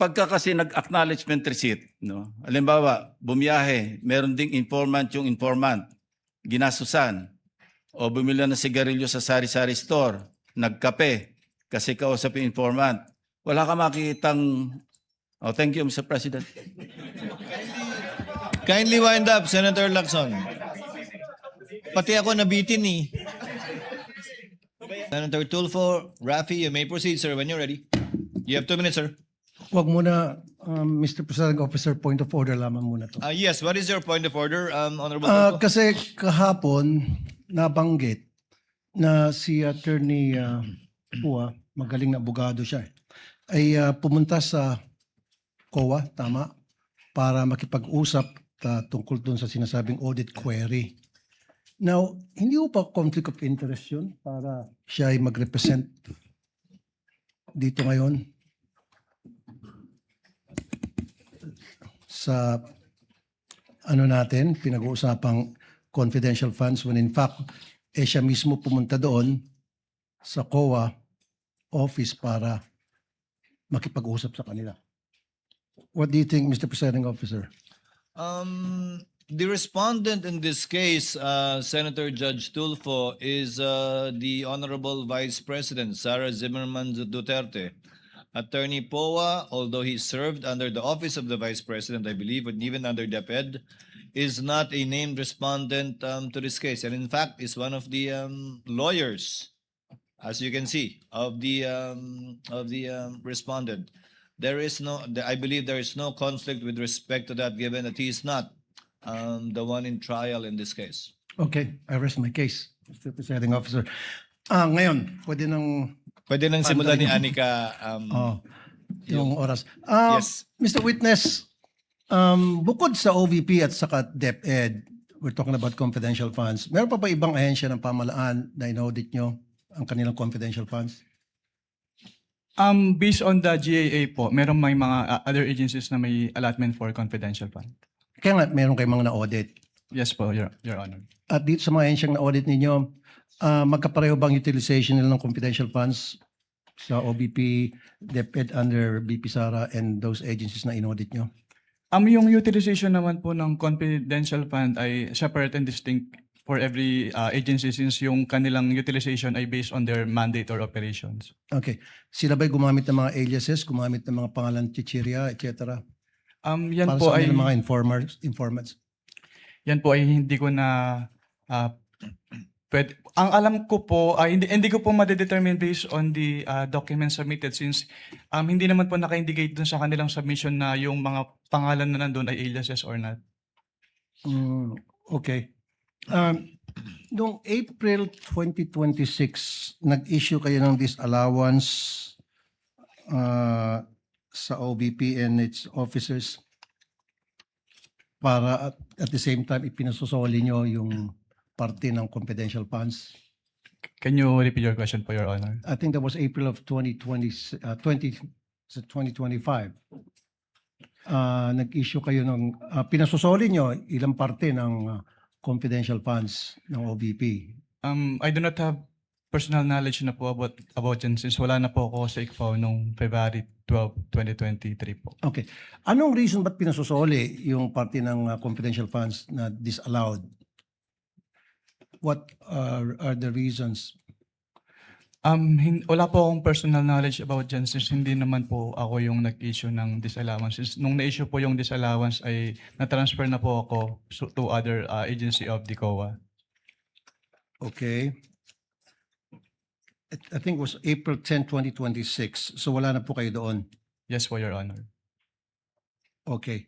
pagka kasi nag-acknowledgement receipt, no? Halimbawa, bumiyahe, meron ding informant, ginasusan, o bumili ng sigarilyo sa sari-sari store, nagkape, kasi kausap yung informant. Wala ka makikitang, oh, thank you, Mr. President. Kindly wind up, Senator Lacson. Pati ako nabitin eh. Senator Tulfo, Rafi, you may proceed, sir, when you're ready. You have 2 minutes, sir. Wag muna, Mr. Presiding Officer, point of order lamang muna to. Yes, what is your point of order, Honorable Tulfo? Kasi kahapon, nabanggit na si Attorney Pua, magaling na abogado siya, ay pumunta sa COA, tama, para makipag-usap tungkol dun sa sinasabing audit query. Now, hindi po pa conflict of interest yun para siya ay mag-represent dito ngayon sa ano natin, pinag-uusapang confidential funds when in fact, siya mismo pumunta doon sa COA office para makipag-usap sa kanila. What do you think, Mr. Presiding Officer? The respondent in this case, Senator Judge Tulfo, is the Honorable Vice President, Sara Zimmerman Duterte. Attorney Poa, although he served under the office of the Vice President, I believe, and even under DepEd, is not a named respondent to this case. And in fact, is one of the lawyers, as you can see, of the respondent. There is no, I believe there is no conflict with respect to that, given that he is not the one in trial in this case. Okay, I rest my case, Mr. Presiding Officer. Ngayon, pwede nang Pwede nang simulan ni Anika. yung oras. Yes. Mr. Witness, bukod sa OVP at saka DepEd, we're talking about confidential funds, meron pa ba ibang ahensya ng pamahalaan na inaudit nyo ang kanilang confidential funds? Based on the GAA po, meron may mga other agencies na may allotment for confidential fund. Kaya nga, meron kayong mga na-audit. Yes po, Your Honor. At dito sa mga ahensyang na-audit ninyo, magkapareho bang utilization nila ng confidential funds sa OVP, DepEd under BP Sara and those agencies na inaudit nyo? Yung utilization naman po ng confidential fund ay separate and distinct for every agency since yung kanilang utilization ay based on their mandate or operations. Okay. Sila ba'y gumamit ng mga aliases, gumamit ng mga pangalan chichirya, etc.? Yan Para po sa ay mga informants? yan po ay hindi ko na ang alam ko po hindi ko po ma-determine based on the documents submitted since hindi naman po naka-indicate dun sa kanilang submission na yung mga pangalan na nandun ay aliases or not. Okay. Noong April 2026, nag-issue kayo ng disallowance sa OVP and its officers para at the same time ipinasusoli nyo yung parte ng confidential funds. Can you repeat your question po, Your Honor? I think that was April of 2025. Nag-issue kayo ng, pinasusoli nyo ilang parte ng confidential funds ng OVP. I do not have personal knowledge na po about yan since wala na po ako sa ICFAO noong February 12, 2023 po. Okay. Anong reason ba't pinasusoli yung parte ng confidential funds na disallowed? What are the reasons? Wala po akong personal knowledge about dyan since hindi naman po ako yung nag-issue ng disallowance. Since nung na-issue po yung disallowance ay na-transfer na po ako to other agency of the COA. Okay. I think it was April 10, 2026. So wala na po kayo doon. Yes po, Your Honor. Okay.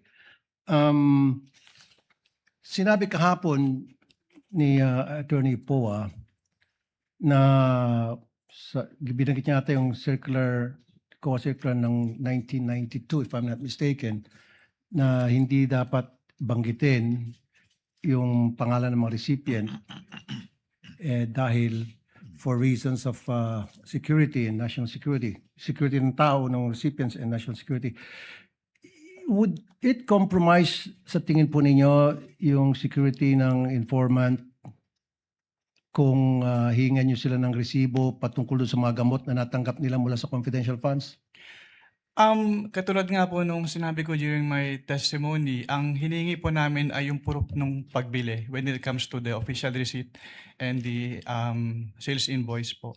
Sinabi kahapon ni Attorney Poa na binanggit niya ata yung COA circular ng 1992, if I'm not mistaken, na hindi dapat banggitin yung pangalan ng mga recipient dahil for reasons of security and national security. Security ng tao, ng recipients and national security. Would it compromise sa tingin po ninyo yung security ng informant kung hihingan nyo sila ng resibo patungkol sa mga gamot na natanggap nila mula sa confidential funds? Katulad nga po nung sinabi ko during my testimony, ang hiningi po namin ay yung proof ng pagbili when it comes to the official receipt and the sales invoice po.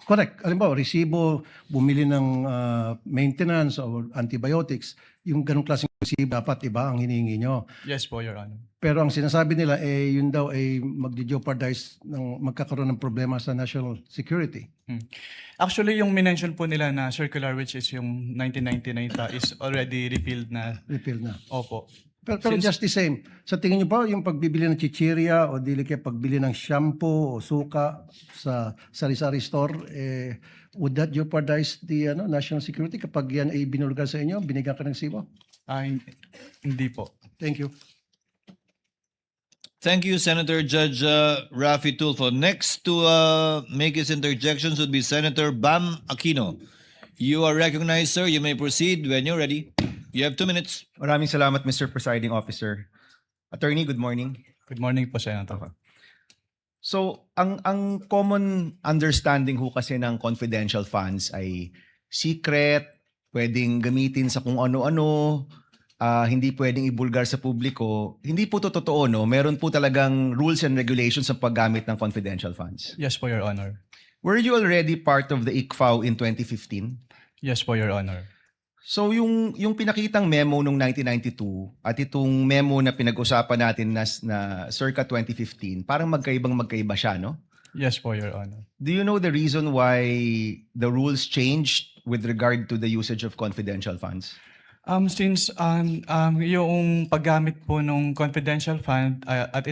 Correct. Halimbawa, resibo, bumili ng maintenance o antibiotics, yung ganong klaseng resibo dapat iba ang hinihingi nyo. Yes po, Your Honor. Pero ang sinasabi nila, yun daw ay magdi-jeopardize ng magkakaroon ng problema sa national security. Actually, yung minention po nila na circular which is yung 1999 is already repealed na. Repeal na. Opo. Pero just the same, sa tingin niyo ba yung pagbibili ng chichirya o dili kaya pagbili ng shampoo o suka sa sari-sari store, would that jeopardize the national security kapag yan ay binulgar sa inyo, binigyan ka ng sibo? Hindi po. Thank you. Thank you, Senator Judge Rafi Tulfo. Next to make his interjections would be Senator Bam Aquino. You are recognized, sir. You may proceed when you're ready. You have 2 minutes. Maraming salamat, Mr. Presiding Officer. Attorney, good morning. Good morning po, Senator. So, ang common understanding ho kasi ng confidential funds ay secret, pwedeng gamitin sa kung ano-ano, hindi pwedeng ibulgar sa publiko. Hindi po to totoo, no? Meron po talagang rules and regulations sa paggamit ng confidential funds. Yes po, Your Honor. Were you already part of the ICFAO in 2015? Yes po, Your Honor. So yung pinakitang memo nung 1992 at itong memo na pinag-usapan natin na circa 2015, parang magkaiba siya, no? Yes po, Your Honor. Do you know the reason why the rules changed with regard to the usage of confidential funds? Since yung paggamit po ng confidential fund at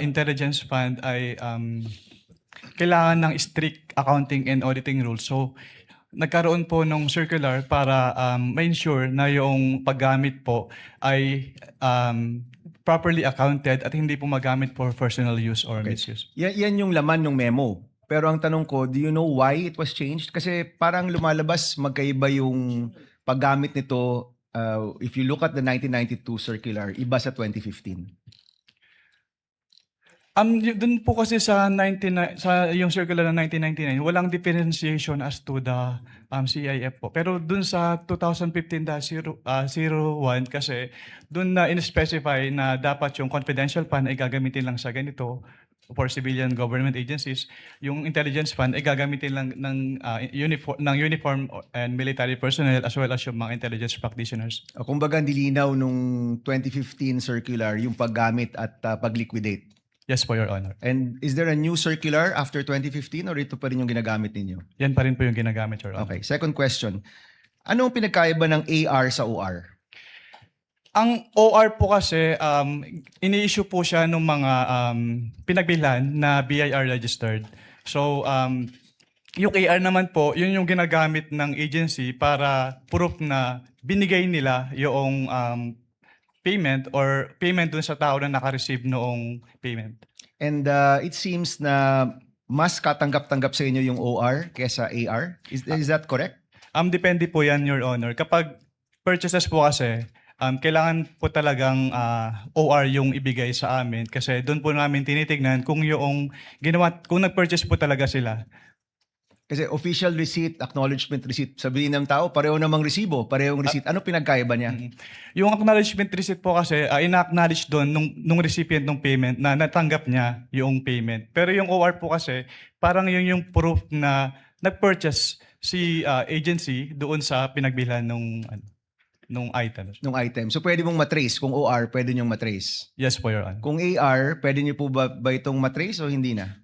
intelligence fund ay kailangan ng strict accounting and auditing rules. So, nagkaroon po ng circular para ma-ensure na yung paggamit po ay properly accounted at hindi po magamit for personal use or misuse. Yan yung laman ng memo. Pero ang tanong ko, do you know why it was changed? Kasi parang lumalabas magkaiba yung paggamit nito. If you look at the 1992 circular, iba sa 2015. Dun po kasi sa yung circular ng 1999, walang differentiation as to the CIF po. Pero dun sa 2015-01 kasi dun na in-specify na dapat yung confidential fund ay gagamitin lang sa ganito for civilian government agencies. Yung intelligence fund ay gagamitin lang ng uniform and military personnel as well as yung mga intelligence practitioners. Kumbaga, nilinaw nung 2015 circular yung paggamit at pag-liquidate. Yes po, Your Honor. And is there a new circular after 2015 or ito pa rin yung ginagamit ninyo? Yan pa rin po yung ginagamit, Your Honor. Okay. Second question. Anong pinagkaiba ng AR sa OR? Ang OR po kasi, ini-issue po siya ng mga pinagbilhan na BIR registered. So, yung AR naman po, yun yung ginagamit ng agency para proof na binigay nila yung payment or payment dun sa tao na naka-receive noong payment. And it seems na mas katanggap-tanggap sa inyo yung OR kesa AR. Is that correct? Depende po yan, Your Honor. Kapag purchases po kasi, kailangan po talagang OR yung ibigay sa amin kasi doon po namin tinitignan kung yung ginawa, kung nag-purchase po talaga sila. Kasi official receipt, acknowledgement receipt, sabihin ng tao, pareho namang resibo, parehong receipt. Ano pinagkaiba niya? Yung acknowledgement receipt po kasi, ina-acknowledge doon nung recipient ng payment na natanggap niya yung payment. Pero yung OR po kasi, parang yun yung proof na nag-purchase si agency doon sa pinagbilhan nung item. Nung item. So pwede mong matrace. Kung OR, pwede niyong matrace. Yes po, Your Honor. Kung AR, pwede niyo po ba itong matrace o hindi na?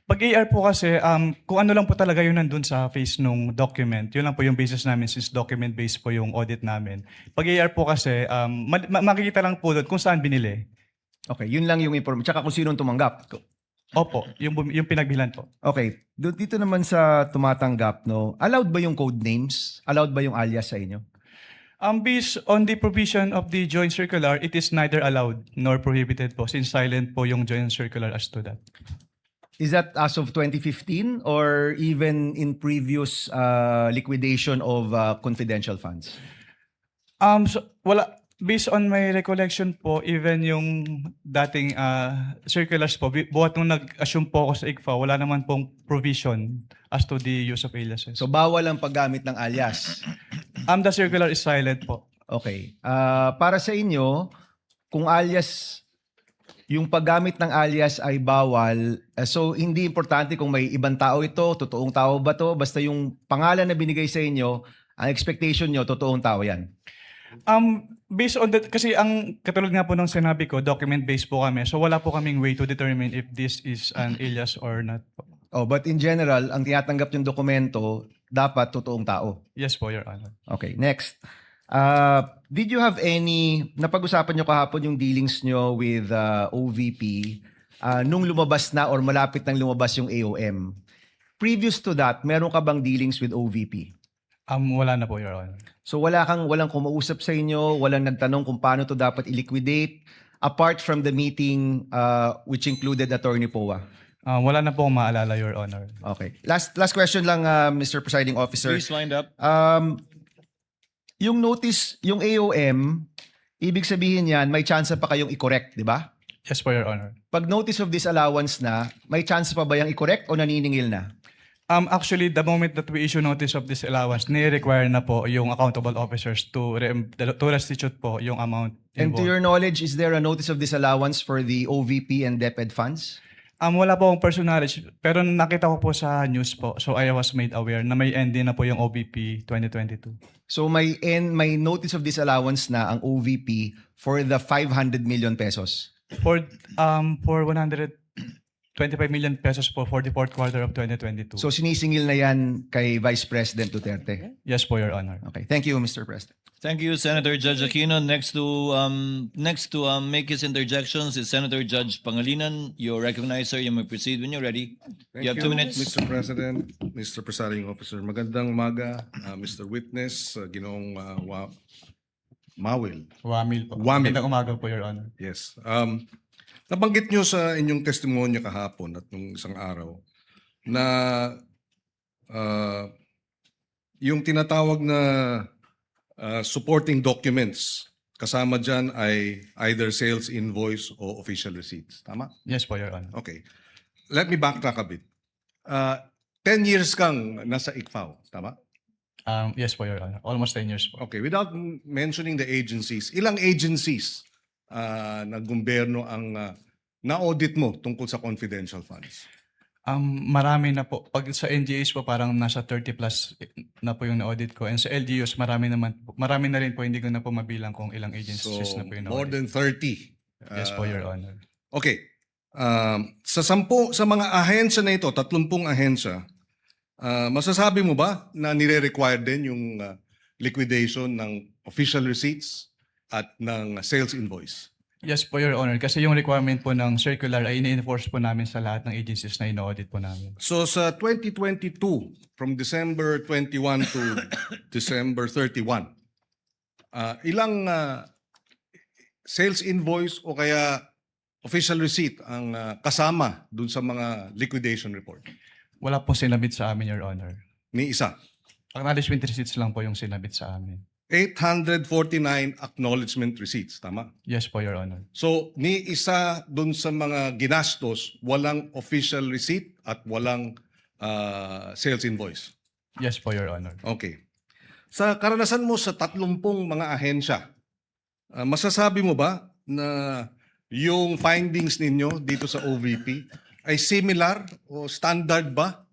Pag AR po kasi, kung ano lang po talaga yun nandun sa face nung document, yun lang po yung basis namin since document-based po yung audit namin. Pag AR po kasi, makikita lang po doon kung saan binili. Okay, yun lang yung information. Tsaka kung sinong tumanggap. Opo, yung pinagbilan po. Okay, dito naman sa tumatanggap, no, allowed ba yung code names? Allowed ba yung alias sa inyo? Based on the provision of the joint circular, it is neither allowed nor prohibited po since silent po yung joint circular as to that. Is that as of 2015 or even in previous liquidation of confidential funds? So, wala. Based on my recollection po, even yung dating circulars po, buhat nung nag-assume po ako sa ICFA, wala naman pong provision as to the use of aliases. So bawal ang paggamit ng alias. The circular is silent po. Okay. Para sa inyo, kung alias, yung paggamit ng alias ay bawal, so hindi importante kung may ibang tao ito, totoong tao ba to, basta yung pangalan na binigay sa inyo, ang expectation nyo, totoong tao yan. Based on that, kasi ang katulad nga po ng sinabi ko, document-based po kami. So wala po kaming way to determine if this is an alias or not po. Oh, but in general, ang tinatanggap yung dokumento, dapat totoong tao. Yes po, Your Honor. Okay, next. Did you have any, napag-usapan nyo kahapon yung dealings nyo with OVP nung lumabas na or malapit nang lumabas yung AOM? Previous to that, meron ka bang dealings with OVP? Wala na po, Your Honor. So walang kumausap sa inyo, walang nagtanong kung paano to dapat i-liquidate apart from the meeting which included Attorney Poa. Wala na po akong maalala, Your Honor. Okay. Last question lang, Mr. Presiding Officer. Please wind up. Yung notice, yung AOM, ibig sabihin yan, may chance pa kayong i-correct, di ba? Yes po, Your Honor. Pag notice of disallowance na, may chance pa ba yung i-correct o naniningil na? Actually, the moment that we issue notice of disallowance, ni-require na po yung accountable officers to restitute po yung amount And to involved. your knowledge, is there a notice of disallowance for the OVP and DepEd funds? Wala po akong personal knowledge, pero nakita ko po sa news po, so I was made aware na may end din na po yung OVP 2022. So may notice of disallowance na ang OVP for the 500 million pesos. For 125 million pesos po for the fourth quarter of 2022. So sinisingil na yan kay Vice President Duterte. Yes po, Your Honor. Okay. Thank you, Mr. President. Thank you, Senator Judge Aquino. Next to make his interjections is Senator Judge Pangilinan. You're recognized, sir. You may proceed when you're ready. Thank You have 2 minutes. Mr. President, Mr. Presiding Officer. Magandang umaga, Mr. Witness, Ginoong Mawil. Wamil po. Wamil. Magandang umaga po, Your Honor. Yes. Nabanggit nyo sa inyong testimonya kahapon at nung isang araw na yung tinatawag na supporting documents, kasama dyan ay either sales invoice o official receipts. Tama? Yes po, Your Honor. Okay. Let me backtrack a bit. 10 years kang nasa ICFAO, tama? Yes po, Your Honor. Almost 10 years po. Okay, without mentioning the agencies, ilang agencies na gobyerno ang na-audit mo tungkol sa confidential funds? Marami na po. Pag sa NGAs po, parang nasa 30 plus na po yung na-audit ko. And sa LGUs, marami na rin po. Hindi ko na po mabilang kung ilang agencies So, na po yung more na-audit. than 30. Yes po, Your Honor. Okay. Sa mga ahensya na ito, 30 ahensya, masasabi mo ba na nire-require din yung liquidation ng official receipts at ng sales invoice? Yes po, Your Honor. Kasi yung requirement po ng circular ay ini-enforce po namin sa lahat ng agencies na ina-audit po namin. So sa 2022, from December 21 to December 31, ilang sales invoice o kaya official receipt ang kasama dun sa mga liquidation report? Wala pong sinabit sa amin, Your Honor. Ni isa. Acknowledgement receipts lang po yung sinabit sa amin. 849 acknowledgement receipts, tama? Yes po, Your Honor. So ni isa dun sa mga ginastos, walang official receipt at walang sales invoice. Yes po, Your Honor. Okay. Sa karanasan mo sa 30 mga ahensya, masasabi mo ba na yung findings ninyo dito sa OVP ay similar o standard ba?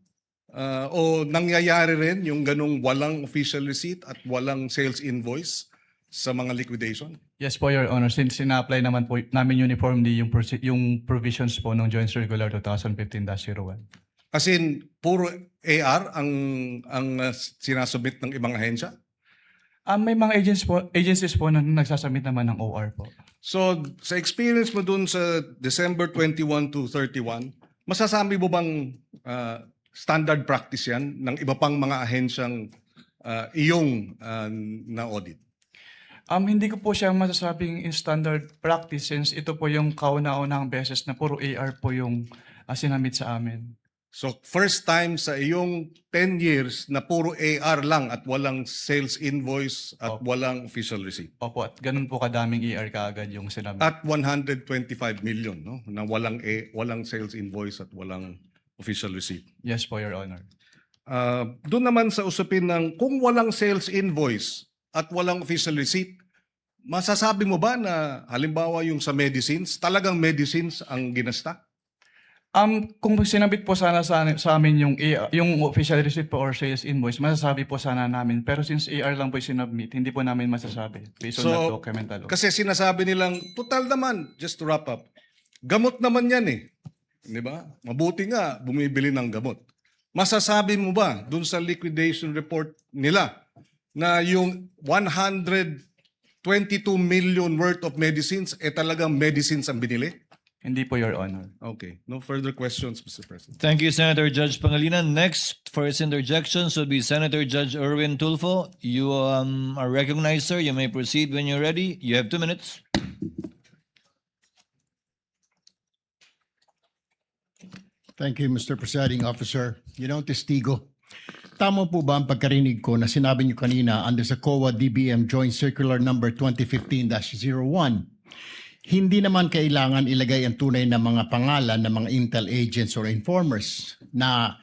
O nangyayari rin yung ganong walang official receipt at walang sales invoice sa mga liquidation? Yes po, Your Honor. Since sina-apply naman po namin uniformly yung provisions po ng Joint Circular 2015-01. As in, puro AR ang sinasubmit ng ibang ahensya? May mga agencies po na nagsasubmit naman ng OR po. So, sa experience mo dun sa December 21 to 31, masasabi mo bang standard practice yan ng iba pang mga ahensyang iyong na-audit? Hindi ko po siya masasabing in standard practice since ito po yung kauna-unahang beses na puro AR po yung sinamit sa amin. So first time sa iyong 10 years na puro AR lang at walang sales invoice at Opo. walang official receipt. Opo, at ganun po kadaming ER kaagad yung sinabi. At 125 million, no? Na walang sales invoice at walang official receipt. Yes po, Your Honor. Doon naman sa usapin ng kung walang sales invoice at walang official receipt, masasabi mo ba na halimbawa yung sa medicines, talagang medicines ang ginasta? Kung sinabit po sana sa amin yung official receipt po or sales invoice, masasabi po sana namin. Pero since AR lang po yung sinubmit, hindi po namin masasabi based on So, that document alone. Kasi sinasabi nilang, total naman, just to wrap up, gamot naman yan eh. Di ba? Mabuti nga, bumibili ng gamot. Masasabi mo ba dun sa liquidation report nila na yung 122 million worth of medicines, talagang medicines ang binili? Hindi po, Your Honor. Okay. No further questions, Mr. President. Thank you, Senator Judge Pangilinan. Next, for his interjections would be Senator Judge Erwin Tulfo. You are recognized, sir. You may proceed when you're ready. You have 2 minutes. Thank you, Mr. Presiding Officer. Testigo, tama po ba ang pagkarinig ko na sinabi niyo kanina under sa COA DBM Joint Circular Number 2015-01, hindi naman kailangan ilagay ang tunay na mga pangalan ng mga intel agents or informers na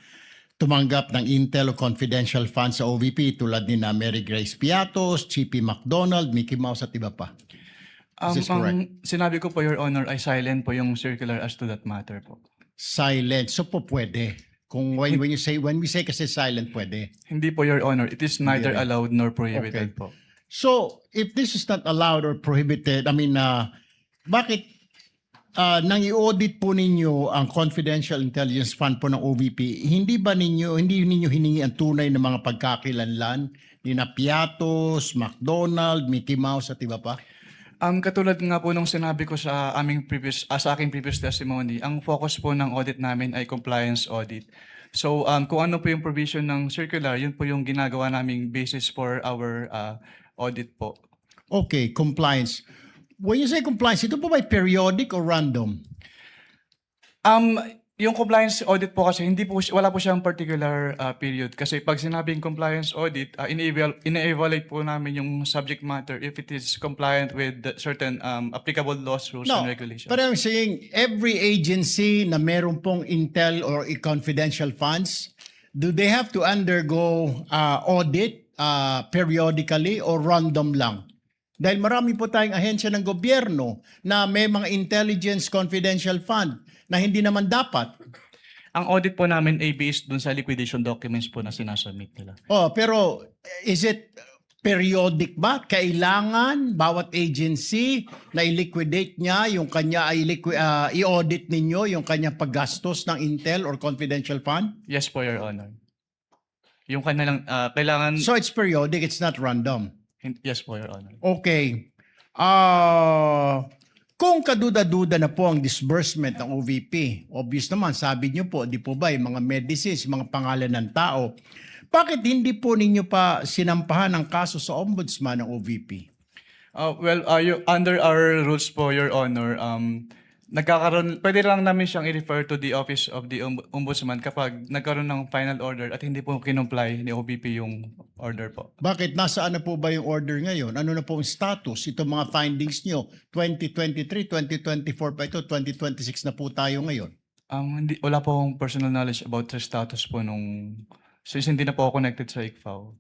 tumanggap ng intel o confidential funds sa OVP tulad ni na Mary Grace Piatos, Chippy McDonald, Mickey Mouse at iba pa? Is this correct? Ang sinabi ko po, Your Honor, ay silent po yung circular as to that matter po. Silent. So po pwede. Kung when we say kasi silent, pwede. Hindi po, Your Honor. It is neither Hindi rin. allowed nor prohibited Okay. po. So, if this is not allowed or prohibited, bakit nang i-audit po ninyo ang confidential intelligence fund po ng OVP, hindi ninyo hiningi ang tunay na mga pagkakilanlan ni na Piatos, McDonald, Mickey Mouse at iba pa? Katulad nga po nung sinabi ko sa sa aking previous testimony, ang focus po ng audit namin ay compliance audit. So kung ano po yung provision ng circular, yun po yung ginagawa naming basis for our audit po. Okay, compliance. When you say compliance, ito po ba periodic or random? Yung compliance audit po kasi wala po siyang particular period kasi pag sinabing compliance audit, ina-evaluate po namin yung subject matter if it is compliant with certain applicable laws, rules, and regulations. But I'm saying every agency na meron pong intel or confidential funds, do they have to undergo audit periodically or random lang? Dahil marami po tayong ahensya ng gobyerno na may mga intelligence confidential fund na hindi naman dapat. Ang audit po namin ay based dun sa liquidation documents po na sinasubmit nila. Pero is it periodic ba? Kailangan bawat agency na i-liquidate niya yung kanya i-audit ninyo yung kanya paggastos ng intel or confidential fund? Yes po, Your Honor. Yung kanilang kailangan... So it's periodic, it's not random. Yes po, Your Honor. Okay. Kung kaduda-duda na po ang disbursement ng OVP, obvious naman, sabi niyo po, di po ba, yung mga medicines, mga pangalan ng tao, bakit hindi po ninyo pa sinampahan ang kaso sa ombudsman ng OVP? Under our rules po, Your Honor, pwede lang namin siyang i-refer to the Office of the Ombudsman kapag nagkaroon ng final order at hindi po kinumply ni OVP yung order po. Bakit? Nasaan na po ba yung order ngayon? Ano na po ang status? Itong mga findings nyo, 2023, 2024 pa ito, 2026 na po tayo ngayon. Wala po akong personal knowledge about sa status po since hindi na po ako connected sa ICFAO.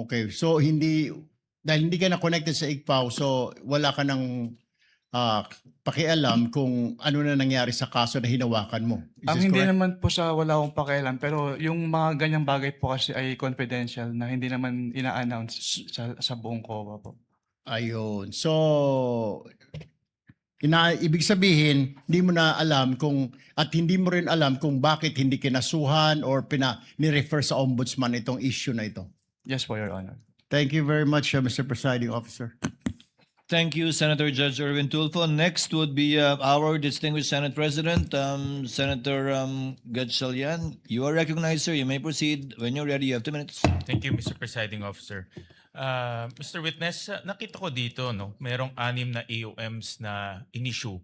Okay, so dahil hindi ka na connected sa ICFAO, so wala ka ng pakialam kung ano na nangyari sa kaso na hinawakan mo. Is this Hindi correct? naman po sa wala akong pakialam, pero yung mga ganyang bagay po kasi ay confidential na hindi naman ina-announce sa buong COA po. Ayun. So, ibig sabihin, hindi mo na alam at hindi mo rin alam kung bakit hindi kinasuhan or ni-refer sa ombudsman itong issue na ito. Yes po, Your Honor. Thank you very much, Mr. Presiding Officer. Thank you, Senator Judge Erwin Tulfo. Next would be our distinguished Senate President, Senator Gatchalian. You are recognized, sir. You may proceed. When you're ready, you have 2 minutes. Thank you, Mr. Presiding Officer. Mr. Witness, nakita ko dito, merong 6 na AOMs na in-issue.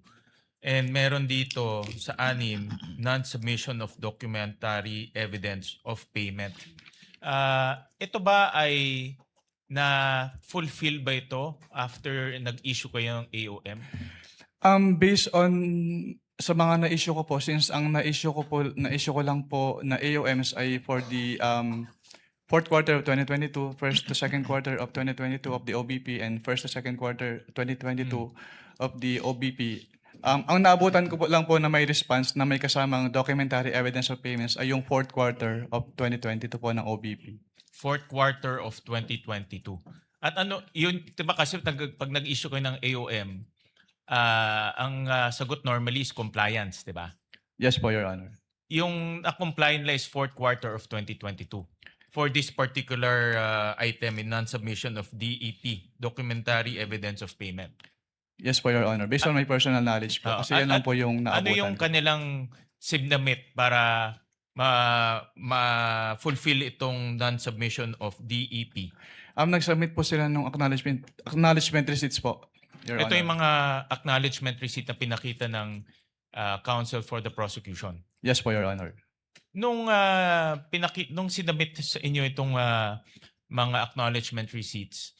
And meron dito sa 6, non-submission of documentary evidence of payment. Ito ba ay na-fulfill ba ito after nag-issue kayo ng AOM? Based on sa mga na-issue ko po, since ang na-issue ko lang po na AOMs ay for the fourth quarter of 2022, first to second quarter of 2022 of the OBP, and first to second quarter 2022 of the OBP. Ang naabutan ko po lang po na may response na may kasamang documentary evidence of payments ay yung fourth quarter of 2022 po ng OBP. Fourth quarter of 2022. At ano, yun, diba kasi pag nag-issue kayo ng AOM, ang sagot normally is compliance, diba? Yes po, Your Honor. Yung compliant is fourth quarter of 2022 for this particular item in non-submission of DEP, documentary evidence of payment. Yes po, Your Honor. Based on my personal knowledge po. Kasi yan lang po yung naabutan. Ano yung kanilang submit para ma-fulfill itong non-submission of DEP? Nag-submit po sila ng acknowledgement receipts po, Your Ito Honor. yung mga acknowledgement receipt na pinakita ng counsel for the prosecution. Yes po, Your Honor. Nung sinabit sa inyo itong mga acknowledgement receipts,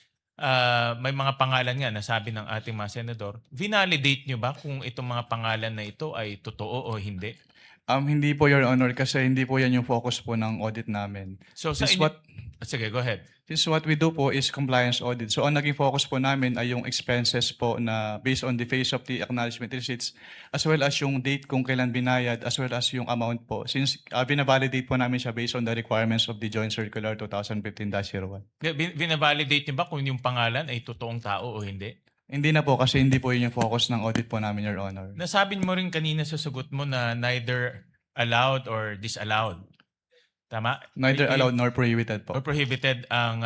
may mga pangalan nga nasabi ng ating mga senador. Vinalidate nyo ba kung itong mga pangalan na ito ay totoo o hindi? Hindi po, Your Honor, kasi hindi po yan yung focus po ng audit namin. So sa Since inyo, what, sige, go ahead. since what we do po is compliance audit. So ang naging focus po namin ay yung expenses po na based on the face of the acknowledgement receipts, as well as yung date kung kailan binayad, as well as yung amount po. Since binavalidate po namin siya based on the requirements of the Joint Circular 2015-01. Binavalidate nyo ba kung yung pangalan ay totoong tao o hindi? Hindi na po kasi hindi po yun yung focus ng audit po namin, Your Honor. Nasabi mo rin kanina sa sagot mo na neither allowed or disallowed. Tama? Neither allowed nor prohibited Or po. prohibited ang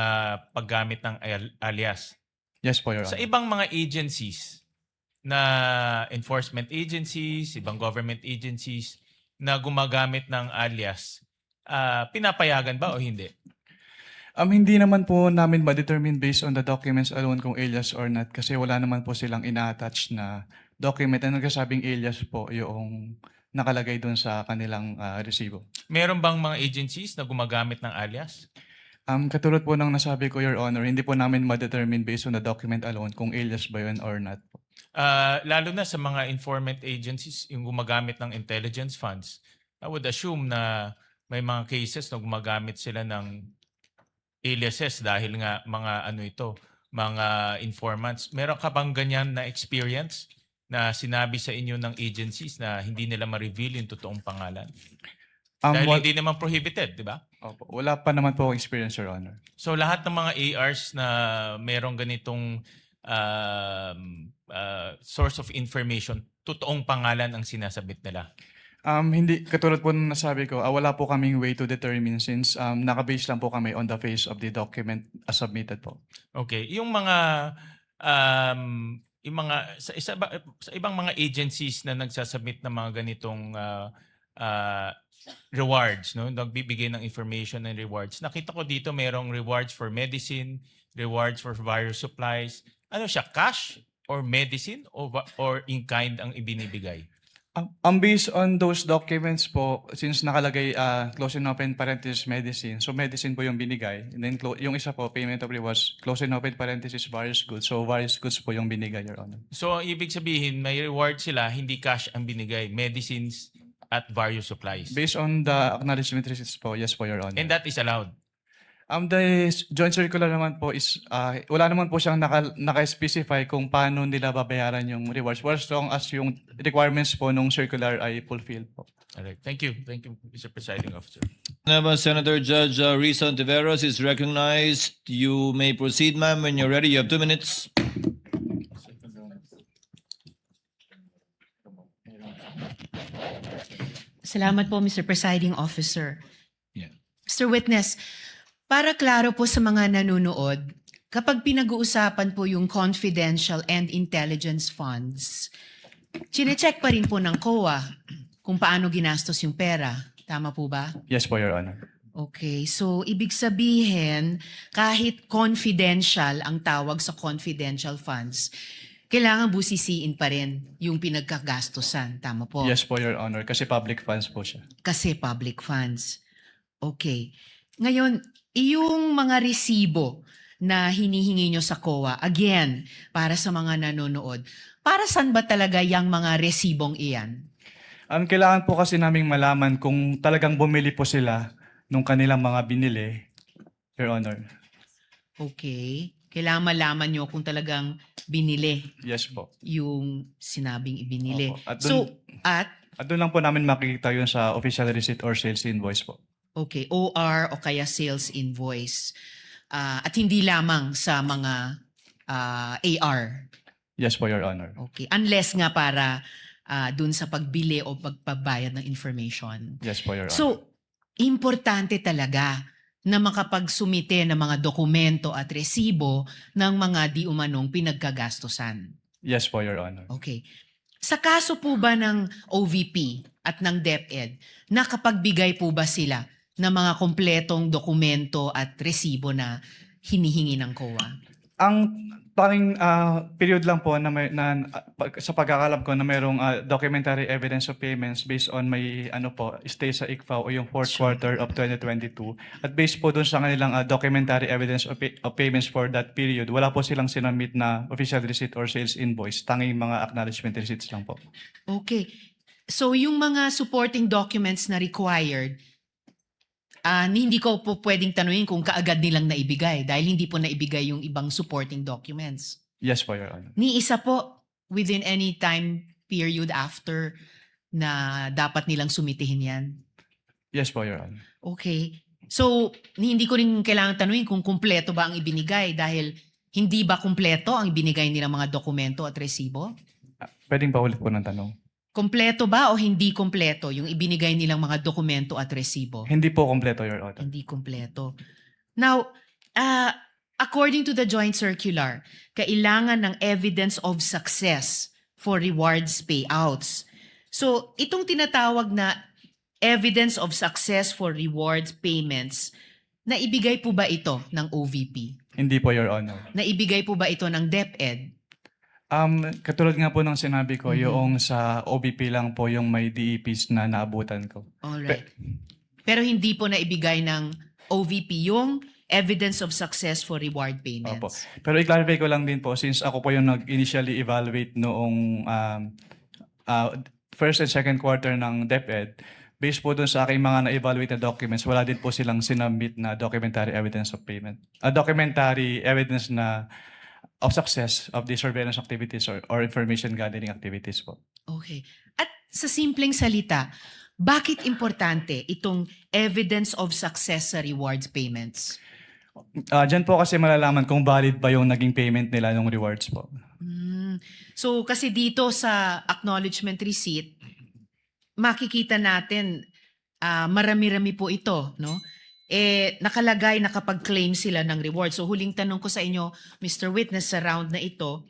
paggamit ng alias. Yes po, Your Sa Honor. ibang mga agencies na enforcement agencies, ibang government agencies na gumagamit ng alias, pinapayagan ba o hindi? Hindi naman po namin ma-determine based on the documents alone kung alias or not kasi wala naman po silang ina-attach na document na nagsasabing alias po yung nakalagay doon sa kanilang resibo. Meron bang mga agencies na gumagamit ng alias? Katulad po ng nasabi ko, Your Honor, hindi po namin ma-determine based on the document alone kung alias ba yun or not po. Lalo na sa mga informant agencies, yung gumagamit ng intelligence funds, I would assume na may mga cases na gumagamit sila ng aliases dahil nga mga informants. Meron ka bang ganyan na experience na sinabi sa inyo ng agencies na hindi nila ma-reveal yung totoong pangalan? Dahil hindi naman prohibited, di ba? Opo, wala pa naman po akong experience, Your Honor. So lahat ng mga ARs na merong ganitong source of information, totoong pangalan ang sinasabit nila. Hindi, katulad po ng nasabi ko, wala po kaming way to determine since naka-base lang po kami on the face of the document as submitted po. Okay, yung mga sa ibang mga agencies na nagsasubmit ng mga ganitong rewards, no, nagbibigay ng information and rewards. Nakita ko dito merong rewards for medicine, rewards for various supplies. Ano siya, cash or medicine or in kind ang ibinibigay? Based on those documents po, since nakalagay close and open parenthesis medicine, so medicine po yung binigay. And then yung isa po, payment of rewards, close and open parenthesis various goods. So various goods po yung binigay, Your Honor. So ang ibig sabihin, may reward sila, hindi cash ang binigay, medicines at various supplies. Based on the acknowledgement receipts po, yes po, Your Honor. And that is allowed. The joint circular naman po is, wala naman po siyang naka-specify kung paano nila babayaran yung rewards for as long as yung requirements po nung circular ay fulfilled po. Alright. Thank you. Thank you, Mr. Presiding Officer. Whenever Senator Judge Risa Ontiveros is recognized, you may proceed, ma'am. When you're ready, you have 2 minutes. Salamat po, Mr. Presiding Officer. Yeah. Mr. Witness, para klaro po sa mga nanonood, kapag pinag-uusapan po yung confidential and intelligence funds, chinecheck pa rin po ng COA kung paano ginastos yung pera. Tama po ba? Yes po, Your Honor. Okay, so ibig sabihin, kahit confidential ang tawag sa confidential funds, kailangan busisiin pa rin yung pinagkagastusan. Tama po? Yes po, Your Honor, kasi public funds po siya. Kasi public funds. Okay. Ngayon, yung mga resibo na hinihingi nyo sa COA, again, para sa mga nanonood, para saan ba talaga yung mga resibong iyan? Kailangan po kasi naming malaman kung talagang bumili po sila nung kanilang mga binili, Your Honor. Okay. Kailangan malaman nyo kung talagang binili Yes po. yung sinabing ibinili. Opo. At At doon lang po namin makikita yun sa official receipt or sales invoice po. okay, OR o kaya sales invoice. At hindi lamang sa mga AR. Yes po, Your Honor. Okay. Unless nga para dun sa pagbili o pagpabayad ng information. Yes po, Your Honor. So, importante talaga na makapagsumite ng mga dokumento at resibo ng mga di umanong pinagkagastusan. Yes po, Your Honor. Okay. Sa kaso po ba ng OVP at ng DepEd, nakapagbigay po ba sila ng mga kompletong dokumento at resibo na hinihingi ng COA? Ang tanging period lang po sa pagkakalam ko na mayroong documentary evidence of payments based on may stay sa ICFA o yung fourth quarter of 2022 at based po dun sa kanilang documentary evidence of payments for that period, wala po silang sinamit na official receipt or sales invoice, tanging mga acknowledgement receipts lang po. Okay. So yung mga supporting documents na required, hindi ko po pwedeng tanungin kung kaagad nilang naibigay dahil hindi po naibigay yung ibang supporting documents. Yes po, Your Honor. Ni isa po within any time period after na dapat nilang sumitihin yan. Yes po, Your Honor. Okay. So, hindi ko rin kailangan tanungin kung kumpleto ba ang ibinigay dahil hindi ba kumpleto ang ibinigay nilang mga dokumento at resibo? Pwedeng pa ulit po ng tanong. Kumpleto ba o hindi kumpleto yung ibinigay nilang mga dokumento at resibo? Hindi po kompleto, Your Honor. Hindi kumpleto. Now, according to the joint circular, kailangan ng evidence of success for rewards payouts. So, itong tinatawag na evidence of success for rewards payments, naibigay po ba ito ng OVP? Hindi po, Your Honor. Naibigay po ba ito ng DepEd? Katulad nga po ng sinabi ko, yung sa OBP lang po yung may DEPs na naabutan ko. Alright. Pero hindi po naibigay ng OVP yung evidence of success for reward payments. Opo. Pero i-clarify ko lang din po, since ako po yung nag-initially evaluate noong first and second quarter ng DepEd, based po dun sa aking mga na-evaluate na documents, wala din po silang sinubmit na documentary evidence of payment. Documentary evidence na of success of the surveillance activities or information gathering activities po. Okay. At sa simpleng salita, bakit importante itong evidence of success sa rewards payments? Diyan po kasi malalaman kung valid ba yung naging payment nila ng rewards po. So kasi dito sa acknowledgement receipt, makikita natin marami-rami po ito, no? Nakalagay na kapag claim sila ng reward. So huling tanong ko sa inyo, Mr. Witness, sa round na ito,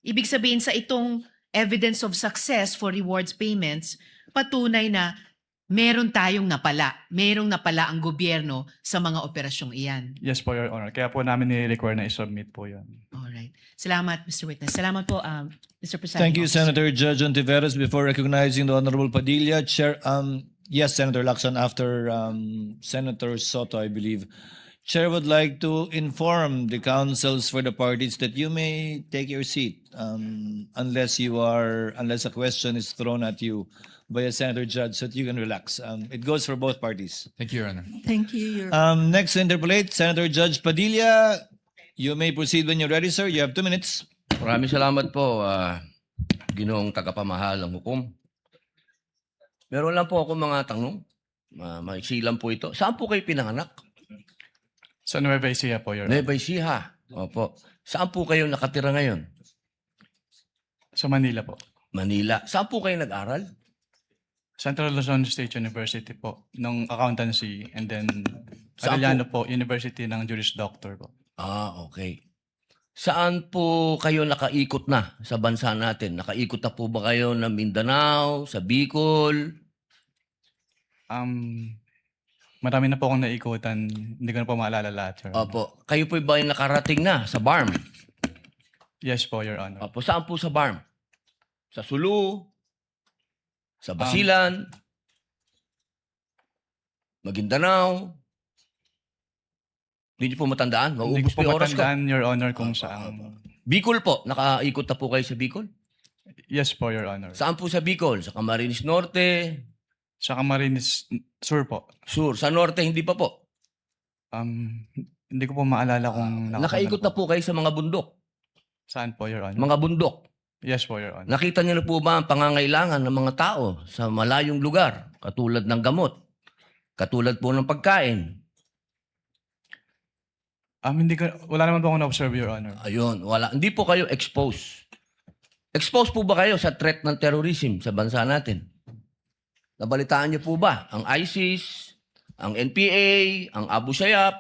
ibig sabihin sa itong evidence of success for rewards payments, patunay na meron tayong napala. Merong napala ang gobyerno sa mga operasyong iyan. Yes po, Your Honor. Kaya po namin ni-require na i-submit po yun. Alright. Salamat, Mr. Witness. Salamat po, Mr. Presiding Thank you, Officer. Senator Judge Ontiveros. Before recognizing the Honorable Padilla, Chair, yes, Senator Lacson, after Senator Soto, I believe. Chair would like to inform the councils for the parties that you may take your seat unless a question is thrown at you by a Senator Judge so that you can relax. It goes for both parties. Thank you, Your Honor. Thank you, Your Next to interpolate, Senator Judge Padilla. You may proceed when you're ready, sir. You have 2 minutes. Maraming salamat po, Ginoong tagapamahal ng hukom. Meron lang po ako mga tanong. Maiksi lang po ito. Saan po kayo pinanganak? Sa Nueva Ecija po, Your Honor. Nueva Ecija. Opo. Saan po kayo nakatira ngayon? Sa Manila po. Manila. Saan po kayo nag-aral? Central Luzon State University po, ng accountancy, and then Saan Arellano po, University ng Juris Doctor po. Okay. Saan po kayo nakaikot na sa bansa natin? Nakaikot na po ba kayo ng Mindanao, sa Bicol? Marami na po akong naikutan. Hindi ko na po maalala lahat, Your Honor. Opo. Kayo po ba yung nakarating na sa BARM? Yes po, Your Honor. Opo, saan po sa BARM? Sa Sulu? Sa Basilan? Maguindanao? Hindi niyo po matandaan? Hindi Mauubos ko po po yung oras ko. matandaan, Your Honor, kung saan. Bicol po. Nakaikot na po kayo sa Bicol? Yes po, Your Honor. Saan po sa Bicol? Sa Camarines Norte? Sa Camarines Sur po. Sur? Sa Norte, hindi pa po. Hindi ko po maalala kung Nakaikot na po kayo sa mga bundok. Saan po, Your Honor? Mga bundok. Yes po, Your Honor. Nakita niyo na po ba ang pangangailangan ng mga tao sa malayong lugar? Katulad ng gamot. Katulad po ng pagkain. Wala naman po ako na-observe, Your Honor. Ayun, wala. Hindi po kayo exposed. Exposed po ba kayo sa threat ng terrorism sa bansa natin? Nabalitaan niyo po ba ang ISIS, ang NPA, ang Abu Sayyaf?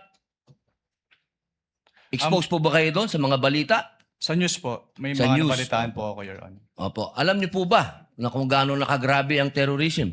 Exposed po ba kayo doon sa mga balita? Sa news po, may Sa mga news. nabalitaan po ako, Your Honor. Opo. Alam niyo po ba na kung gaano nakagrabe ang terrorism?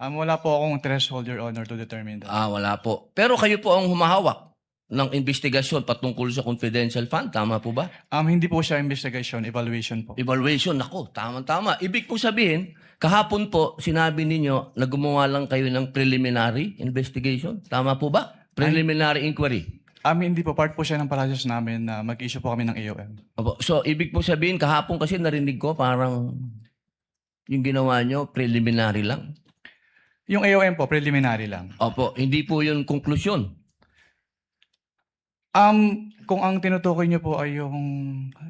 Wala po akong threshold, Your Honor, to determine that. Wala po. Pero kayo po ang humahawak ng investigasyon patungkol sa confidential fund. Tama po ba? Hindi po siya investigation, evaluation po. Evaluation. Ako, tama-tama. Ibig po sabihin, kahapon po, sinabi ninyo na gumawa lang kayo ng preliminary investigation. Tama po ba? Preliminary inquiry. Hindi po, part po siya ng process namin na mag-issue po kami ng AOM. Opo. So, ibig po sabihin, kahapon kasi narinig ko parang yung ginawa nyo, preliminary lang. Yung AOM po, preliminary lang. Opo. Hindi po yun konklusyon. Kung ang tinutukoy niyo po ay yung...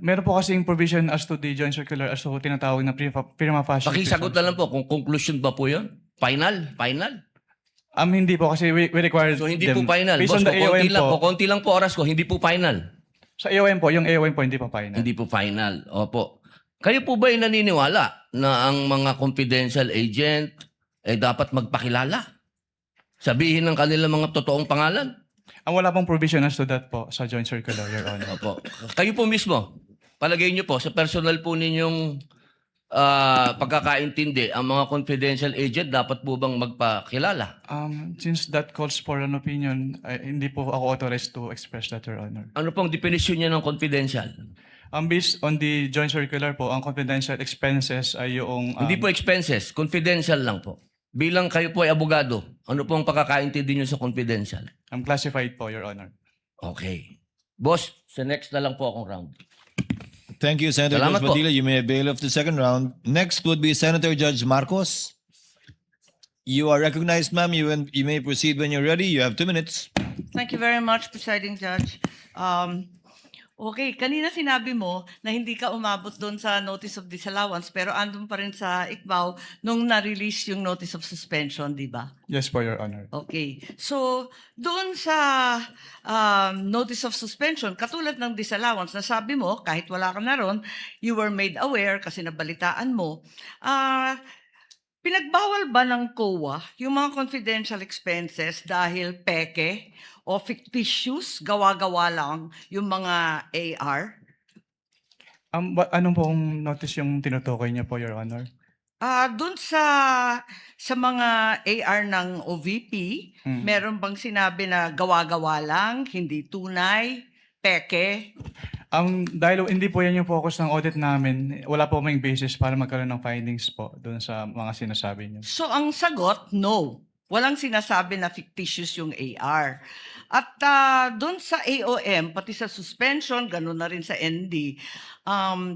Meron po kasing provision as to the joint circular as to tinatawag na prima facie. Pakisagot na lang po kung conclusion ba po yun? Final? Hindi po kasi we require So, hindi them- po final. Based Boss, on the AOM po, konti lang po oras ko, hindi po final. sa AOM po, yung AOM po hindi po final. Hindi po final. Opo. Kayo po ba ay naniniwala na ang mga confidential agent ay dapat magpakilala? Sabihin ng kanilang mga totoong pangalan? Wala pong provision as to that po sa joint circular, Your Honor. Opo. Kayo po mismo, palagay niyo po, sa personal po ninyong pagkakaintindi, ang mga confidential agent dapat po bang magpakilala? Since that calls for an opinion, hindi po ako authorized to express that, Your Honor. Ano pong definition niya ng confidential? Based on the joint circular po, ang confidential expenses ay yung... Hindi po expenses, confidential lang po. Bilang kayo po ay abogado, ano pong pagkakaintindi niyo sa confidential? classified po, Your Honor. Okay. Boss, sa next na lang po akong round. Thank you, Senator Salamat Judge po. Padilla. You may avail of the second round. Next would be Senator Judge Marcos. You are recognized, ma'am. You may proceed when you're ready. You have 2 minutes. Thank you very much, Presiding Judge. Okay, kanina sinabi mo na hindi ka umabot doon sa notice of disallowance pero andun pa rin sa ICBAO nung na-release yung notice of suspension, di ba? Yes po, Your Honor. Okay. So, doon sa notice of suspension, katulad ng disallowance, nasabi mo, kahit wala ka na ron, you were made aware kasi nabalitaan mo, pinagbawal ba ng COA yung mga confidential expenses dahil peke o fictitious, gawa-gawa lang yung mga AR? Anong pong notice yung tinutukoy niya po, Your Honor? Doon sa mga AR ng OVP, meron bang sinabi na gawa-gawa lang, hindi tunay, peke? Dahil hindi po yan yung focus ng audit namin, wala po kaming basis para magkaroon ng findings po doon sa mga sinasabi niyo. So ang sagot, no. Walang sinasabi na fictitious yung AR. At doon sa AOM, pati sa suspension, gano'n na rin sa ND,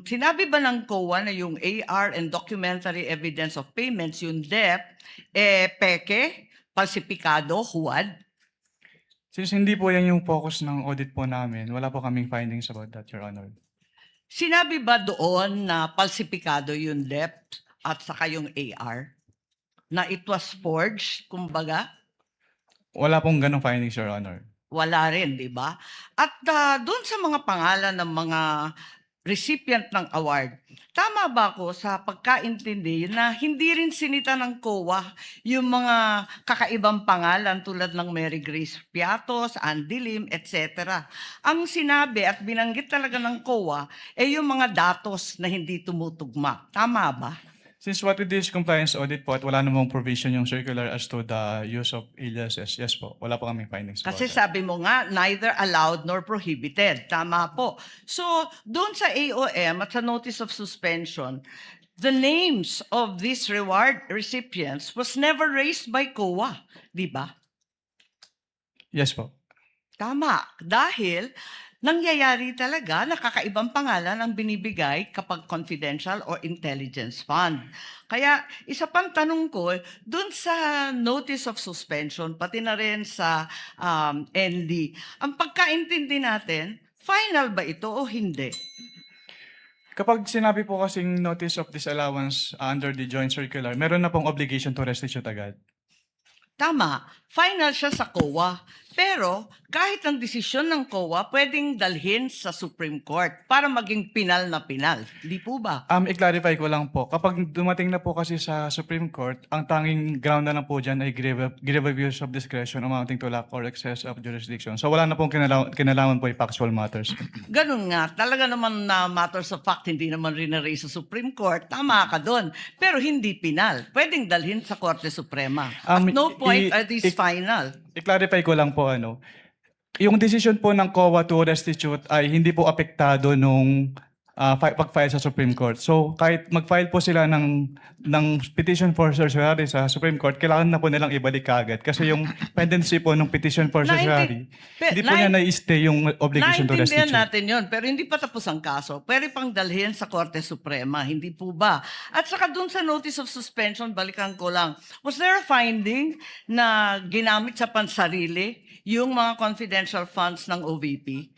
sinabi ba ng COA na yung AR and documentary evidence of payments, yung DEP, peke, falsipikado, huwad? Since hindi po yan yung focus ng audit po namin, wala po kaming findings about that, Your Honor. Sinabi ba doon na falsipikado yung DEP at saka yung AR? Na it was forged, kumbaga? Wala pong ganong findings, Your Honor. Wala rin, di ba? At doon sa mga pangalan ng mga recipient ng award, tama ba ako sa pagkaintindi na hindi rin sinita ng COA yung mga kakaibang pangalan tulad ng Mary Grace Piatos, Andy Lim, etc. Ang sinabi at binanggit talaga ng COA ay yung mga datos na hindi tumutugma. Tama ba? Since what we did is compliance audit po at wala namang provision yung circular as to the use of aliases, yes po, wala po kaming findings. about Kasi that. sabi mo nga, neither allowed nor prohibited. Tama po. So, doon sa AOM at sa notice of suspension, the names of these reward recipients was never raised by COA. Di ba? Yes po. Tama. Dahil nangyayari talaga na kakaibang pangalan ang binibigay kapag confidential or intelligence fund. Kaya isa pang tanong ko, dun sa notice of suspension, pati na rin sa ND, ang pagkaintindi natin, final ba ito o hindi? Kapag sinabi po kasing notice of disallowance under the joint circular, meron na pong obligation to restitute agad. Tama, final siya sa COA. Pero kahit ang desisyon ng COA, pwedeng dalhin sa Supreme Court para maging pinal na pinal. Di po ba? I-clarify ko lang po, kapag dumating na po kasi sa Supreme Court, ang tanging ground na lang po dyan ay grave abuse of discretion amounting to lack or excess of jurisdiction. So wala na pong kinalaman po yung factual matters. Ganun nga, talaga naman na matters of fact, hindi naman rin na-raise sa Supreme Court. Tama ka doon. Pero hindi pinal. Pwedeng dalhin sa Korte Suprema. At no point are these final. I-clarify ko lang po, yung decision po ng COA to restitute ay hindi po apektado nung pag-file sa Supreme Court. So kahit mag-file po sila ng petition for certiorari sa Supreme Court, kailangan na po nilang ibalik kaagad. Kasi yung pendency po ng petition for certiorari, hindi po niya na-stay yung obligation to Naintindihan restitute. natin yon, pero hindi pa tapos ang kaso. Pwede pang dalhin sa Korte Suprema, hindi po ba? At saka dun sa notice of suspension, balikan ko lang, was there a finding na ginamit sa pansarili yung mga confidential funds ng OVP?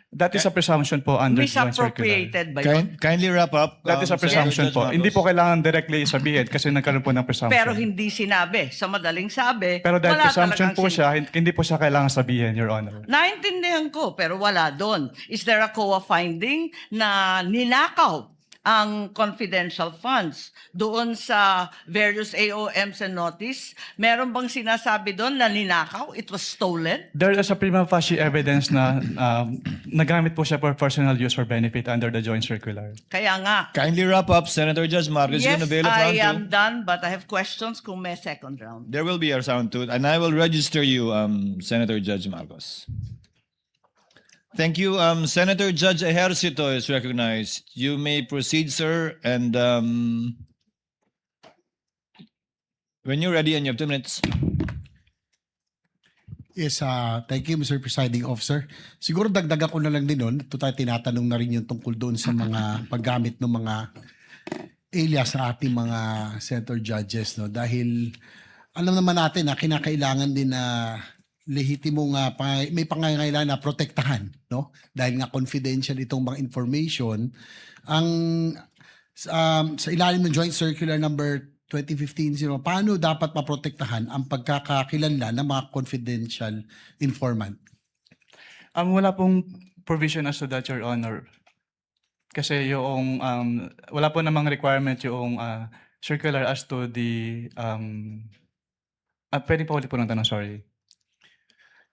That is a presumption po under joint circular. Misappropriated ba yun? Kindly wrap up. That is a presumption po. Hindi po kailangan directly sabihin kasi nagkaroon po ng presumption. Pero hindi sinabi. Sa madaling sabi, Pero dahil wala presumption talagang po siya, hindi po siya kailangan sabihin, Your Honor. Naintindihan ko, pero wala doon. Is there a COA finding na ninakaw ang confidential funds doon sa various AOMs and notice? Meron bang sinasabi doon na ninakaw? It was stolen? There is a prima facie evidence na nagamit po siya for personal use or benefit under the joint circular. Kaya nga. Kindly wrap up, Senator Judge Marcos. Yes, You're gonna bail at I round am two. done, but I have questions kung may second round. There will be a round two, and I will register you, Senator Judge Marcos. Thank you. Senator Judge Ejercito is recognized. You may proceed, sir. And when you're ready, and you have 2 minutes. Yes, thank you, Mr. Presiding Officer. Siguro dagdagan ko na lang din nun. Ito tayo tinatanong na rin yung tungkol doon sa mga paggamit ng mga alias sa ating mga senator judges. No? Dahil alam naman natin na kinakailangan din na lehitimong may pangangailangan na protektahan, no? Dahil nga confidential itong mga information. Ang sa ilalim ng Joint Circular number 2015-0, paano dapat maprotektahan ang pagkakakilanlan ng mga confidential informant? Wala pong provision as to that, Your Honor. Kasi yung wala po namang requirement yung circular as to the pwede pa ulit po ng tanong, sorry.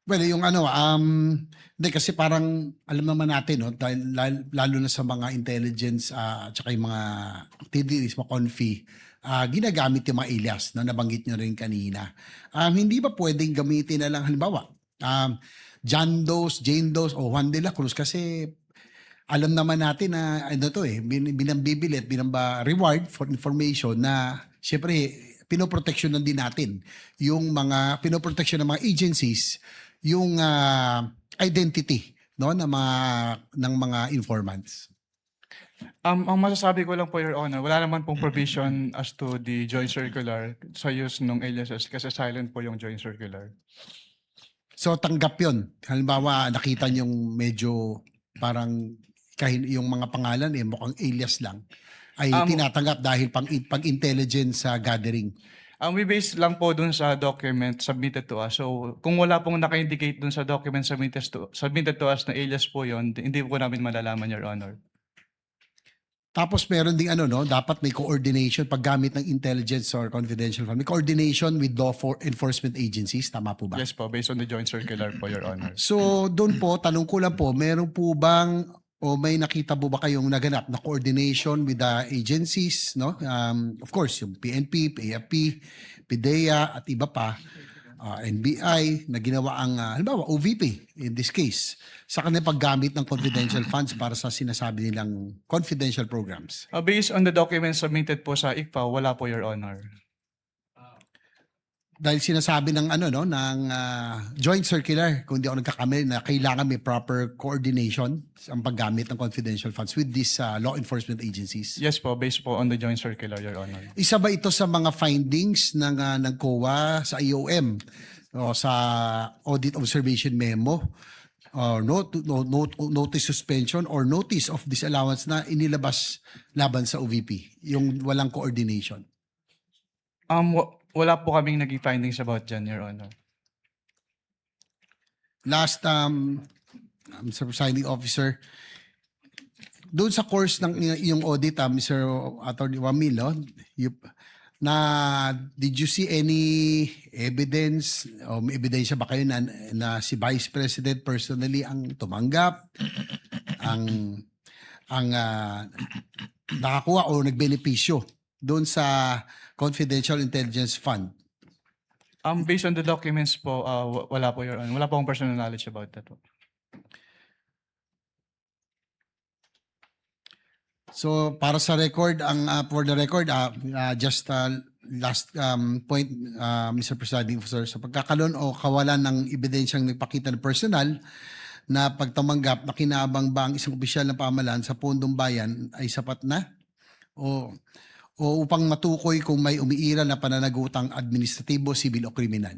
Well, yung hindi kasi parang alam naman natin, no, dahil lalo na sa mga intelligence at saka yung mga activities, mga confi, ginagamit yung mga alias na nabanggit nyo rin kanina. Hindi ba pwedeng gamitin na lang halimbawa, John Doe, Jane Doe o Juan de la Cruz kasi alam naman natin na binambibilit, reward for information na syempre pinoproteksyonan din natin yung mga pinoproteksyon ng mga agencies yung identity, no, ng mga informants. Ang masasabi ko lang po, Your Honor, wala naman pong provision as to the joint circular sa use ng aliases kasi silent po yung joint circular. So tanggap yun. Halimbawa, nakita niyong medyo parang yung mga pangalan mukhang alias lang ay tinatanggap dahil pag-intelligence gathering. We base lang po dun sa document submitted to us. So kung wala pong naka-indicate dun sa document submitted to us na alias po yon, hindi po namin malalaman, Your Honor. Tapos meron ding dapat may coordination paggamit ng intelligence or confidential fund. May coordination with law enforcement agencies, tama po ba? Yes po, based on the joint circular po, Your Honor. So doon po, tanong ko lang po, meron po bang O may nakita po ba kayong naganap na coordination with the agencies, no? Of course, yung PNP, AFP, PIDEA at iba pa, NBI na ginawa ang halimbawa OVP in this case sa kanilang paggamit ng confidential funds para sa sinasabi nilang confidential programs. Based on the documents submitted po sa ICFA, wala po, Your Honor. Dahil sinasabi ng ng joint circular, kung di ako nagkakamali, na kailangan may proper coordination ang paggamit ng confidential funds with these law enforcement agencies. Yes po, based po on the joint circular, Your Honor. Isa ba ito sa mga findings ng COA sa IOM o sa audit observation memo or notice suspension or notice of disallowance na inilabas laban sa OVP, yung walang coordination? Wala po kaming naging findings about dyan, Your Honor. Last, Mr. Presiding Officer, doon sa course ng iyong audit, Mr. Attorney Wamil, did you see any evidence o may ebidensya ba kayo na si Vice President personally ang tumanggap, ang nakakuha o nagbenepisyo doon sa Confidential Intelligence Fund? Based on the documents po, wala po, Your Honor. Wala po akong personal knowledge about that po. So para sa record, for the record, just last point, Mr. Presiding Officer, sa pagkakaroon o kawalan ng ebidensyang nagpakita ng personal na pagtamanggap na kinabang ba ang isang opisyal ng pamahalaan sa pondong bayan ay sapat na? O upang matukoy kung may umiiral na pananagutang administratibo, sibil o kriminal?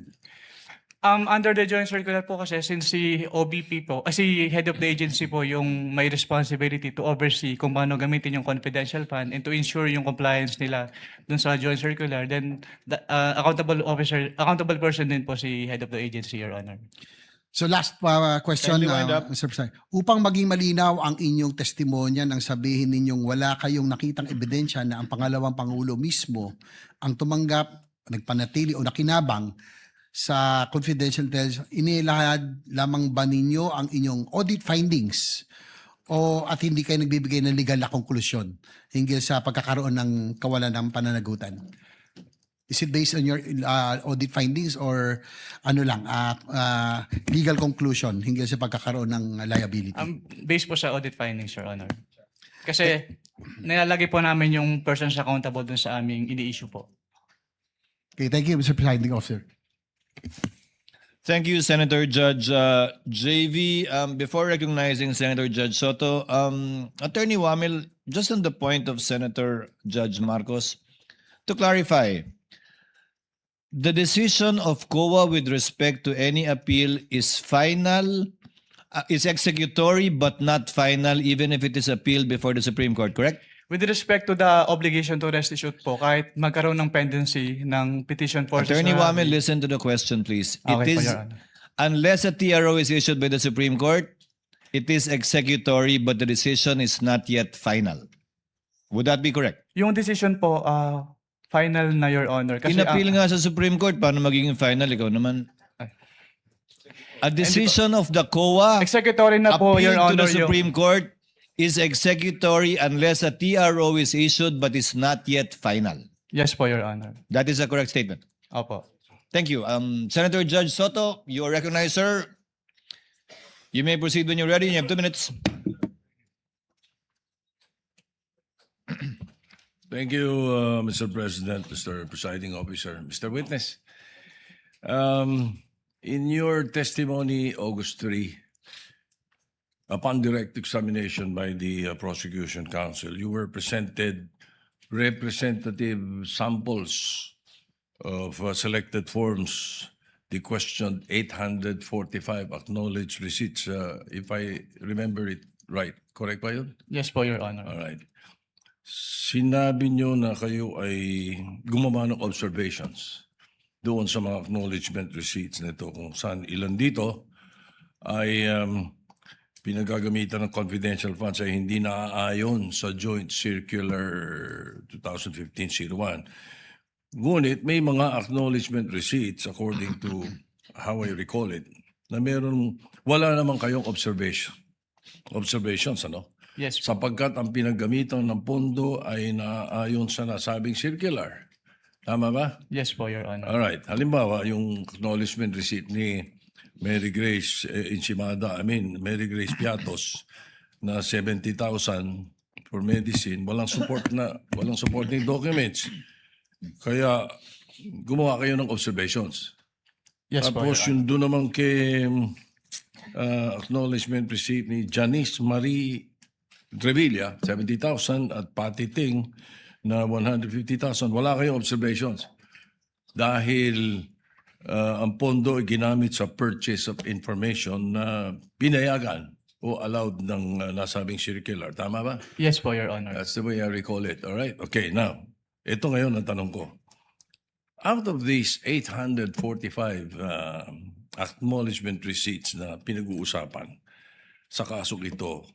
Under the joint circular po kasi, since si OBP po, si head of the agency po yung may responsibility to oversee kung paano gamitin yung confidential fund and to ensure yung compliance nila dun sa joint circular, then the, accountable person din po si head of the agency, Your Honor. So last question, Kindly wind up. Mr. President. Upang maging malinaw ang inyong testimonya nang sabihin ninyong wala kayong nakitang ebidensya na ang pangalawang Pangulo mismo ang tumanggap, nagpanatili o nakinabang sa confidential intelligence, inilahad lamang ba ninyo ang inyong audit findings at hindi kayo nagbibigay ng legal na konklusyon hinggil sa pagkakaroon ng kawalan ng pananagutan? Is it based on your audit findings or legal conclusion hinggil sa pagkakaroon ng liability? Based po sa audit findings, Your Honor. Kasi nilalagay po namin yung persons accountable dun sa aming ini-issue po. Okay, thank you, Mr. Presiding Officer. Thank you, Senator Judge JV. Before recognizing Senator Judge Soto, Attorney Wamil, just on the point of Senator Judge Marcos, to clarify, the decision of COA with respect to any appeal is final, is executory but not final even if it is appealed before the Supreme Court, correct? With respect to the obligation to restitute po, kahit magkaroon ng pendency ng petition for... Attorney Wamil, listen to the question, please. Okay, It is, Your Honor. unless a TRO is issued by the Supreme Court, it is executory but the decision is not yet final. Would that be correct? Yung decision po, final na, Your Honor. Kasi In-appeal nga sa Supreme Court, paano magiging final? Ikaw naman. A decision of the COA executory na po, Your appealed to Honor. the Supreme Court is executory unless a TRO is issued but is not yet final. Yes po, Your Honor. That is a correct statement. Opo. Thank you. Senator Judge Soto, you are recognized, sir. You may proceed when you're ready. You have 2 minutes. Thank you, Mr. President, Mr. Presiding Officer, Mr. Witness. In your testimony, August 3, upon direct examination by the Prosecution Counsel, you were presented representative samples of selected forms. The question 845 acknowledged receipts, if I remember it right. Correct ba yun? Yes po, Your Honor. All right. Sinabi nyo na kayo ay gumawa ng observations doon sa mga acknowledgement receipts nito kung saan ilan dito ay pinagagamitan ng confidential funds ay hindi naaayon sa Joint Circular 2015-01. Ngunit may mga acknowledgement receipts according to how I recall it na wala naman kayong observation. observations, ano? Yes po. Sapagkat ang pinaggamitan ng pondo ay naayon sa nasabing circular. Tama ba? Yes po, Your Honor. Alright. Halimbawa, yung acknowledgement receipt ni Mary Grace Mary Grace Piatos na 70,000 for medicine, walang supporting documents. Kaya gumawa kayo ng observations. Yes po, Your Tapos Honor. yung doon naman kay acknowledgement receipt ni Janice Marie Revilla, 70,000 at Patty Ting na 150,000. Wala kayong observations. Dahil ang pondo ay ginamit sa purchase of information na pinayagan o allowed ng nasabing circular. Tama ba? Yes po, Your Honor. That's the way I recall it. All right. Okay, now, ito ngayon ang tanong ko. Out of these 845 acknowledgement receipts na pinag-uusapan sa kasong ito,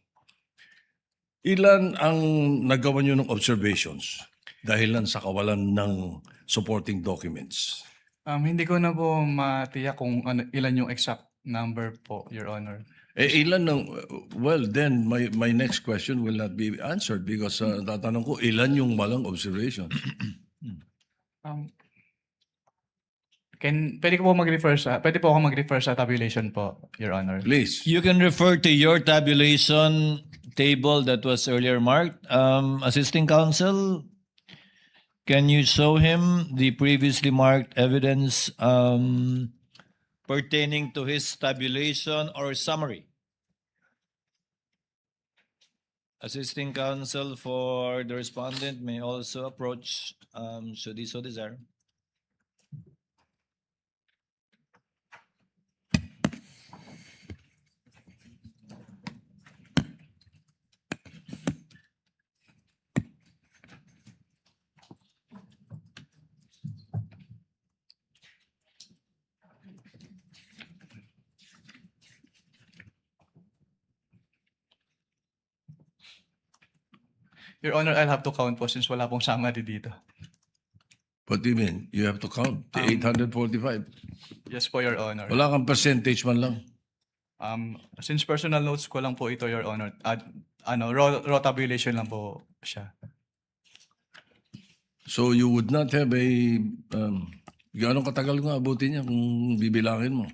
ilan ang nagawa nyo ng observations dahilan sa kawalan ng supporting documents? Hindi ko na po matiyak kung ilan yung exact number po, Your Honor. Ilan ng, well, then my next question will not be answered because tatanong ko, ilan yung walang observations? Pwede ko po pwede po ako mag-refer sa tabulation po, Your Honor. Please. You can refer to your tabulation table that was earlier marked. Assisting counsel, can you show him the previously marked evidence pertaining to his tabulation or summary? Assisting counsel for the respondent may also approach should he so desire. Your Honor, I'll have to count po since wala pong summary dito. What do you mean? You have to count the 845. Yes po, Your Honor. Wala kang percentage man lang. Since personal notes ko lang po ito, Your Honor, raw tabulation lang po siya. So you would not have a... Gano'ng katagal nga abutin niya kung bibilangin mo?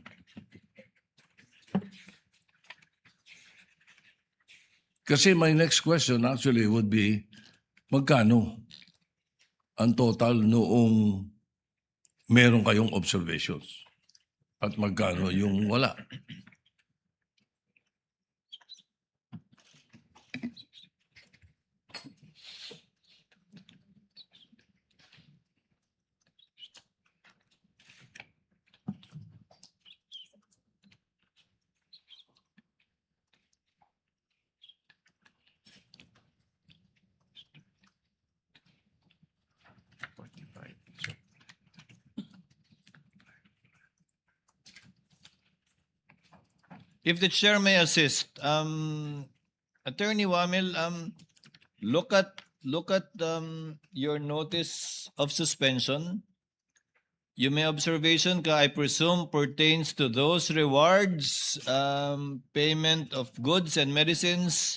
Kasi my next question actually would be, magkano ang total noong meron kayong observations? At magkano yung wala? If the chair may assist, Attorney Wamil, look at your notice of suspension. You may observation ka, I presume, pertains to those rewards, payment of goods and medicines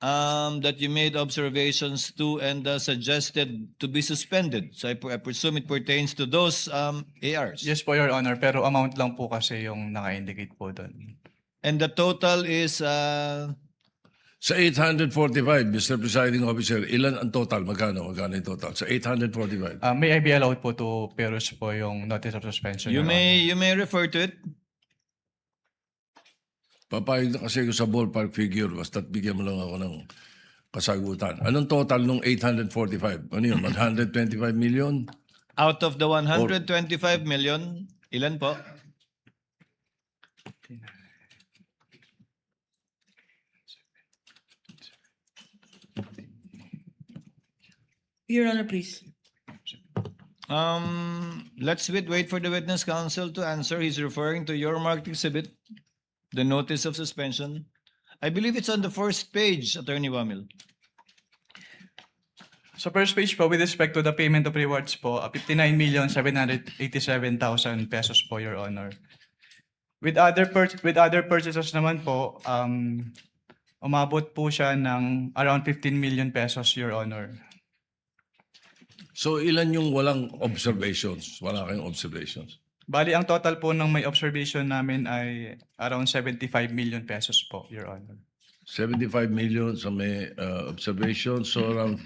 that you made observations to and suggested to be suspended. So I presume it pertains to those ARs. Yes po, Your Honor, pero amount lang po kasi yung naka-indicate po doon. And the total is Sa 845, Mr. Presiding Officer, ilan ang total? Magkano yung total? Sa 845? May I be allowed po to peruse po yung notice of suspension? you Your Honor? may refer to it. Papayag na kasi ko sa ballpark figure, basta't bigyan mo lang ako ng kasagutan. Anong total nung 845? Ano yun? 125 million? Out of the 125 million, ilan po? Your Honor, please. Let's wait for the witness counsel to answer. He's referring to your marked exhibit, the notice of suspension. I believe it's on the first page, Attorney Wamil. Sa first page po, with respect to the payment of rewards po, 59,787,000 pesos po, Your Honor. With other purchases naman po, Umabot po siya ng around 15 million pesos, Your Honor. So ilan yung walang observations? Wala kayong observations. Bali, ang total po ng may observation namin ay around 75 million pesos po, Your Honor. 75 million sa may observations, so around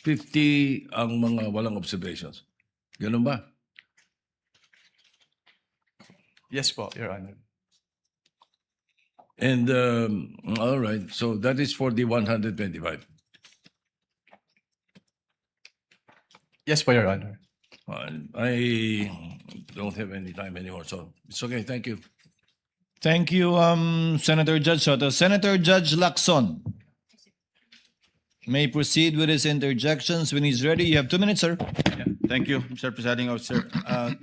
50 ang mga walang observations. Ganun ba? Yes po, Your Honor. And all right, so that is for the 125. Yes po, Your Honor. I don't have any time anymore, so it's okay. Thank you. Thank you, Senator Judge Soto. Senator Judge Lacson may proceed with his interjections when he's ready. You have 2 minutes, sir. Thank you, Mr. Presiding Officer.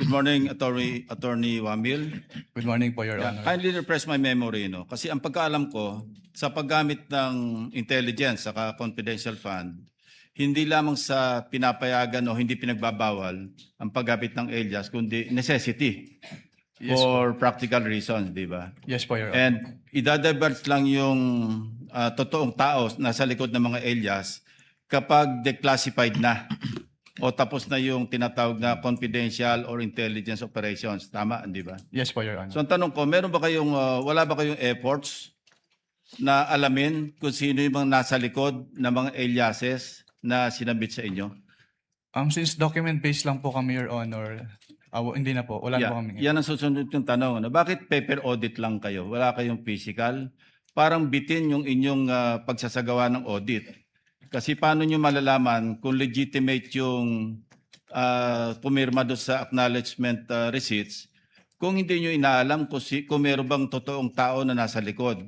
Good morning, Attorney Wamil. Good morning po, Your Honor. Kindly refresh my memory, no? Kasi ang pagkaalam ko, sa paggamit ng intelligence saka confidential fund, hindi lamang sa pinapayagan o hindi pinagbabawal ang paggamit ng alias, kundi necessity for practical reasons, di ba? Yes po, Your Honor. And idadivert lang yung totoong tao nasa likod ng mga alias kapag declassified na o tapos na yung tinatawag na confidential or intelligence operations. Tama, di ba? Yes po, Your Honor. So ang tanong ko, wala ba kayong efforts na alamin kung sino yung mga nasa likod ng mga aliases na sinabit sa inyo? Since document-based lang po kami, Your Honor, hindi na po. Wala na po kami. Yan ang susunod yung tanong. Ano? Bakit paper audit lang kayo? Wala kayong physical? Parang bitin yung inyong pagsasagawa ng audit. Kasi paano nyo malalaman kung legitimate yung pumirma doon sa acknowledgement receipts kung hindi nyo inaalam kung meron bang totoong tao na nasa likod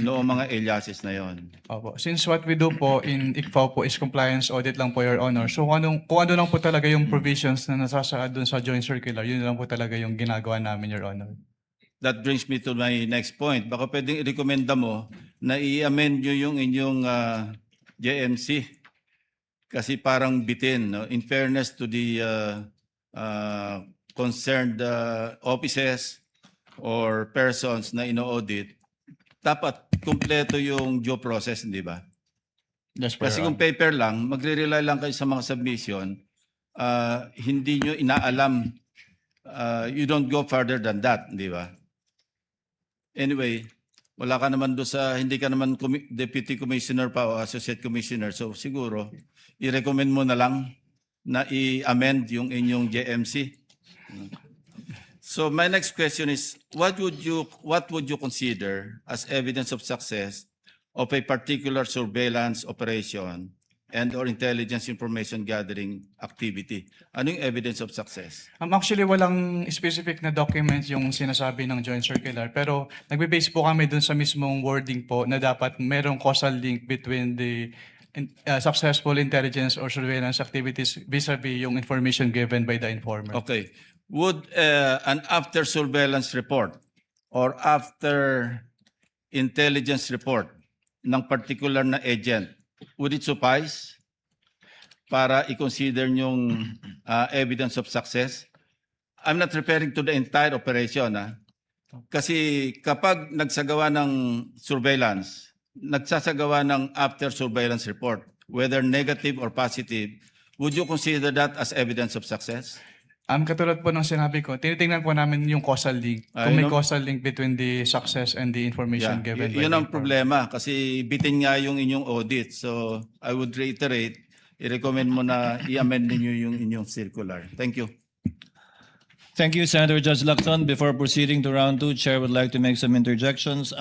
noong mga aliases na yon. Opo. Since what we do po in ICFAO po is compliance audit lang po, Your Honor. So kung ano lang po talaga yung provisions na nasasaad dun sa joint circular, yun lang po talaga yung ginagawa namin, Your Honor. That brings me to my next point. Baka pwedeng i-recommenda mo na i-amend nyo yung inyong JMC. Kasi parang bitin. No? In fairness to the concerned offices or persons na ino-audit, dapat kumpleto yung due process, di ba? Yes po, Kasi Your kung paper lang, magre-rely lang kayo sa mga submission, hindi nyo inaalam, you don't go further than that, di ba? Anyway, wala ka naman doon hindi ka naman deputy commissioner pa o associate commissioner, so siguro, i-recommend mo na lang na i-amend yung inyong JMC. So my next question is, what would you consider as evidence of success of a particular surveillance operation and or intelligence information gathering activity? Ano yung evidence of success? Actually, walang specific na document yung sinasabi ng joint circular, pero nagbe-base po kami dun sa mismong wording po na dapat merong causal link between the successful intelligence or surveillance activities vis-a-vis yung information given by the informer. Okay. Would an after surveillance report or after intelligence report ng particular na agent, would it suffice para i-consider yung evidence of success? I'm not referring to the entire operation. Kasi kapag nagsagawa ng surveillance, nagsasagawa ng after surveillance report, whether negative or positive, would you consider that as evidence of success? Katulad po ng sinabi ko, tinitingnan po namin yung causal link. Kung may Ayun, no? causal link between the success and the information given by Yun the ang informer. problema kasi bitin nga yung inyong audit. So I would reiterate, i-recommend mo na i-amend ninyo yung inyong circular. Thank you. Thank you, Senator Judge Lacson. Before proceeding to round 2, Chair would like to make some interjections.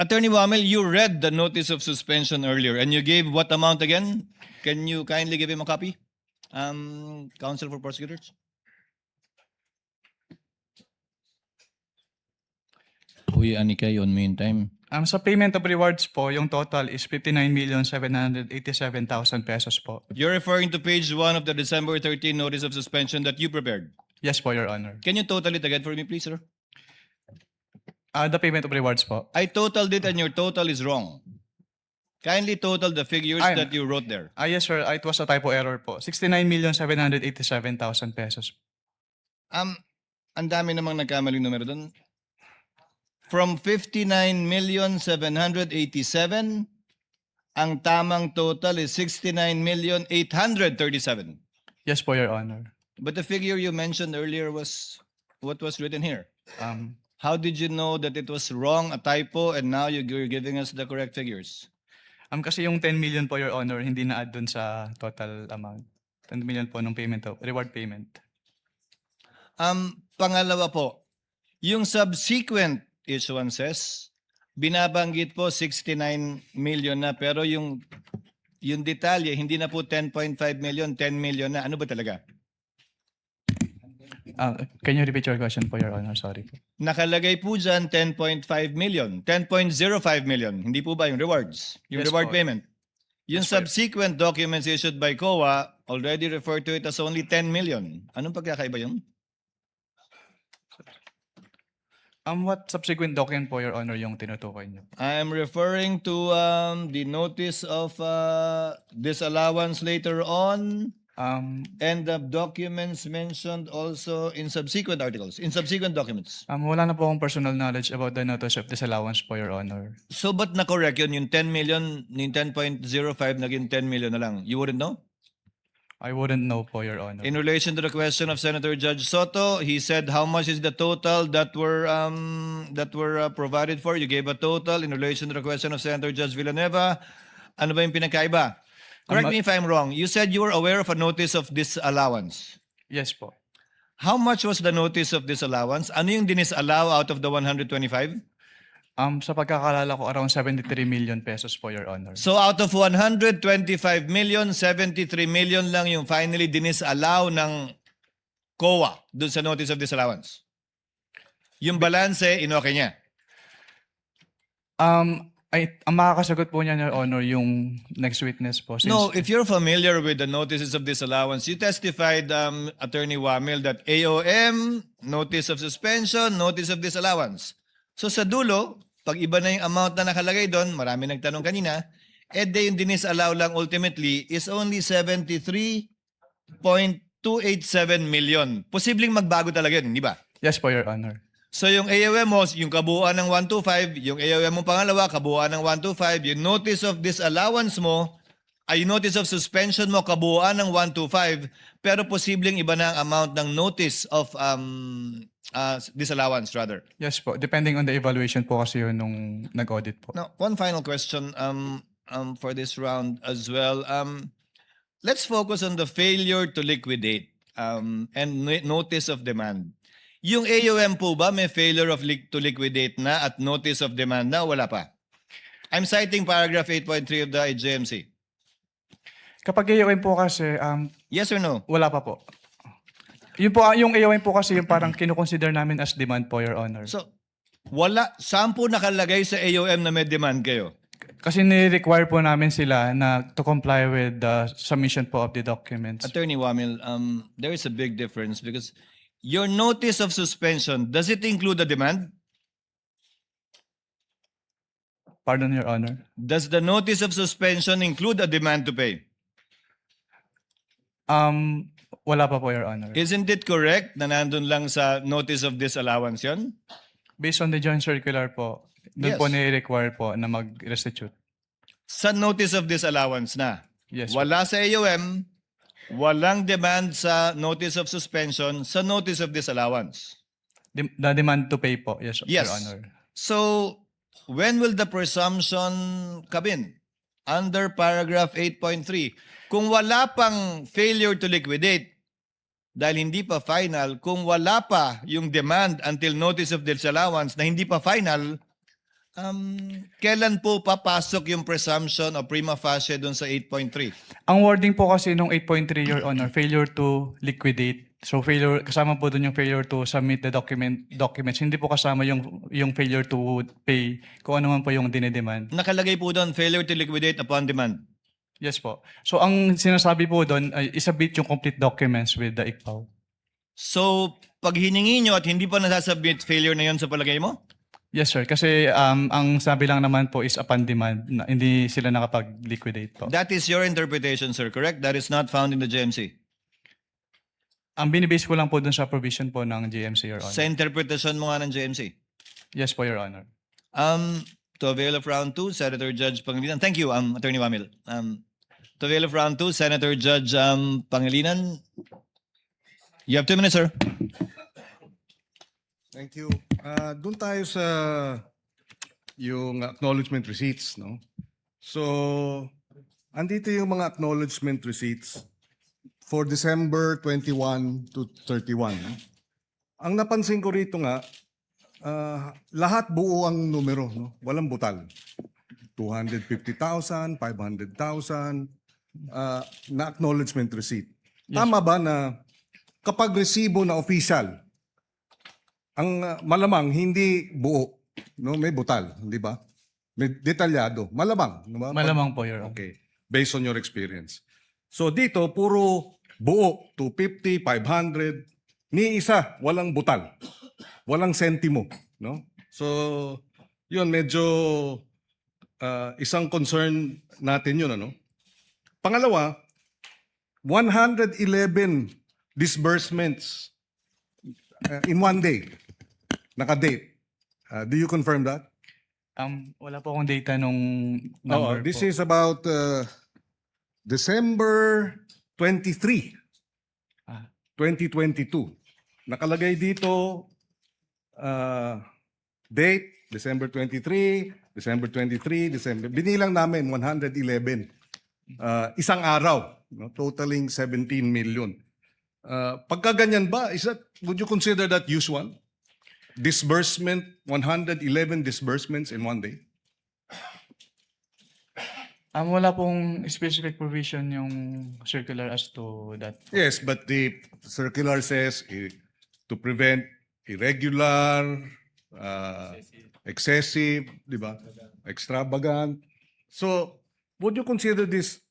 Attorney Wamil, you read the notice of suspension earlier and you gave what amount again? Can you kindly give him a copy? Counsel for prosecutors? Uy, Anika, yun meantime. Sa payment of rewards po, yung total is 59,787,000 pesos po. You're referring to page 1 of the December 13 notice of suspension that you prepared. Yes po, Your Honor. Can you total it again for me, please, sir? The payment of rewards po. I totaled it and your total is wrong. Kindly total the figures that you wrote there. Yes, sir. It was a typo error po. 69,787,000 pesos. Ang dami namang nagkamaling numero doon. From 59,787,000, ang tamang total is 69,837,000. Yes po, Your Honor. But the figure you mentioned earlier was what was written here. Um, How did you know that it was wrong, a typo, and now you're giving us the correct figures? kasi yung 10 million po, Your Honor, hindi na-add dun sa total amount. 10 million po ng payment, reward payment. Pangalawa po, yung subsequent issuances, binabanggit po 69 million na, pero yung detalye, hindi na po 10.5 million, 10 million na. Ano ba talaga? Can you repeat your question po, Your Honor? Sorry po. Nakalagay po dyan 10.5 million, 10.05 million. Hindi po ba yung rewards? Yung Yes reward po. payment? Yung subsequent documents issued by COA already refer to it as only 10 million. Anong pagkakaiba yun? What subsequent document po, Your Honor, yung tinutukoy niyo? I am referring to the notice of disallowance later on and the documents mentioned also in subsequent articles, in subsequent documents. Wala na po akong personal knowledge about the notice of disallowance po, Your Honor. So ba't na-correct yun? Yung 10 million, yung 10.05 naging 10 million na lang. You wouldn't know? I wouldn't know po, Your Honor. In relation to the question of Senator Judge Soto, he said how much is the total that were provided for. You gave a total. In relation to the question of Senator Judge Villanueva, ano ba yung pinagkaiba? Correct me if I'm wrong. You said you were aware of a notice of disallowance. Yes po. How much was the notice of disallowance? Ano yung dinisallow out of the 125? Sa pagkakalala ko, around 73 million pesos po, Your Honor. So out of 125 million, 73 million lang yung finally dinisallow ng COA dun sa notice of disallowance. Yung balance, inoke niya. Ang makakasagot po niya, Your Honor, yung next witness po. No, if you're familiar with the notices of disallowance, you testified, Attorney Wamil, that AOM, notice of suspension, notice of disallowance. So sa dulo, pag iba na yung amount na nakalagay doon, marami nagtanong kanina, yung dinisallow lang ultimately is only 73.287 million. Posibleng magbago talaga yun, di ba? Yes po, Your Honor. So yung AOM mo, yung kabuuan ng 125, yung AOM mo pangalawa, kabuuan ng 125, yung notice of disallowance mo, ay yung notice of suspension mo, kabuuan ng 125, pero posibleng iba na ang amount ng notice of disallowance rather. Yes po. Depending on the evaluation po kasi yun nung nag-audit po. Now, one final question for this round as well. Let's focus on the failure to liquidate and notice of demand. Yung AOM po ba may failure to liquidate na at notice of demand na? Wala pa. I'm citing paragraph 8.3 of the IJMC. Kapag AOM po kasi, Yes or no? wala pa po. Yung AOM po kasi yung parang kinukonsider namin as demand po, Your Honor. So, saan po nakalagay sa AOM na may demand kayo? Kasi ni-require po namin sila na to comply with the submission po of the documents. Attorney Wamil, there is a big difference because your notice of suspension, does it include the demand? Pardon, Your Honor. Does the notice of suspension include a demand to pay? Wala pa po, Your Honor. Isn't it correct na nandun lang sa notice of disallowance yun? Based on the joint circular po, doon Yes. po ni-require po na mag-restitute. Sa notice of disallowance na. Yes po. Wala sa AOM, walang demand sa notice of suspension, sa notice of disallowance. The demand to pay po, yes, Yes. Your Honor. So, when will the presumption come in? Under paragraph 8.3. Kung wala pang failure to liquidate, dahil hindi pa final, kung wala pa yung demand until notice of disallowance na hindi pa final, kailan po papasok yung presumption o prima facie dun sa 8.3? Ang wording po kasi nung 8.3, Your Honor, failure to liquidate. So kasama po doon yung failure to submit the documents. Hindi po kasama yung failure to pay kung ano man po yung dinedemand. Nakalagay po doon, failure to liquidate upon demand. Yes po. So ang sinasabi po doon ay isubmit yung complete documents with the ICPAW. So, pag hiningi nyo at hindi pa nasasubmit, failure na yun sa palagay mo? Yes, sir. Kasi ang sabi lang naman po is upon demand na hindi sila nakapag-liquidate po. That is your interpretation, sir, correct? That is not found in the GMC. Ang binibase ko lang po dun sa provision po ng GMC, Your Honor. Sa interpretation mo nga ng GMC. Yes po, Your Honor. To avail of round 2, Senator Judge Pangilinan. Thank you, Attorney Wamil. To avail of round 2, Senator Judge Pangilinan. You have 2 minutes, sir. Thank you. Doon tayo sa yung acknowledgement receipts, no? So, andito yung mga acknowledgement receipts for December 21 to 31. No? Ang napansin ko rito nga, lahat buo ang numero, no? Walang butal. 250,000, 500,000 na acknowledgement receipt. Tama ba na kapag resibo na official, ang malamang hindi buo, no? May butal, di ba? May detalyado. Malamang, di ba? Malamang po, Your Honor. Okay. Based on your experience. So dito, puro buo, 250, 500, ni isa, walang butal. Walang sentimo, no? So, yun, medyo isang concern natin yun, ano? Pangalawa, 111 disbursements in one day. Naka-date. Do you confirm that? Wala po akong data nung number This po. is about December 23, 2022. Nakalagay dito date, December 23, December 23, December. Binilang namin 111. Isang araw, no? Totaling 17 million. Pagka ganyan ba, would you consider that usual? Disbursement, 111 disbursements in one day? Wala pong specific provision yung circular as to that. Yes, but the circular says to prevent irregular, excessive, di ba? Extravagant. So, would you consider this,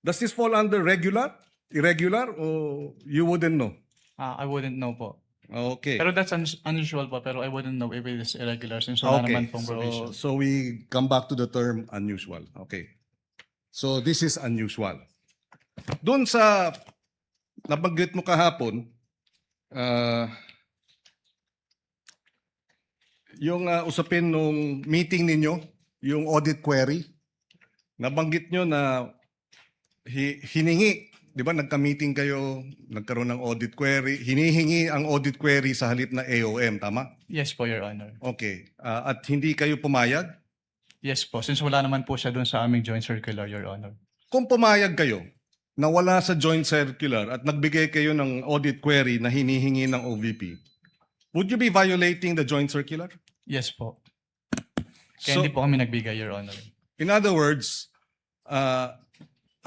does this fall under regular, irregular, or you wouldn't know? I wouldn't know po. Okay. Pero that's unusual po, pero I wouldn't know if it is irregular since wala naman pong provision. So we come back to the term unusual. Okay. So this is unusual. Doon sa nabanggit mo kahapon, yung usapin nung meeting ninyo, yung audit query, nabanggit nyo na hiningi, di ba nagka-meeting kayo, nagkaroon ng audit query, hinihingi ang audit query sa halip na AOM, tama? Yes po, Your Honor. Okay. At hindi kayo pumayag? Yes po, since wala naman po siya doon sa aming joint circular, Your Honor. Kung pumayag kayo na wala sa joint circular at nagbigay kayo ng audit query na hinihingi ng OVP, would you be violating the joint circular? Yes po. Kaya So- hindi po kami nagbigay, Your Honor. In other words,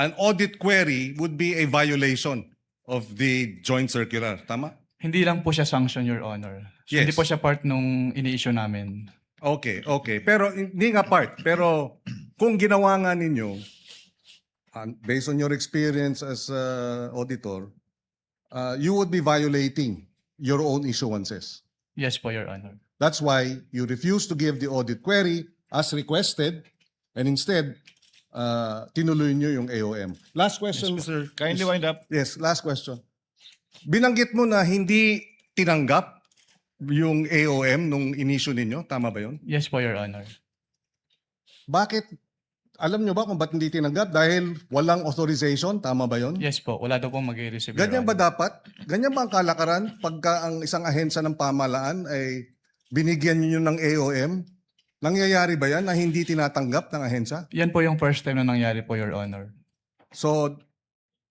an audit query would be a violation of the joint circular, tama? Hindi lang po siya sanction, Your Honor. So, Yes. Hindi po siya part nung ini-issue namin. Okay, okay. Pero hindi nga part. Pero kung ginawa nga ninyo, based on your experience as auditor, you would be violating your own issuances. Yes po, Your Honor. That's why you refuse to give the audit query as requested and instead, tinuloy nyo yung AOM. Last question, Mr. Kindly wind up. Yes, last question. Binanggit mo na hindi tinanggap yung AOM nung inisyu ninyo. Tama ba yun? Yes po, Your Honor. Bakit? Alam nyo ba kung ba't hindi tinanggap? Dahil walang authorization? Tama ba yun? Yes po, wala daw pong mag-receive, Your Ganyan ba Honor. dapat? Ganyan ba ang kalakaran pagka ang isang ahensya ng pamahalaan ay binigyan nyo ng AOM? Nangyayari ba yan na hindi tinatanggap ng ahensya? Yan po yung first time na nangyari po, Your Honor. So,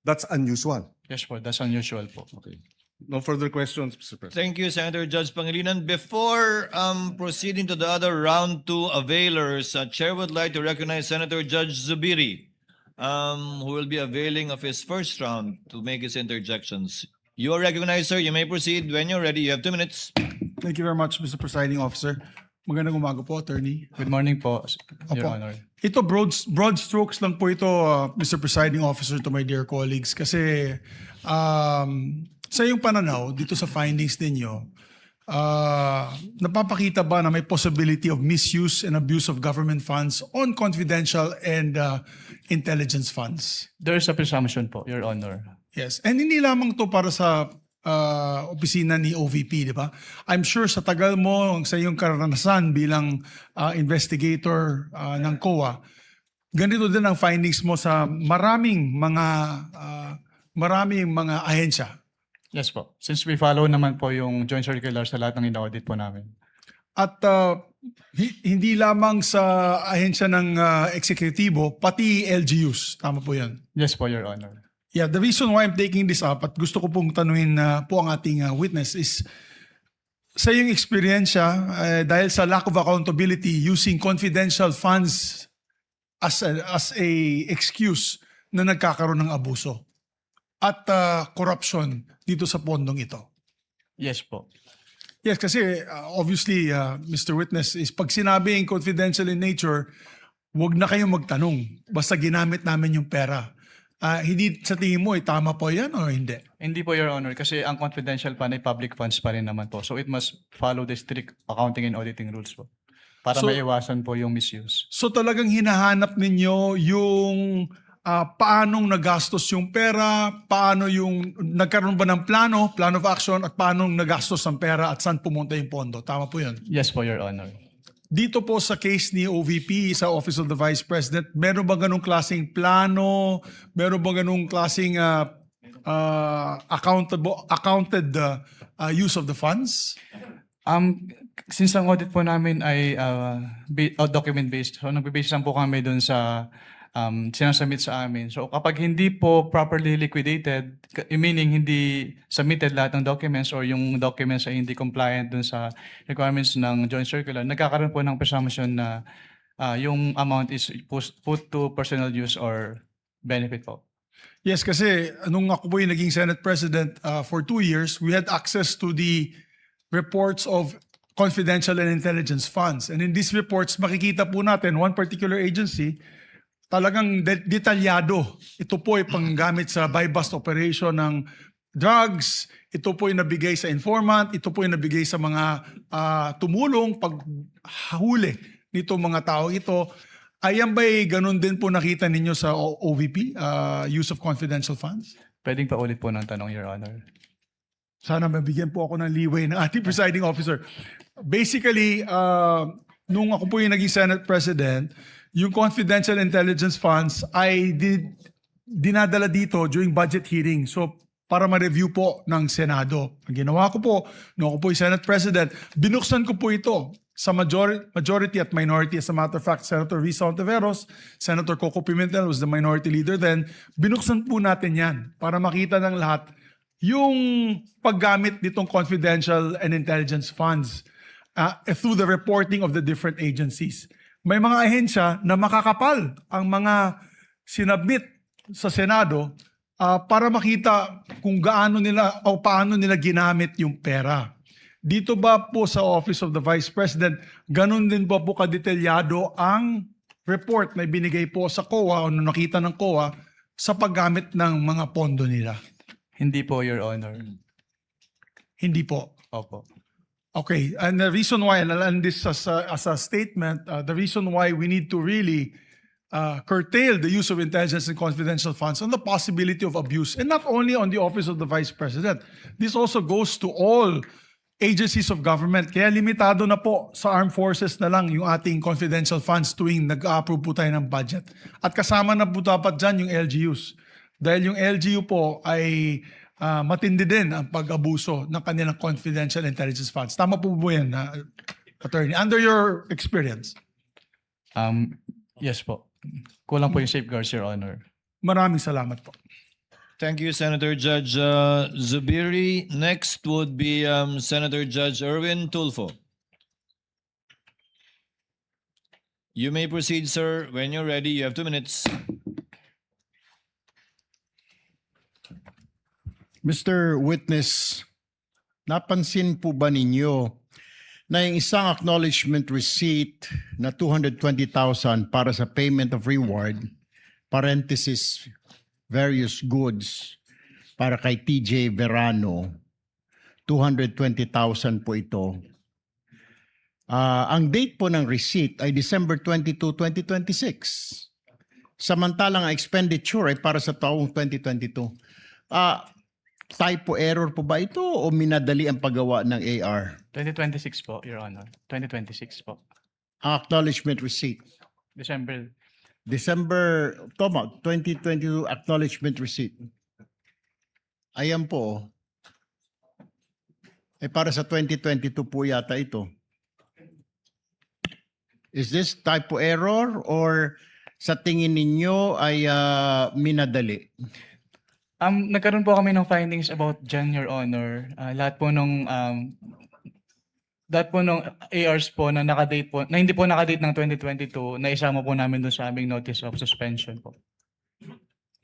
that's unusual. Yes po, that's unusual po. Okay. No further questions, Mr. President. Thank you, Senator Judge Pangilinan. Before proceeding to the other round 2 availers, Chair would like to recognize Senator Judge Zubiri, who will be availing of his first round to make his interjections. You are recognized, sir. You may proceed when you're ready. You have 2 minutes. Thank you very much, Mr. Presiding Officer. Magandang umaga po, Attorney. Good morning po, Your Opo. Honor. Ito, broad strokes lang po ito, Mr. Presiding Officer, to my dear colleagues. Kasi sa iyong pananaw, dito sa findings ninyo, napapakita ba na may possibility of misuse and abuse of government funds on confidential and intelligence funds? There is a presumption po, Your Honor. Yes. And hindi lamang to para sa opisina ni OVP, di ba? I'm sure sa tagal mo, sa iyong karanasan bilang investigator ng COA, ganito din ang findings mo sa maraming mga ahensya. Yes po. Since we follow naman po yung joint circular sa lahat ng ina-audit po namin. At hindi lamang sa ahensya ng eksekutibo, pati LGUs. Tama po yan. Yes po, Your Honor. Yeah, the reason why I'm taking this up at gusto ko pong tanungin po ang ating witness is sa iyong eksperyensya, dahil sa lack of accountability using confidential funds as a excuse na nagkakaroon ng abuso at corruption dito sa pondong ito. Yes po. Yes, kasi obviously, Mr. Witness, is pag sinabing confidential in nature, wag na kayong magtanong. Basta ginamit namin yung pera. Hindi sa tingin mo, tama po yan o hindi? Hindi po, Your Honor, kasi ang confidential fund ay public funds pa rin naman po. So it must follow the strict accounting and auditing rules po. Para So- maiwasan po yung misuse. So talagang hinahanap ninyo yung paanong nagastos yung pera, paano yung nagkaroon ba ng plano of action, at paano nagastos ang pera at saan pumunta yung pondo. Tama po yun. Yes po, Your Honor. Dito po sa case ni OVP sa Office of the Vice President, meron ba ganung klaseng plano? Meron ba ganung klaseng accounted use of the funds? Since ang audit po namin ay document-based, so nagbe-base lang po kami dun sa sinasubmit sa amin. So kapag hindi po properly liquidated, meaning hindi submitted lahat ng documents or yung documents ay hindi compliant dun sa requirements ng joint circular, nagkakaroon po ng presumption na yung amount is put to personal use or benefit po. Yes, kasi nung ako po yung naging Senate President for 2 years, we had access to the reports of confidential and intelligence funds. And in these reports, makikita po natin one particular agency, talagang detalyado. Ito po ay panggamit sa buy-bust operation ng drugs, ito po ay nabigay sa informant, ito po ay nabigay sa mga tumulong paghuli nito mga tao ito. Ayan ba'y ganun din po nakita ninyo sa OVP, use of confidential funds? Pwedeng pa ulit po ng tanong, Your Honor. Sana mabigyan po ako ng leeway ng ating presiding officer. Basically, nung ako po yung naging Senate President, yung confidential intelligence funds ay dinadala dito during budget hearing. So, para ma-review po ng Senado. Ang ginawa ko po, nung ako po yung Senate President, binuksan ko po ito sa majority at minority. As a matter of fact, Senator Risa Ontiveros, Senator Coco Pimentel was the minority leader then. Binuksan po natin yan para makita ng lahat yung paggamit nitong confidential and intelligence funds through the reporting of the different agencies. May mga ahensya na makakapal ang mga sinabmit sa Senado para makita kung gaano nila o paano nila ginamit yung pera. Dito ba po sa Office of the Vice President, ganun din ba po kadetalyado ang report na ibinigay po sa COA o nakita ng COA sa paggamit ng mga pondo nila? Hindi po, Your Honor. Hindi po. Opo. Okay, and the reason why, and this as a statement, the reason why we need to really curtail the use of intelligence and confidential funds on the possibility of abuse, and not only on the Office of the Vice President. This also goes to all agencies of government. Kaya limitado na po sa armed forces na lang yung ating confidential funds tuwing nag-approve po tayo ng budget. At kasama na po dapat dyan yung LGUs. Dahil yung LGU po ay matindi din ang pag-abuso ng kanilang confidential intelligence funds. Tama po ba yan, Attorney? Under your experience? Yes po. Kulang po yung safeguards, Your Honor. Maraming salamat po. Thank you, Senator Judge Zubiri. Next would be Senator Judge Erwin Tulfo. You may proceed, sir. When you're ready, you have 2 minutes. Mr. Witness, napansin po ba ninyo na yung isang acknowledgement receipt na 220,000 para sa payment of reward, parenthesis, various goods, para kay TJ Verano, 220,000 po ito. Ang date po ng receipt ay December 22, 2026. Samantalang ang expenditure ay para sa taong 2022. typo error po ba ito o minadali ang paggawa ng AR? 2026 po, Your Honor. 2026 po. Ang acknowledgement receipt. December. Tama, 2022 acknowledgement receipt. Ayan po. Para sa 2022 po yata ito. Is this typo error or sa tingin ninyo ay minadali? Nagkaroon po kami ng findings about dyan, Your Honor. Lahat po nung ARs po na nakadate po, na hindi po nakadate ng 2022, na isama po namin doon sa aming notice of suspension po.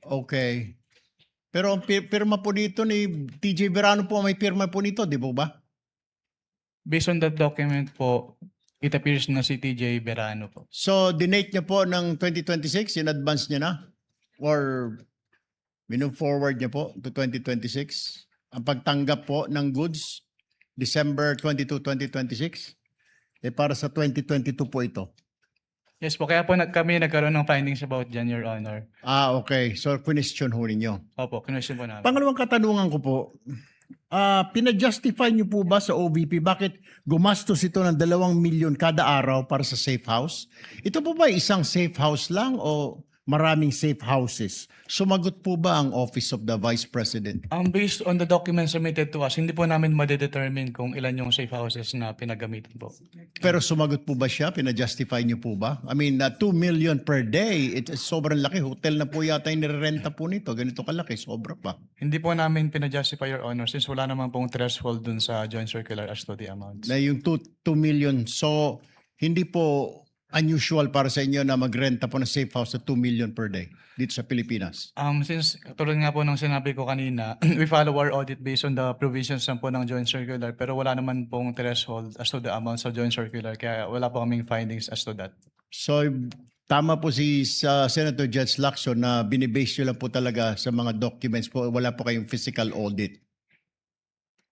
Okay. Pero ang pirma po dito ni TJ Verano po, may pirma po nito, di po ba? Based on that document po, it appears na si TJ Verano po. So, dinate niya po ng 2026, in advance niya na? Or minove forward niya po to 2026? Ang pagtanggap po ng goods, December 22, 2026? Para sa 2022 po ito. Yes po, kaya po kami nagkaroon ng findings about dyan, Your Honor. Okay. So, question ho ninyo. Opo, kinwestiyon po namin. Pangalawang katanungan ko po, pinajustify niyo po ba sa OVP bakit gumastos ito ng 2 milyon kada araw para sa safe house? Ito po ba isang safe house lang o maraming safe houses? Sumagot po ba ang Office of the Vice President? Based on the documents submitted to us, hindi po namin madedetermine kung ilan yung safe houses na pinagamitan po. Pero sumagot po ba siya? Pinajustify niyo po ba? I mean, 2 million per day, sobrang laki. Hotel na po yata yung nirerenta po nito. Ganito kalaki, sobra pa. Hindi po namin pinajustify, Your Honor, since wala naman pong threshold dun sa joint circular as to the amounts. Na yung 2 million. So, hindi po unusual para sa inyo na magrenta po ng safe house sa 2 million per day dito sa Pilipinas? Since tulad nga po ng sinabi ko kanina, we follow our audit based on the provisions ng po ng joint circular, pero wala naman pong threshold as to the amounts sa joint circular, kaya wala po kaming findings as to that. So, tama po si Senator Judge Lacson na binibase nyo lang po talaga sa mga documents po, wala po kayong physical audit.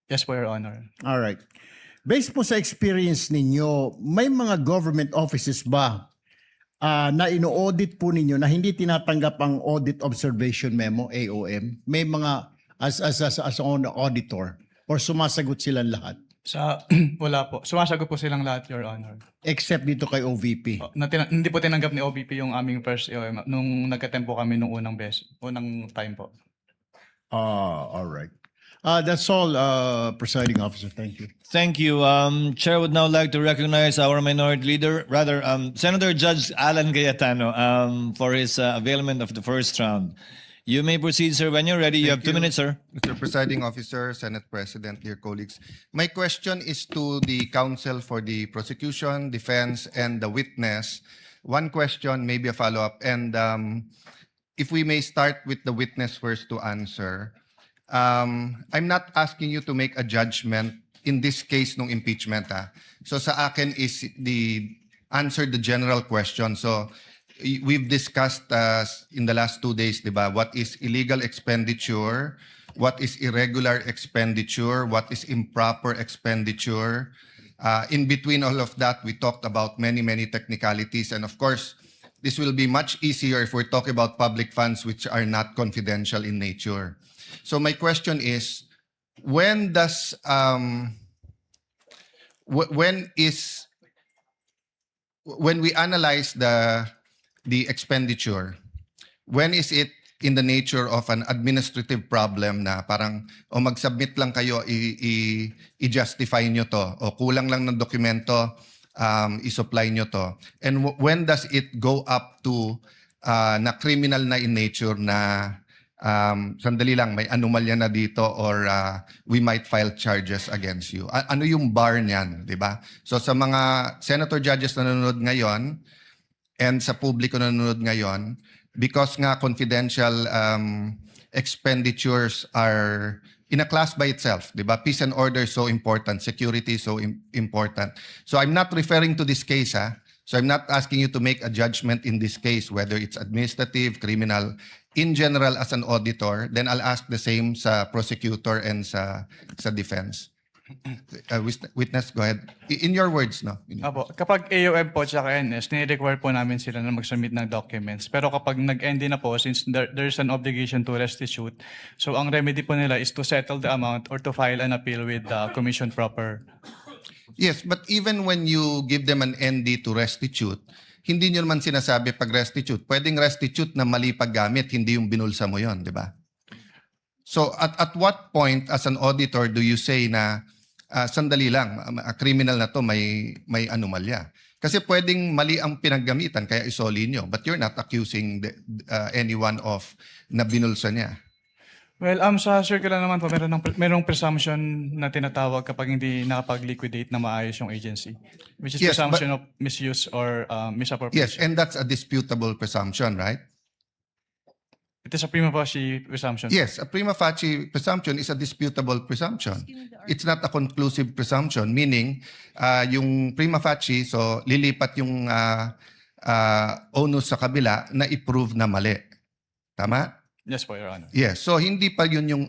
Yes po, Your Honor. All right. Based po sa experience ninyo, may mga government offices ba na ino-audit po ninyo na hindi tinatanggap ang audit observation memo, AOM? May mga as an auditor or sumasagot silang lahat? Wala po. Sumasagot po silang lahat, Your Honor. Except dito kay OVP. Hindi po tinanggap ni OVP yung aming first AOM nung nagka-attempt po kami nung unang time po. All right. That's all, Presiding Officer. Thank you. Thank you. Chair would now like to recognize our minority leader, Senator Judge Alan Cayetano, for his availment of the first round. You may proceed, sir, when you're ready. You have 2 minutes, sir. Mr. Presiding Officer, Senate President, dear colleagues. My question is to the counsel for the prosecution, defense, and the witness. One question, maybe a follow-up. And if we may start with the witness first to answer. I'm not asking you to make a judgment in this case ng impeachment. So sa akin is the answer the general question. So we've discussed in the last 2 days, diba, what is illegal expenditure, what is irregular expenditure, what is improper expenditure. In between all of that, we talked about many technicalities. And of course, this will be much easier if we're talking about public funds which are not confidential in nature. So my question is, when we analyze the expenditure, when is it in the nature of an administrative problem na parang mag-submit lang kayo, i-justify nyo to, o kulang lang ng dokumento, i-supply nyo to, and when does it go up to na criminal na in nature na sandali lang, may anomalya na dito or we might file charges against you. Ano yung bar niyan, di ba? So sa mga senator judges na nanonood ngayon and sa publiko na nanonood ngayon, because nga confidential expenditures are in a class by itself, di ba? Peace and order is so important, security is so important. So I'm not referring to this case, So I'm not asking you to make a judgment in this case, whether it's administrative, criminal. In general, as an auditor, then I'll ask the same sa prosecutor and sa defense. Witness, go ahead. In your words, no? Apo, kapag AOM po at NS, nire-require po namin sila na mag-submit ng documents. Pero kapag nag-end na po, since there's an obligation to restitute, so ang remedy po nila is to settle the amount or to file an appeal with the commission proper. Yes, but even when you give them an ND to restitute, hindi nyo naman sinasabi pag restitute. Pwedeng restitute na mali paggamit, hindi yung binulsa mo yon, di ba? So at what point as an auditor do you say na sandali lang, criminal na to, may anomalya? Kasi pwedeng mali ang pinaggamitan kaya isoli nyo, but you're not accusing anyone of na binulsa niya. Well, sa circular naman po, merong presumption na tinatawag kapag hindi nakapag-liquidate na maayos yung agency, which is Yes, presumption of misuse or Yes, misappropriation. and that's a disputable presumption, right? It is a prima facie presumption. Yes, a prima facie presumption is a disputable presumption. It's not a conclusive presumption, meaning yung prima facie, so lilipat yung onus sa kabila na i-prove na mali. Tama? Yes po, Your Honor. Yes, so hindi pa yun yung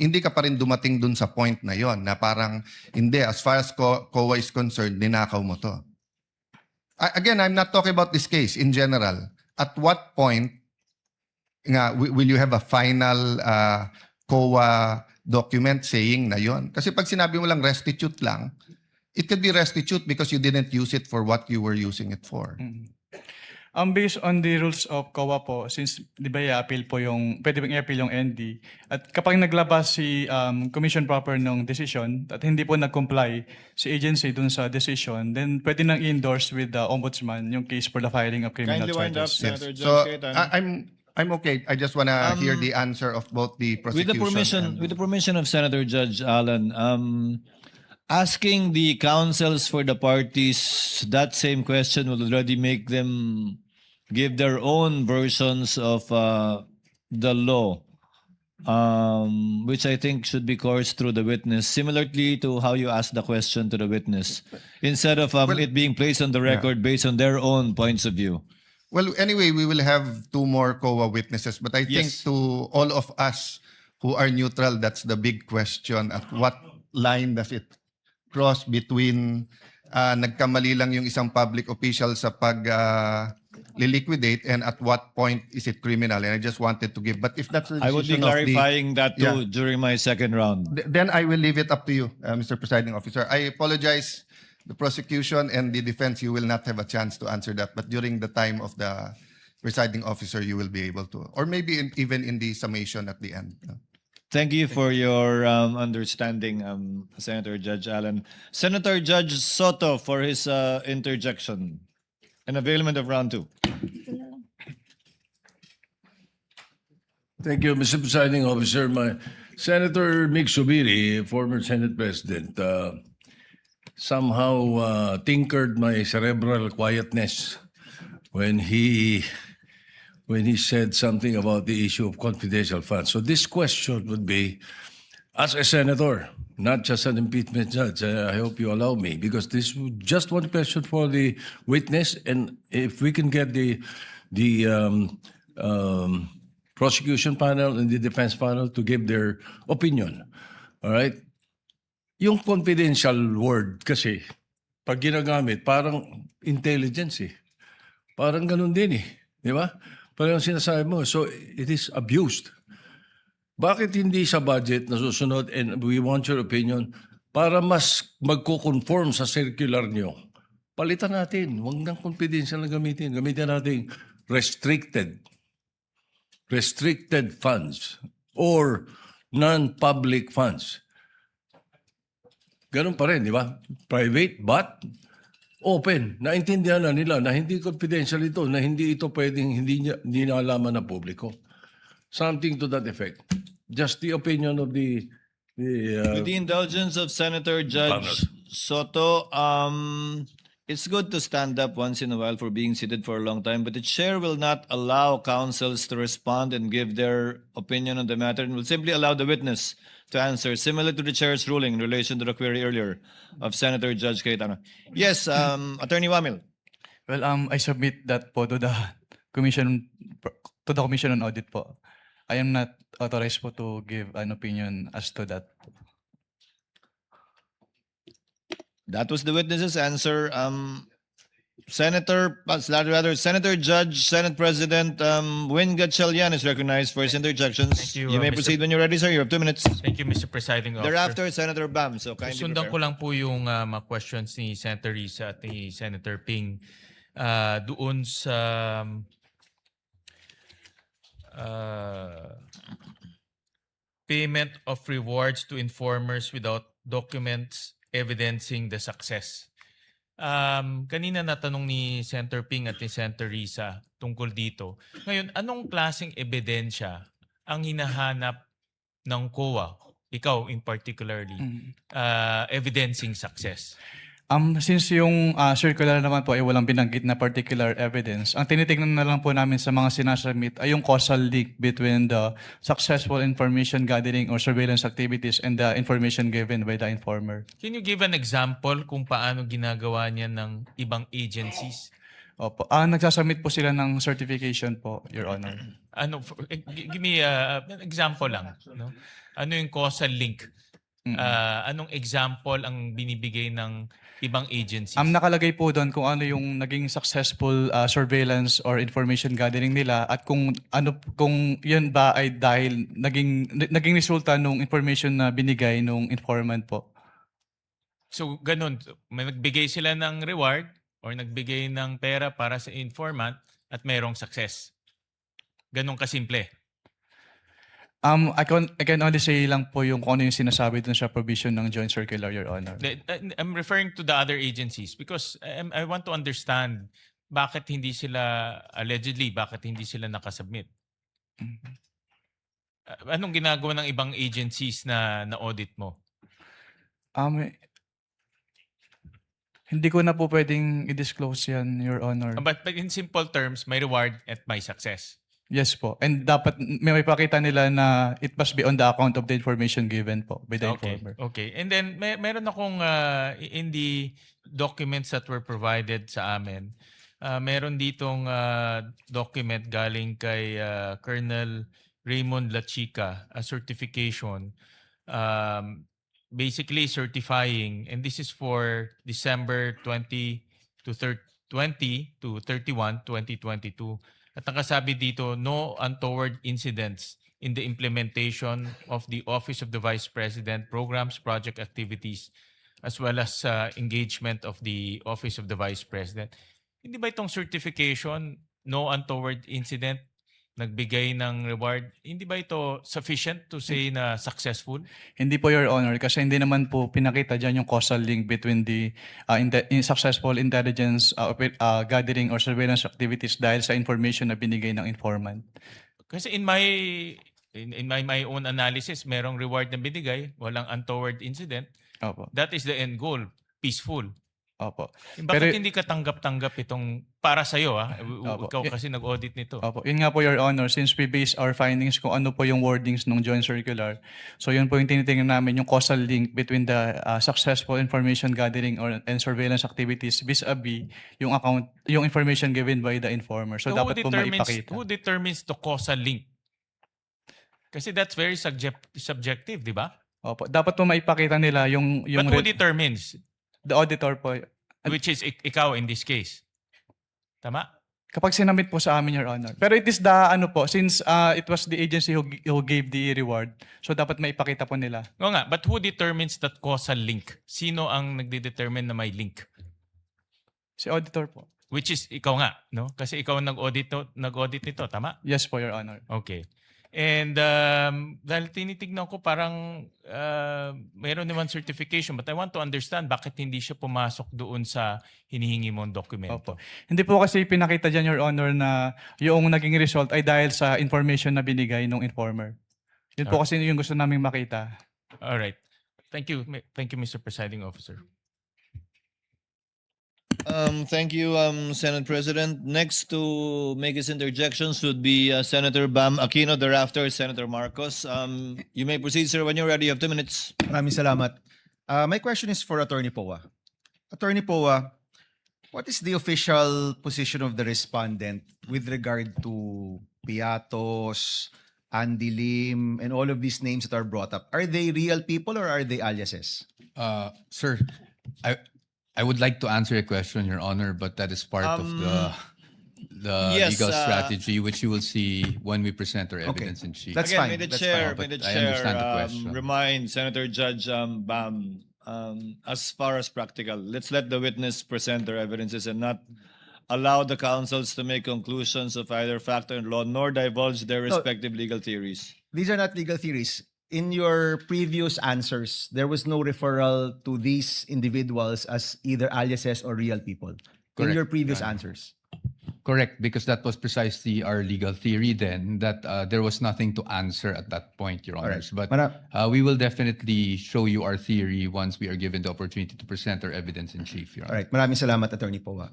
hindi ka pa rin dumating dun sa point na yon na parang hindi, as far as COA is concerned, ninakaw mo to. Again, I'm not talking about this case in general. At what point nga will you have a final COA document saying na yon? Kasi pag sinabi mo lang restitute lang, it could be restitute because you didn't use it for what you were using it for. Based on the rules of COA po, since di ba i-appeal po pwede bang i-appeal yung ND, at kapag naglabas si commission proper ng decision at hindi po nag-comply si agency dun sa decision, then pwede nang i-endorse with the ombudsman yung case for the filing of criminal Kindly wind up, charges. Senator So Judge Cayetano. I'm okay. I just want to hear the answer of both the With prosecution. the permission of Senator Judge Allen, asking the counsels for the parties that same question will already make them give their own versions of the law, which I think should be coursed through the witness, similarly to how you asked the question to the witness, instead of it being placed on the record based on their own points of view. Well, anyway, we will have 2 more COA witnesses, but I think Yes. to all of us who are neutral, that's the big question. At what line does it cross between nagkamali lang yung isang public official sa liquidate, and at what point is it criminal? And I just wanted to give, but if that's the I would be decision of the- clarifying that too during my second round. Then I will leave it up to you, Mr. Presiding Officer. I apologize, the prosecution and the defense, you will not have a chance to answer that. But during the time of the presiding officer, you will be able to. Or maybe even in the summation at the end. Thank you for your understanding, Senator Judge Allen. Senator Judge Soto for his interjection and availment of round 2. Thank you, Mr. Presiding Officer. Senator Mick Subiri, former Senate President, somehow tinkered my cerebral quietness when he said something about the issue of confidential funds. So this question would be, as a senator, not just an impeachment judge, I hope you allow me, because this is just one question for the witness, and if we can get the prosecution panel and the defense panel to give their opinion. All right? Yung confidential word kasi, pag ginagamit, parang intelligence eh. Parang ganun din eh. Di ba? Parang sinasabi mo. So, it is abused. Bakit hindi sa budget nasusunod, and we want your opinion, para mas magko-conform sa circular nyo? Palitan natin. Huwag nang confidential na gamitin. Gamitin natin restricted funds or non-public funds. Ganun pa rin, di ba? Private but open. Naintindihan na nila na hindi confidential ito, na hindi ito pwedeng hindi naalaman ng publiko. Something to that effect. Just the opinion of the With the indulgence of Senator Judge Soto, it's good to stand up once in a while for being seated for a long time, but the chair will not allow counsels to respond and give their opinion on the matter, and will simply allow the witness to answer, similar to the chair's ruling in relation to the query earlier of Senator Judge Cayetano. Yes, Attorney Wamil. Well, I submit that po to the Commission on Audit po. I am not authorized po to give an opinion as to that. That was the witness's answer. Senator Judge, Senate President Win Gatchalian is recognized for his interjections. Thank you, You may Mr. proceed when you're ready, sir. You have 2 minutes. Thank you, Mr. Presiding Officer. Thereafter, Senator Bam. So kindly Sundan prepare. ko lang po yung mga questions ni Senator Risa at ni Senator Ping doon sa payment of rewards to informers without documents evidencing the success. Kanina natanong ni Senator Ping at ni Senator Risa tungkol dito. Ngayon, anong klaseng ebidensya ang hinahanap ng COA, ikaw in particularly, evidencing success? Since yung circular naman po ay walang binanggit na particular evidence, ang tinitingnan na lang po namin sa mga sinasubmit ay yung causal link between the successful information gathering or surveillance activities and the information given by the informer. Can you give an example kung paano ginagawa niya ng ibang agencies? Opo. Nagsasubmit po sila ng certification po, Your Honor. Give me an example lang. No? Ano yung causal link? Anong example ang binibigay ng ibang agencies? Nakalagay po doon kung ano yung naging successful surveillance or information gathering nila at kung yun ba ay dahil naging resulta nung information na binigay nung informant po. So ganun, may nagbigay sila ng reward or nagbigay ng pera para sa informant at mayroong success. Ganun kasimple. I can only say lang po yung kung ano yung sinasabi dun sa provision ng Joint Circular, Your Honor. I'm referring to the other agencies because I want to understand bakit hindi sila, allegedly, bakit hindi sila nakasubmit. Anong ginagawa ng ibang agencies na audit mo? Hindi ko na po pwedeng i-disclose yan, Your Honor. But in simple terms, may reward at may success. Yes po. And dapat may pakita nila na it must be on the account of the information given po by the informer. Okay. And then meron akong in the documents that were provided sa amin, meron ditong document galing kay Colonel Raymond Lachica, a certification basically certifying, and this is for December 20 to 31, 2022. At nakasabi dito, no untoward incidents in the implementation of the Office of the Vice President programs, project activities, as well as engagement of the Office of the Vice President. Hindi ba itong certification, no untoward incident, nagbigay ng reward, hindi ba ito sufficient to say na successful? Hindi po, Your Honor, kasi hindi naman po pinakita dyan yung causal link between the successful intelligence gathering or surveillance activities dahil sa information na binigay ng informant. Kasi in my own analysis, merong reward na binigay, walang untoward incident. Opo. That is the end goal, peaceful. Opo. Bakit hindi ka tanggap-tanggap itong para sa'yo? Opo. Ikaw kasi nag-audit nito. Opo. Yun nga po, Your Honor, since we base our findings kung ano po yung wordings ng Joint Circular. So yun po yung tinitingnan namin, yung causal link between the successful information gathering and surveillance activities vis-a-vis yung information given by the informer. So dapat po maipakita. Who determines the causal link? Kasi that's very subjective, di ba? Opo. Dapat po maipakita nila yung But who determines? The auditor po. Which is ikaw in this case. Tama? Kapag sinamit po sa amin, Your Honor. Pero it is the, since it was the agency who gave the reward, so dapat maipakita po nila. Oo nga, but who determines that causal link? Sino ang nagde-determine na may link? Si auditor po. Which is ikaw nga, no? Kasi ikaw ang nag-audit nito, tama? Yes po, Your Honor. Okay. And dahil tinitignan ko parang mayroon naman certification, but I want to understand bakit hindi siya pumasok doon sa hinihingi mong dokumento. Opo. Hindi po kasi pinakita dyan, Your Honor, na yung naging result ay dahil sa information na binigay ng informer. Yun po kasi yung gusto naming makita. All right. Thank you. Thank you, Mr. Presiding Officer. Thank you, Senate President. Next to make his interjections would be Senator Bam Aquino, thereafter Senator Marcos. You may proceed, sir, when you're ready. You have 2 minutes. Maraming salamat. My question is for Attorney Poa. Attorney Poa, what is the official position of the respondent with regard to Piatos, Andy Lim, and all of these names that are brought up? Are they real people or are they aliases? Sir, I would like to answer a question, Your Honor, but that is part of the yes, legal strategy, which you will see when we present our Okay. evidence in chief. That's Again, fine. may the That's chair, fine. may the But I chair understand the question. remind Senator Judge Bam, as far as practical, let's let the witness present their evidences and not allow the counsels to make conclusions of either fact or law, nor divulge their respective legal theories. These are not legal theories. In your previous answers, there was no referral to these individuals as either aliases or real people. In Correct, your previous Your Honor. answers. Correct, because that was precisely our legal theory then, that there was nothing to answer at that point, Your Honors. But we will definitely show you our theory once we are given the opportunity to present our evidence in chief, Your All Honor. right. Maraming salamat, Attorney Poa.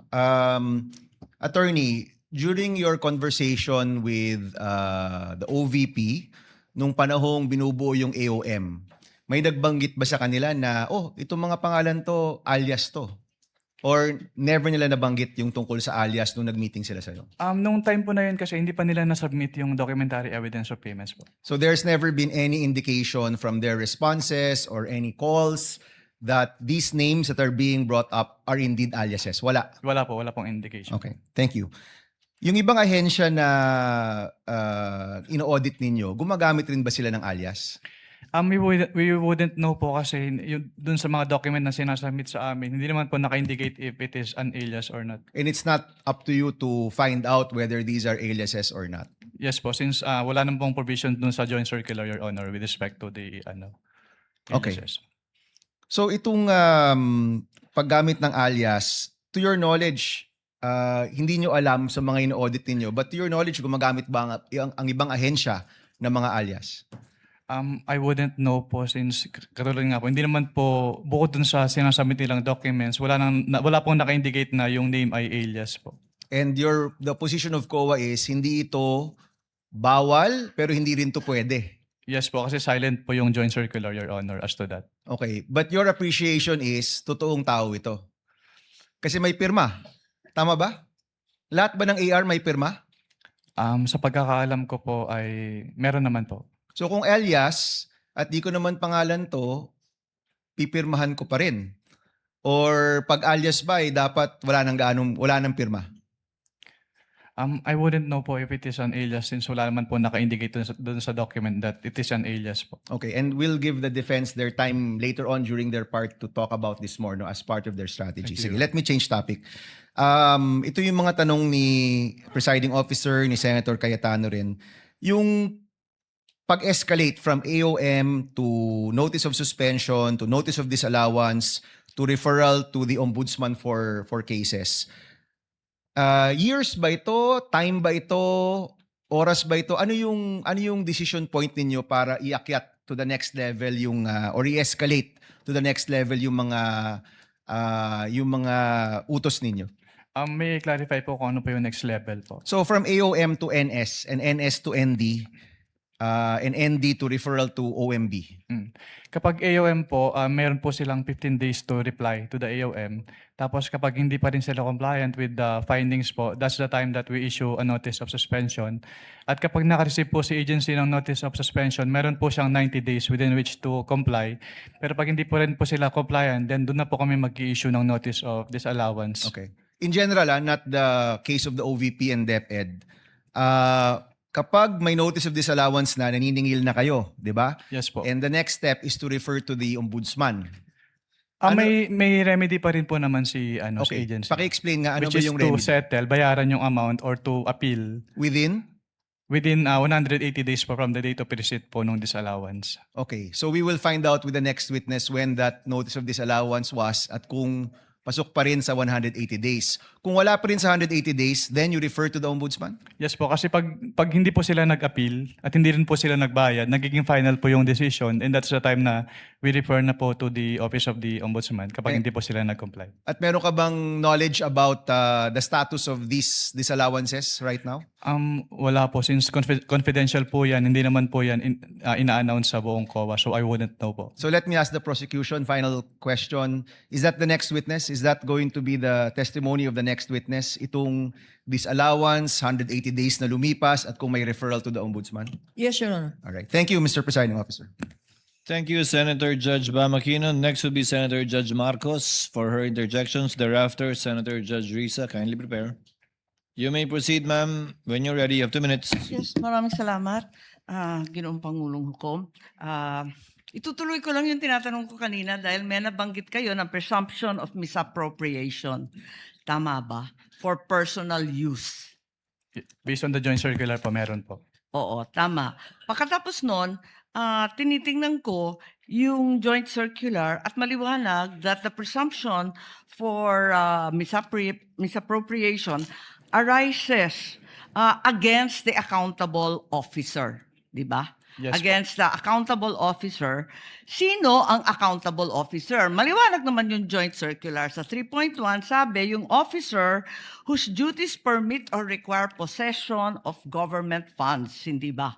Attorney, during your conversation with the OVP, nung panahong binubuo yung AOM, may nagbanggit ba sa kanila na, oh, itong mga pangalan to, alias to? Or never nila nabanggit yung tungkol sa alias nung nag-meeting sila sa'yo? Nung time po na yun kasi hindi pa nila na-submit yung documentary evidence of payments po. So there's never been any indication from their responses or any calls that these names that are being brought up are indeed aliases? Wala. Wala pong indication. Okay, thank you. Yung ibang ahensya na ino-audit ninyo, gumagamit rin ba sila ng alias? We wouldn't know po kasi yung, dun sa mga document na sinasubmit sa amin, hindi naman po naka-indicate if it is an alias or not. And it's not up to you to find out whether these are aliases or not. Yes po, since wala nang pong provision dun sa joint circular, Your Honor, with respect to the Okay. aliases. So itong paggamit ng alias, to your knowledge, hindi nyo alam sa mga ino-audit ninyo, but to your knowledge, gumagamit ba ang ibang ahensya ng mga alias? I wouldn't know po since katulad nga po, hindi naman po bukod dun sa sinasubmit nilang documents, wala pong naka-indicate na yung name ay alias po. And the position of COA is hindi ito bawal pero hindi rin to pwede. Yes po, kasi silent po yung joint circular, Your Honor, as to that. Okay, but your appreciation is totoong tao ito. Kasi may pirma. Tama ba? Lahat ba ng AR may pirma? Sa pagkakaalam ko po ay meron naman po. So kung alias at di ko naman pangalan to, pipirmahan ko pa rin. Or pag alias ba ay dapat wala nang pirma. I wouldn't know po if it is an alias since wala naman po naka-indicate dun sa document that it is an alias po. Okay, and we'll give the defense their time later on during their part to talk about this more as part of their strategy. Sige, let me change topic. Ito yung mga tanong ni Presiding Officer, ni Senator Cayetano rin. Yung pag-escalate from AOM to notice of suspension, to notice of disallowance, to referral to the Ombudsman for cases. Years ba ito? Time ba ito? Oras ba ito? Ano yung decision point ninyo para iakyat to the next level yung or i-escalate to the next level yung mga utos ninyo? May clarify po kung ano po yung next level po. So from AOM to NS and NS to ND and ND to referral to OMB. Kapag AOM po, meron po silang 15 days to reply to the AOM. Tapos kapag hindi pa rin sila compliant with the findings po, that's the time that we issue a notice of suspension. At kapag naka-receive po si agency ng notice of suspension, meron po siyang 90 days within which to comply. Pero pag hindi po rin po sila compliant, then doon na po kami mag-i-issue ng notice of disallowance. Okay. In general, not the case of the OVP and DepEd, kapag may notice of disallowance na naniningil na kayo, di ba? Yes po. And the next step is to refer to the Ombudsman. May remedy pa rin po naman si agency. Paki-explain nga ano which ba is yung to remedy? settle, bayaran yung amount or to appeal Within? within 180 days po from the date of receipt po ng disallowance. Okay. So we will find out with the next witness when that notice of disallowance was at kung pasok pa rin sa 180 days. Kung wala pa rin sa 180 days, then you refer to the Ombudsman? Yes po, kasi pag hindi po sila nag-appeal at hindi rin po sila nagbayad, nagiging final po yung decision and that's the time na we refer na po to the Office of the Ombudsman kapag hindi po sila nag-comply. At meron ka bang knowledge about the status of these disallowances right now? Wala po, since confidential po yan, hindi naman po yan ina-announce sa buong COA, so I wouldn't know po. So let me ask the prosecution, final question. Is that the next witness? Is that going to be the testimony of the next witness? Itong disallowance, 180 days na lumipas at kung may referral to the Ombudsman? Yes, Your Honor. All right. Thank you, Mr. Presiding Officer. Thank you, Senator Judge Bamakino. Next will be Senator Judge Marcos for her interjections. Thereafter, Senator Judge Risa, kindly prepare. You may proceed, ma'am. When you're ready, you have 2 minutes. Yes, maraming salamat, Ginoong Pangulong Hukom. Itutuloy ko lang yung tinatanong ko kanina dahil may nabanggit kayo ng presumption of misappropriation. Tama ba? For personal use. Based on the joint circular po, meron po. Oo, tama. Pagkatapos nun, tinitingnan ko yung joint circular at maliwanag that the presumption for misappropriation arises against the accountable officer. Di ba? Yes, po. Against the accountable officer. Sino ang accountable officer? Maliwanag naman yung joint circular. Sa 3.1, sabi, yung officer whose duties permit or require possession of government funds. Hindi ba?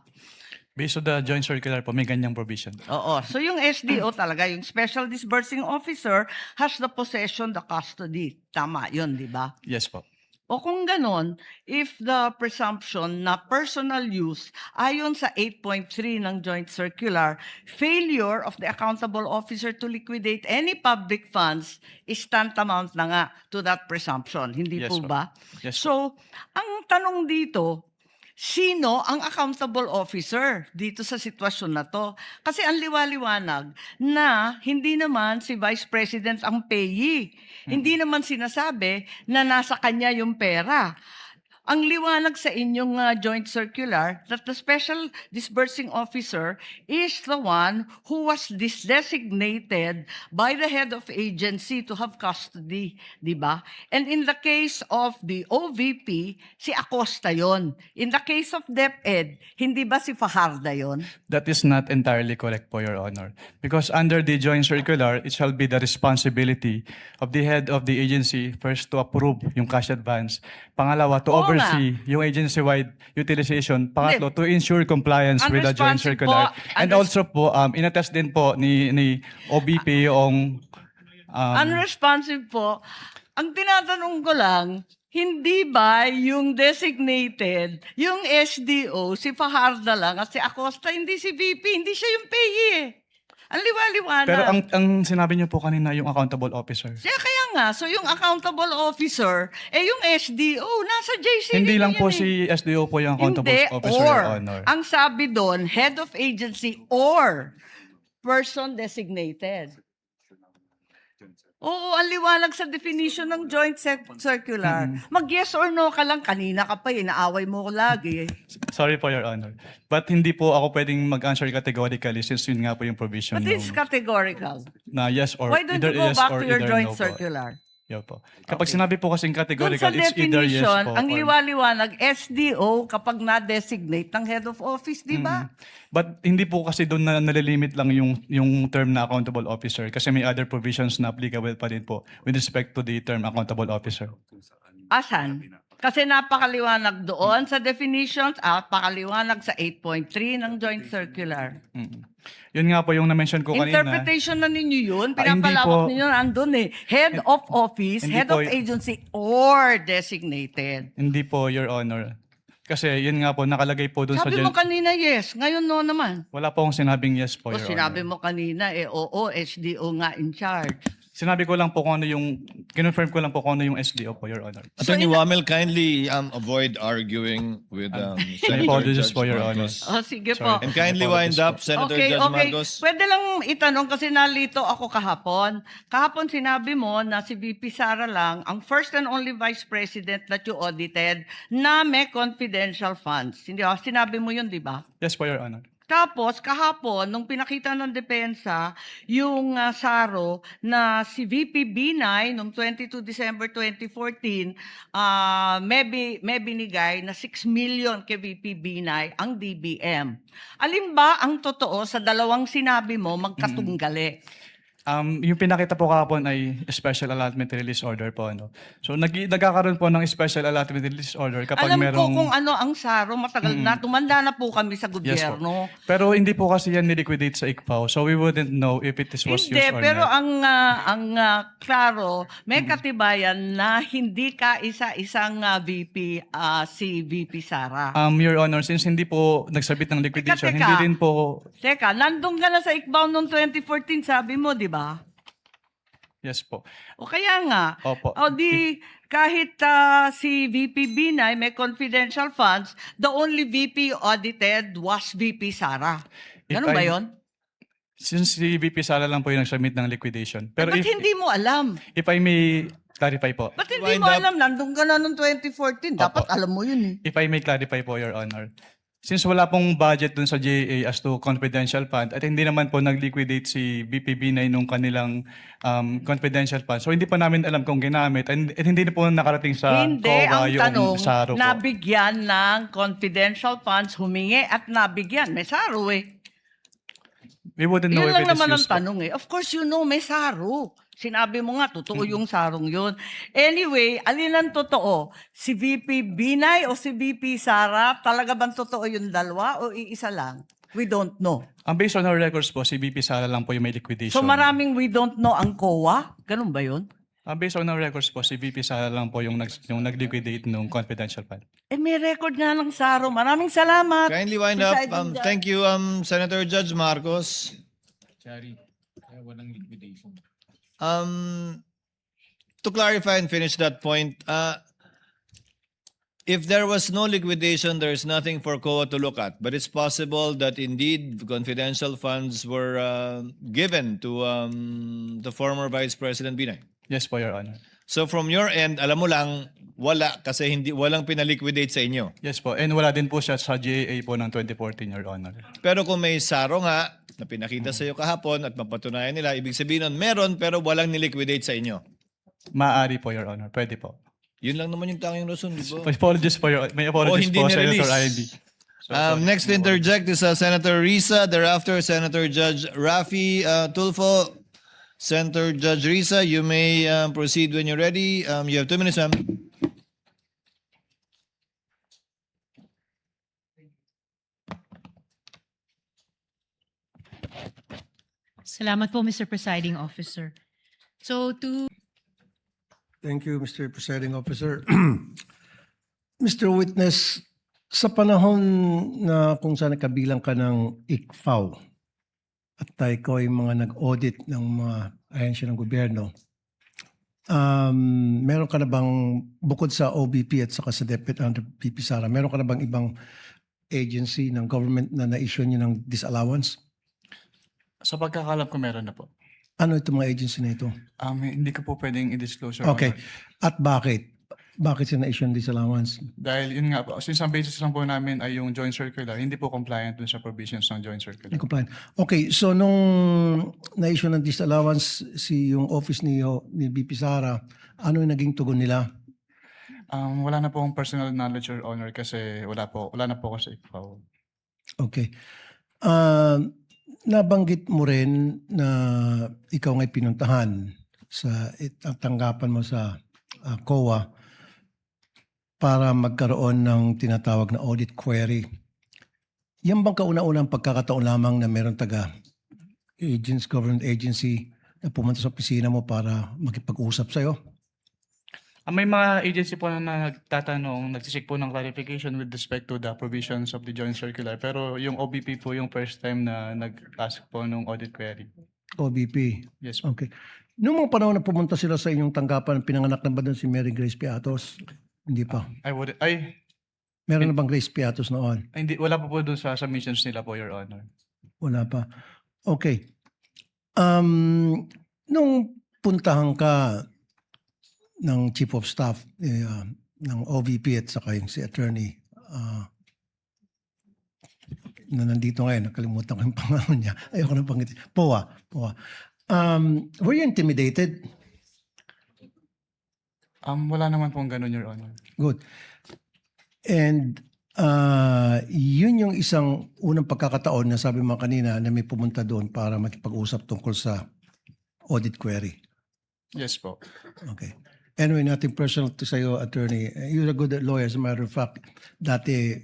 Based on the joint circular po, may ganyang provision. Oo. So yung SDO talaga, yung Special Disbursing Officer has the possession, the custody. Tama yun, di ba? Yes po. O kung ganon, if the presumption na personal use, ayon sa 8.3 ng Joint Circular, failure of the accountable officer to liquidate any public funds is tantamount na nga to that presumption. Hindi Yes, po po. ba? Yes, So, ang tanong dito, sino ang accountable officer dito sa sitwasyon na to? Kasi ang liwaliwanag na hindi naman si Vice President ang payee. Hindi naman sinasabi na nasa kanya yung pera. Ang liwanag sa inyong joint circular that the Special Disbursing Officer is the one who was designated by the head of agency to have custody, di ba? And in the case of the OVP, si Acosta yon. In the case of DepEd, hindi ba si Fajarda yon? That is not entirely correct po, Your Honor. Because under the joint circular, it shall be the responsibility of the head of the agency first to approve yung cash advance. Pangalawa, to Oo nga. oversee yung agency-wide utilization. Pangatlo, to ensure compliance with the joint Unresponsive circular. po. And also po, inattest din po ni OBP yung Unresponsive po. Ang tinatanong ko lang, hindi ba yung designated, yung SDO, si Fajarda lang at si Acosta, hindi si VP, hindi siya yung payee eh. Ang liwaliwanag. pero ang sinabi niyo po kanina yung accountable officer. Kaya nga, so yung accountable officer, yung SDO, nasa JCD Hindi na lang yan po eh. si SDO po yung accountable Hindi, officer, or, Your Honor. ang sabi doon, head of agency or person designated. Oo, ang liwanag sa definition ng joint circular. Mag-yes or no ka lang, kanina ka pa inaaway mo ko lagi. Sorry po, Your Honor. But hindi po ako pwedeng mag-answer categorically since yun nga po yung provision But it's nung- categorical. na yes or Why don't either you go yes back or to your either joint no po. circular? Yo po. Kapag sinabi po kasing Doon categorical, sa it's either yes definition, po. ang or- liwaliwanag, SDO kapag na-designate ng head of office, di ba? But hindi po kasi doon na nalilimit lang yung term na accountable officer kasi may other provisions na applicable pa din po with respect to the term accountable officer. Asan? Kasi napakaliwanag doon sa definitions at pakaliwanag sa 8.3 ng joint circular. Yun nga po yung na-mention ko kanina. Interpretation na ninyo yun. hindi Pinapalawak po. ninyo andun eh. Head of office, Hindi head po of agency, or designated. Hindi po, Your Honor. Kasi yun nga po, nakalagay po doon sa... Sabi mo kanina yes, ngayon no naman. Wala po akong sinabing yes po, O Your sinabi Honor. mo kanina oo, SDO nga in charge. Sinabi ko lang po kung ano yung... Kinonfirm ko lang po kung ano yung SDO po, Your Honor. Attorney Wamel, kindly avoid arguing with Senator apologies Judge po, Your Honor. Marcos. Sige Sorry. po. And kindly wind up, Senator Judge Marcos. Pwede lang itanong kasi nalito ako kahapon. Kahapon sinabi mo na si VP Sara lang ang first and only Vice President that you audited na may confidential funds. Hindi ba? Sinabi mo yun, di ba? Yes po, Your Honor. Tapos, kahapon, nung pinakita ng depensa, yung SARO na si VP Binay, noong 22 December 2014, may binigay na 6 million kay VP Binay ang DBM. Alin ba ang totoo sa dalawang sinabi mo magkatunggali? Yung pinakita po kahapon ay special allotment release order po. Ano. So nagkakaroon po ng special allotment release order kapag Alam ko merong... kung ano ang SARO, matagal na, tumanda na po kami sa Yes po. gobyerno. Pero hindi po kasi yan niliquidate sa ICFAO. So we wouldn't know if it was used Hindi, or pero not. klaro, may katibayan na hindi ka isa-isang VP, si VP Sara. Your Honor, since hindi po nagsabit ng liquidation, Teka. hindi rin po... Teka, nandun ka na sa ICBAO noong 2014, sabi mo, di ba? Yes po. O kaya nga, Opo. o di kahit si VP Binay may confidential funds, the only VP audited was VP Sara. Ganun If ba I- yon? Since si VP Sara lang po yung nagsubmit ng liquidation. Pero Ba't hindi mo alam? if I may clarify po. Ba't hindi mo alam? Nandun ka na noong 2014. Dapat Opo. alam mo yun eh. If I may clarify po, Your Honor. Since wala pong budget dun sa GAA as to confidential fund at hindi naman po nag-liquidate si BP9 nung kanilang confidential fund. So hindi pa namin alam kung ginamit at hindi na po nakarating sa Hindi, COA ang tanong, yung SARO po. nabigyan ng confidential funds, humingi at nabigyan. May SARO eh. We wouldn't know Yun if lang it is naman ang used po. tanong eh. Of course, you know, may SARO. Sinabi mo nga, totoo yung sarong yun. Anyway, alin ang totoo? Si VP Binay o si VP Sara? Talaga bang totoo yung dalawa o iisa lang? We don't know. Based on our records po, si VP Sara lang po yung may liquidation. So maraming we don't know ang COA? Ganun ba yun? Based on our records po, si VP Sara lang po yung nag-liquidate nung confidential fund. Eh may record nga ng SARO. Maraming salamat. Kindly wind up. Presiding Judge. Thank you, Senator Judge Marcos. To clarify and finish that point, if there was no liquidation, there's nothing for COA to look at. But it's possible that indeed confidential funds were given to the former Vice President Binay. Yes po, Your Honor. So from your end, alam mo lang, wala kasi walang pinaliquidate sa inyo. Yes po. And wala din po siya sa GAA po ng 2014, Your Honor. Pero kung may SARO nga na pinakita sa iyo kahapon at mapatunayan nila, ibig sabihin nun, meron pero walang niliquidate sa inyo. Maaari po, Your Honor. Pwede po. Yun lang naman yung tanging rason, di ba? Apologies po, may apologies hindi po, nirelease. Senator Ivy. Next to interject is Senator Risa, thereafter Senator Judge Rafi Tulfo. Senator Judge Risa, you may proceed when you're ready. You have 2 minutes, ma'am. Salamat po, Mr. Presiding Officer. So Thank you, Mr. Presiding Officer. Mr. Witness, sa panahon na kung saan nakabilang ka ng ICFAO at ikaw ay mga nag-audit ng mga ahensya ng gobyerno, meron ka na bang, bukod sa OBP at saka sa DepEd under VP Sara, meron ka na bang ibang agency ng government na na-issue niyo ng disallowance? Sa pagkakalam ko, meron na po. Ano itong mga agency na ito? Hindi ko po pwedeng i-disclose, Your Okay. Honor. At bakit? Bakit sila na-issue ng disallowance? Dahil yun nga po, since ang basis lang po namin ay yung joint circular, hindi po compliant dun sa provisions ng joint circular. Hindi compliant. Okay, so nung na-issue ng disallowance yung office ni VP Sara, ano yung naging tugon nila? Wala na po akong personal knowledge, Your Honor, kasi wala na po ako sa ICFAO. Okay. Nabanggit mo rin na ikaw nga'y pinuntahan sa tanggapan mo sa COA para magkaroon ng tinatawag na audit query. Yan bang kauna-unang pagkakataon lamang na meron government agency na pumunta sa opisina mo para makipag-usap sa'yo? May mga agency po na nagtatanong, nagsisik po ng clarification with respect to the provisions of the joint circular. Pero yung OBP po yung first time na nag-ask po ng audit query. OBP? Yes po. Okay. Noong mga panahon na pumunta sila sa inyong tanggapan, pinanganak na ba doon si Mary Grace Piatos? Hindi pa. Meron na bang Grace Piatos noon? Hindi, wala po doon sa submissions nila po, Your Honor. Wala pa. Okay. Nung puntahan ka ng Chief of Staff ng OVP at saka yung si Attorney na nandito ngayon, nakalimutan ko yung pangalan niya. Ayoko na pangitin. POA. Were you intimidated? Wala naman pong ganun, Your Honor. Good. And yun yung isang unang pagkakataon na sabi mo kanina na may pumunta doon para makipag-usap tungkol sa audit query. Yes po. Okay. Anyway, nothing personal to sa'yo, attorney. You're a good lawyer, as a matter of fact. Dati,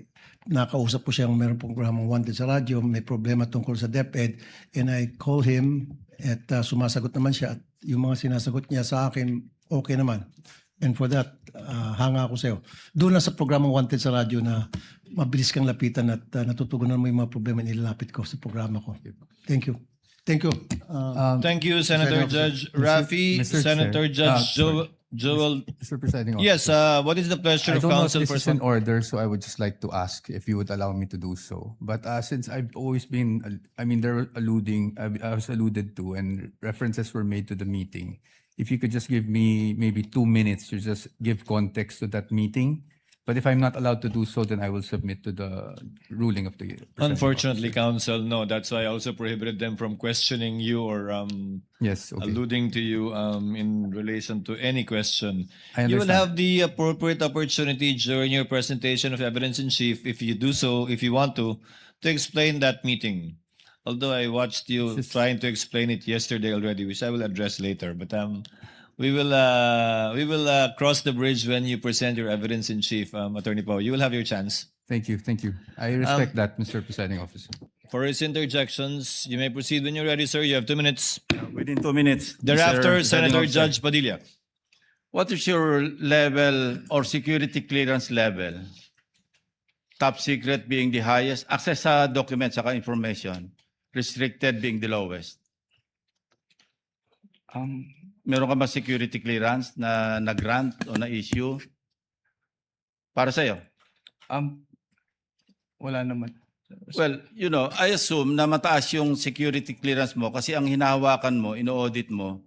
nakausap ko siyang meron programang Wanted sa radyo, may problema tungkol sa DepEd, and I call him at sumasagot naman siya. At yung mga sinasagot niya sa akin, okay naman. And for that, hanga ako sa'yo. Doon lang sa programang Wanted sa radyo na mabilis kang lapitan at natutugunan mo yung mga problema na nilalapit ko sa programa ko. Thank you. Thank you. Thank you, Senator Judge Rafi. Mr. Senator Chair. Judge Joel. Mr. Presiding Yes, Officer. what is the pleasure I of don't know if counsel this for is in order, so I would just like to ask if you would allow me to do so. But since I've always been, I mean, they're alluding, I was alluded to, and references were made to the meeting. If you could just give me maybe 2 minutes to just give context to that meeting. But if I'm not allowed to do so, then I will submit to the ruling of the presiding Unfortunately, officer. counsel, no. That's why I also prohibited them from questioning you or Yes, okay. alluding to you in relation to any question. I You will understand. have the appropriate opportunity during your presentation of evidence in chief, if you do so, if you want to explain that meeting. Although I watched you trying to explain it yesterday already, which I will address later. But we will cross the bridge when you present your evidence in chief, Attorney Pao. You will have your chance. Thank you, thank you. I respect that, Mr. Presiding Officer. For his interjections, you may proceed when you're ready, sir. You have 2 minutes. Within 2 minutes. Thereafter, Mr. Presiding Senator Officer. Judge Padilla. What is your level or security clearance level? Top secret being the highest, access sa documents saka information, restricted being the lowest. Meron ka ba security clearance na nag-grant o na-issue para sa'yo? Wala naman. Well, you know, I assume na mataas yung security clearance mo kasi ang hinahawakan mo, ino-audit mo,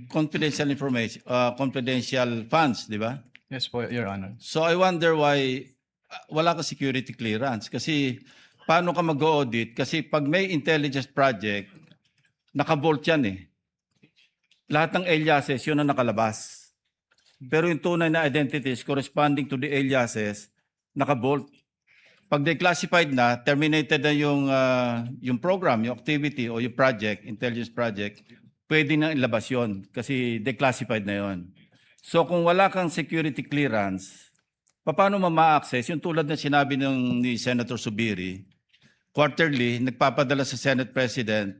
confidential information, confidential funds, di ba? Yes po, Your Honor. So I wonder why wala ka security clearance. Kasi paano ka mag-audit? Kasi pag may intelligence project, naka-vault yan eh. Lahat ng aliases, yun ang nakalabas. Pero yung tunay na identities corresponding to the aliases, naka-vault. Pag declassified na, terminated na yung program, yung activity o yung project, intelligence project, pwede na ilabas yun kasi declassified na yun. So kung wala kang security clearance, paano ma-access? Yung tulad na sinabi ni Senator Subiri, quarterly, nagpapadala sa Senate President,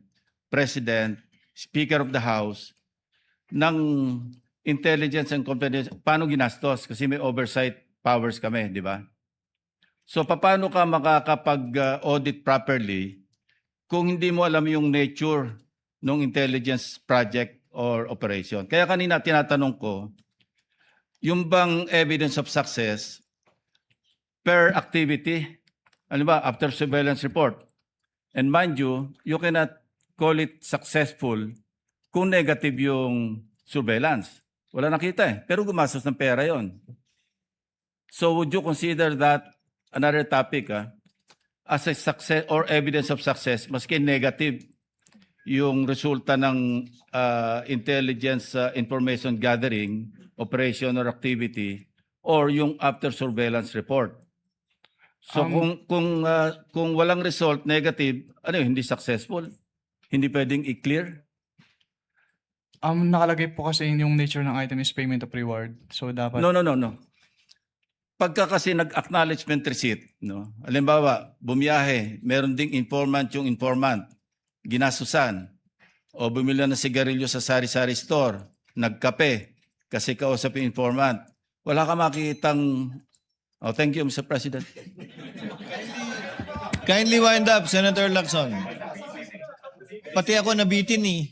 Speaker of the House, ng intelligence and confidence, paano ginastos? Kasi may oversight powers kami, di ba? So paano ka makakapag-audit properly kung hindi mo alam yung nature ng intelligence project or operation? Kaya kanina tinatanong ko, yung bang evidence of success per activity, ano ba, after surveillance report. And mind you, you cannot call it successful kung negative yung surveillance. Wala nakita eh, pero gumastos ng pera yon. So would you consider that another topic as a success or evidence of success, maski negative yung resulta ng intelligence information gathering, operation or activity, or yung after surveillance report? So kung walang result, negative, ano yun, hindi successful? Hindi pwedeng i-clear? Nakalagay po kasi yung nature ng item is payment of reward. So dapat... No. Pagka kasi nag-acknowledgement receipt, no? Halimbawa, bumiyahe, meron ding informant yung informant, ginasusan, o bumili ng sigarilyo sa sari-sari store, nagkape, kasi kausap yung informant. Wala ka makikitang... Oh, thank you, Mr. President. Kindly wind up, Senator Lacson. Pati ako nabitin eh.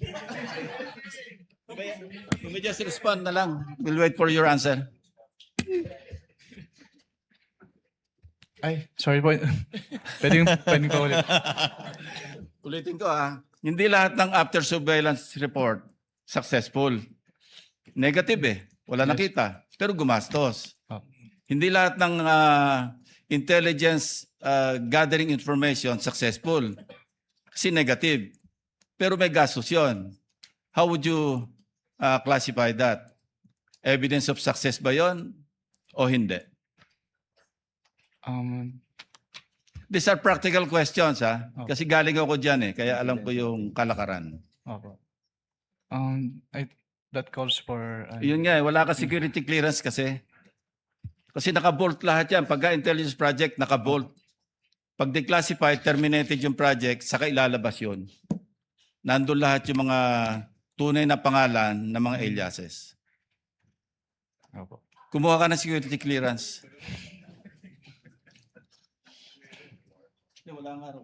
You may just respond na lang. We'll wait for your answer. Ay, sorry po. Pwede pa ulit. Ulitin ko hindi lahat ng after surveillance report successful. Negative eh. Wala nakita. Pero gumastos. Hindi lahat ng intelligence gathering information successful. Kasi negative. Pero may gastos yun. How would you classify that? Evidence of success ba yun o hindi? These are practical questions kasi galing ako dyan kaya alam ko yung kalakaran. Opo. That calls for... Yun nga, wala ka security clearance kasi. Kasi naka-bolt lahat yan. Pagka intelligence project, naka-bolt. Pag declassified, terminated yung project, saka ilalabas yun. Nandun lahat yung mga tunay na pangalan ng mga aliases. Opo. Kumuha ka ng security clearance. Wala nga raw.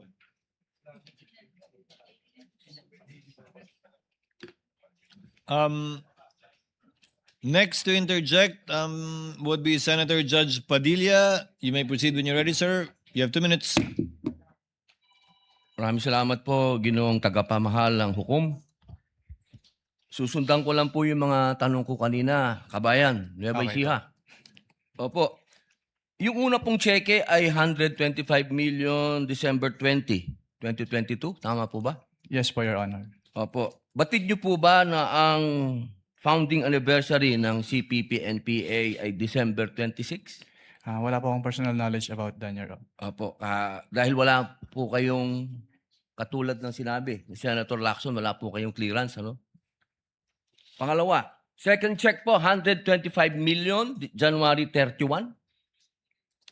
Next to interject would be Senator Judge Padilla. You may proceed when you're ready, sir. You have 2 minutes. Maraming salamat po, Ginoong tagapamahal ng hukom. Susundan ko lang po yung mga tanong ko kanina, kabayan, Nueva Okay. Ecija. Opo. Yung una pong cheque ay 125 million December 2022. Tama po ba? Yes po, Your Honor. Opo. Batid niyo po ba na ang founding anniversary ng CPP-NPA ay December 26? Wala po akong personal knowledge about that, Your Honor. Opo. Dahil wala po kayong katulad ng sinabi ni Senator Lacson, wala po kayong clearance, ano? Pangalawa, second check po, 125 million, January 31,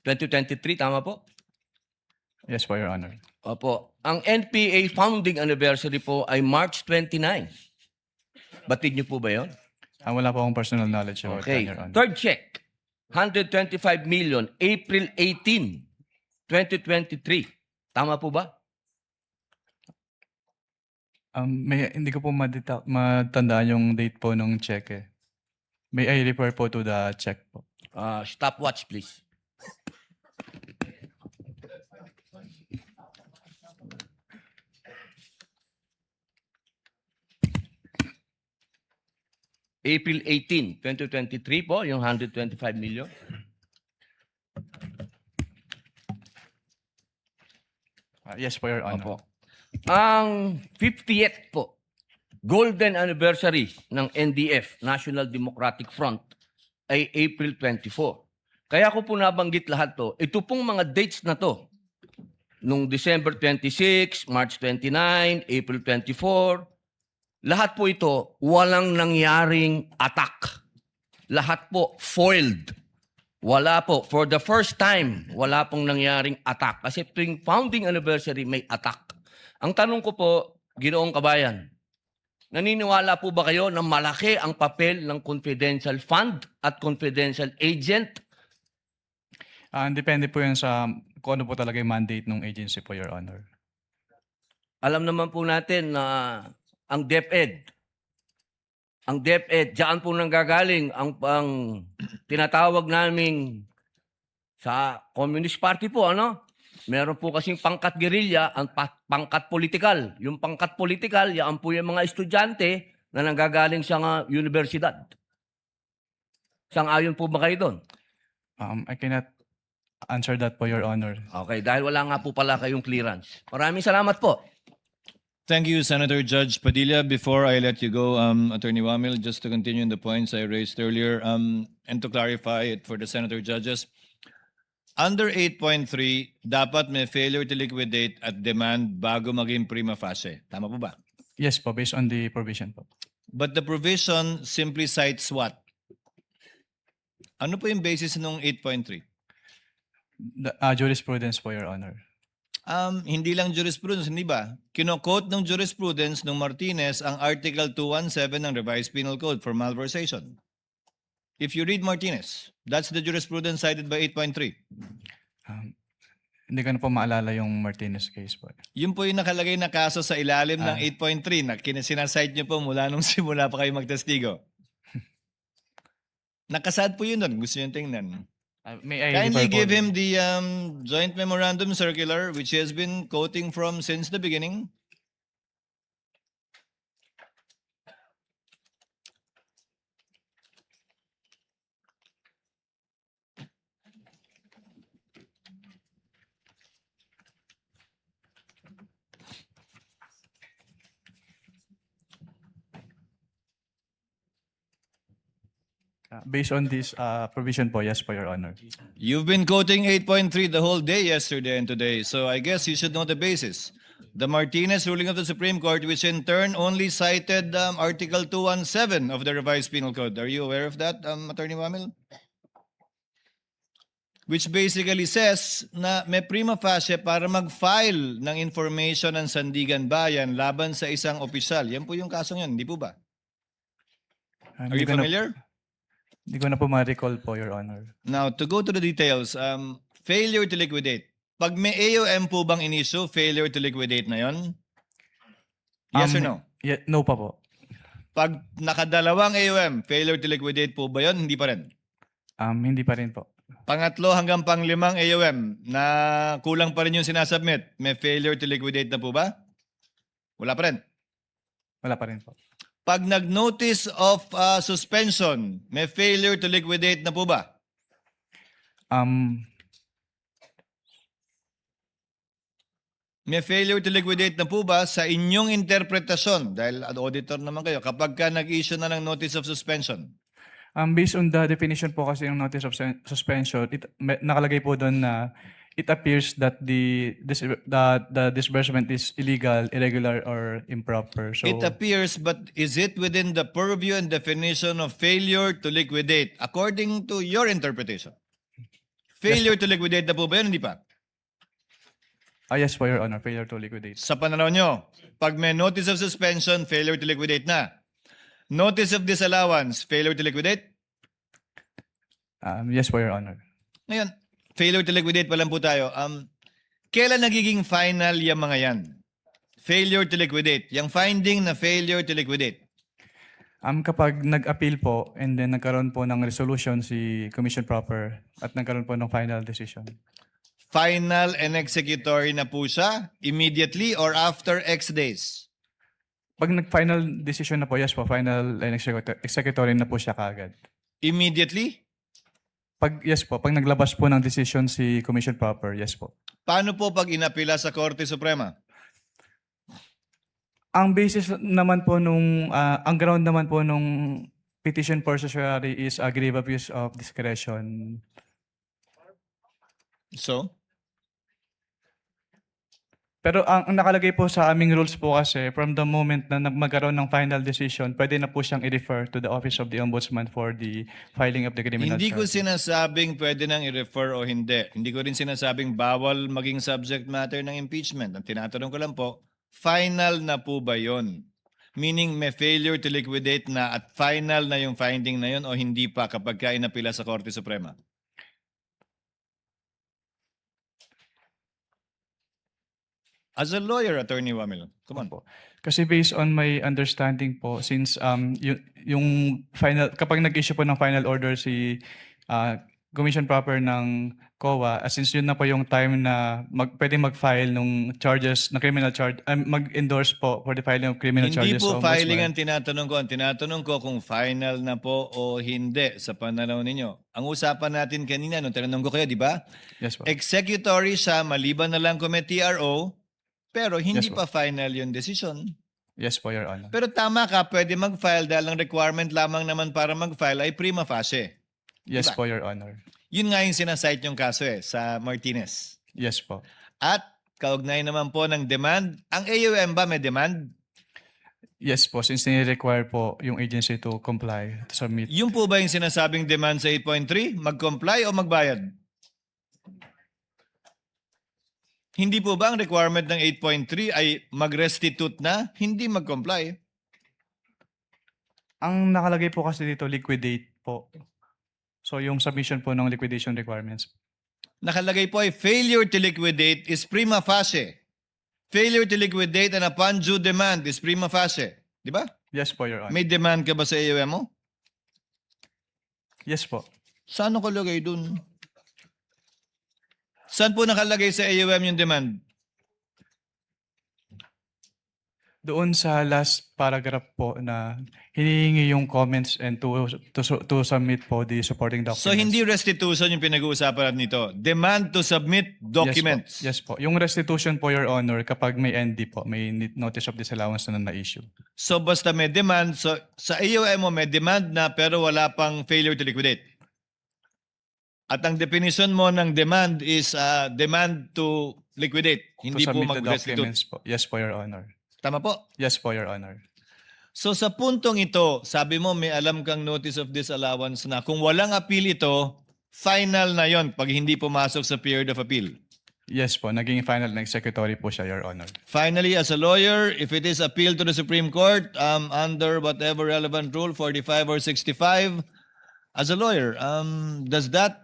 2023, tama po? Yes po, Your Honor. Opo. Ang NPA founding anniversary po ay March 29. Batid niyo po ba yun? Wala po akong personal knowledge about that, Okay. Your Honor. Third check, 125 million, April 18, 2023. Tama po ba? Hindi ko po matandaan yung date po ng check eh. May I refer po to the check po? Stopwatch, please. April 18, 2023 po, yung 125 million. Yes po, Your Honor. Opo. Ang 50th po, golden anniversary ng NDF, National Democratic Front, ay April 24. Kaya ko po nabanggit lahat to. Ito pong mga dates na to, nung December 26, March 29, April 24, lahat po ito, walang nangyaring attack. Lahat po foiled. Wala po. For the first time, wala pong nangyaring attack. Kasi tuwing founding anniversary, may attack. Ang tanong ko po, Ginoong Kabayan, naniniwala po ba kayo na malaki ang papel ng confidential fund at confidential agent? Depende po yan sa kung ano po talaga yung mandate ng agency po, Your Honor. Alam naman po natin na ang DepEd, diyan po nanggagaling ang tinatawag naming sa Communist Party po, ano? Meron po kasing pangkat gerilya, ang pangkat politikal. Yung pangkat politikal, yan po yung mga estudyante na nanggagaling sa universidad. Sang-ayon po ba kayo doon? I cannot answer that po, Your Honor. Okay, dahil wala nga po pala kayong clearance. Maraming salamat po. Thank you, Senator Judge Padilla. Before I let you go, Attorney Wamil, just to continue on the points I raised earlier, and to clarify it for the Senator Judges, under 8.3, dapat may failure to liquidate at demand bago maging prima facie. Tama po ba? Yes po, based on the provision po. But the provision simply cites what? Ano po yung basis ng 8.3? Jurisprudence po, Your Honor. Hindi lang jurisprudence, hindi ba? Kino-quote ng jurisprudence ng Martinez ang Article 217 ng Revised Penal Code for malversation. If you read Martinez, that's the jurisprudence cited by 8.3. Hindi ko na po maalala yung Martinez case po. Yun po yung nakalagay na kaso sa ilalim ng 8.3 na sinasite nyo po mula nung simula pa kayo magtestigo. Nakasad po yun doon. Gusto nyo tingnan. May I Kindly refer po give him the joint memorandum circular which he has been quoting from since the beginning. Based on this provision po, yes po, Your Honor. You've been quoting 8.3 the whole day yesterday and today, so I guess you should know the basis. The Martinez ruling of the Supreme Court, which in turn only cited Article 217 of the Revised Penal Code. Are you aware of that, Attorney Wamil? Which basically says na may prima facie para mag-file ng information ng Sandigan Bayan laban sa isang opisyal. Yan po yung kasong yan, hindi po ba? Are you familiar? Hindi ko na po ma-recall po, Your Honor. Now, to go to the details, failure to liquidate. Pag may AOM po bang in-issue, failure to liquidate na yon? Yes or no? No pa po. Pag nakadalawang AOM, failure to liquidate po ba yon? Hindi pa rin. Hindi pa rin po. Pangatlo hanggang panglimang AOM na kulang pa rin yung sinasubmit, may failure to liquidate na po ba? Wala pa rin. Wala pa rin po. Pag nag-notice of suspension, may failure to liquidate na po ba? May failure to liquidate na po ba sa inyong interpretasyon? Dahil auditor naman kayo, kapag ka nag-issue na ng notice of suspension. Based on the definition po kasi ng notice of suspension, nakalagay po doon na it appears that the disbursement is illegal, irregular, or improper. So It appears, but is it within the purview and definition of failure to liquidate according to your interpretation? Failure to liquidate na po ba yun? Hindi pa. yes po, Your Honor, failure to liquidate. Sa pananaw nyo, pag may notice of suspension, failure to liquidate na. Notice of disallowance, failure to liquidate? Yes po, Your Honor. Ngayon, failure to liquidate pa lang po tayo. Kailan nagiging final yung mga yan? Failure to liquidate. Yung finding na failure to liquidate. Kapag nag-appeal po and then nagkaroon po ng resolution si Commission Proper at nagkaroon po ng final decision. Final and executory na po siya immediately or after X days? Pag nag-final decision na po, yes po, final and executory na po siya kaagad. Immediately? Yes po, pag naglabas po ng decision si Commission Proper, yes po. Paano po pag inapila sa Korte Suprema? Ang basis naman po ang ground naman po nung petition for certiorari is a grave abuse of discretion. So? Pero ang nakalagay po sa aming rules po kasi, from the moment na magkaroon ng final decision, pwede na po siyang i-refer to the Office of the Ombudsman for the filing of the criminal Hindi ko charge. sinasabing pwede nang i-refer o hindi. Hindi ko rin sinasabing bawal maging subject matter ng impeachment. Ang tinatanong ko lang po, final na po ba yon? Meaning may failure to liquidate na at final na yung finding na yon o hindi pa kapag ka inapila sa Korte Suprema? As a lawyer, Attorney Wamil, come on. Kasi based on my understanding po, since yung final, kapag nag-issue po ng final order si Commission Proper ng COA, since yun na po yung time na pwede mag-file ng charges, na criminal charge, mag-endorse po for the filing of criminal Hindi charges. po sa filing Ombudsman. ang tinatanong ko. Ang tinatanong ko kung final na po o hindi sa pananaw ninyo. Ang usapan natin kanina, nung tinanong ko kayo, di ba? Yes po. Executory siya, maliban na lang kung may TRO, pero hindi Yes, pa final yung decision. Yes po, Your Honor. Pero tama ka, pwede mag-file dahil ang requirement lamang naman para mag-file ay prima facie. Yes Diba? po, Your Honor. Yun nga yung sinasite yung kaso sa Martinez. Yes po. At kaugnay naman po ng demand, ang AUM ba may demand? Yes po, since ni-require po yung agency to comply, to submit. Yung po ba yung sinasabing demand sa 8.3? Mag-comply o magbayad? Hindi po ba ang requirement ng 8.3 ay mag-restitute na, hindi mag-comply? Ang nakalagay po kasi dito, liquidate po. So yung submission po ng liquidation requirements. Nakalagay po ay failure to liquidate is prima facie. Failure to liquidate and upon due demand is prima facie. Di ba? Yes po, Your Honor. May demand ka ba sa AUM mo? Yes po. Saan nakalagay dun? Saan po nakalagay sa AUM yung demand? Doon sa last paragraph po na hinihingi yung comments and to submit po the supporting documents. So hindi restitution yung pinag-uusapan natin nito. Demand to submit documents. Yes po. Yung restitution po, Your Honor, kapag may ND po, may notice of disallowance na na-issue. So basta may demand, so sa AUM mo may demand na pero wala pang failure to liquidate. At ang definition mo ng demand is demand to mag-liquidate, To hindi po submit the mag-restitute. documents po. Yes po, Your Honor. Tama po? Yes po, Your Honor. So sa puntong ito, sabi mo may alam kang notice of disallowance na kung walang appeal ito, final na yon pag hindi pumasok sa period of appeal. Yes po, naging final na executory po siya, Your Honor. Finally, as a lawyer, if it is appealed to the Supreme Court under whatever relevant rule, 45 or 65, as a lawyer, does that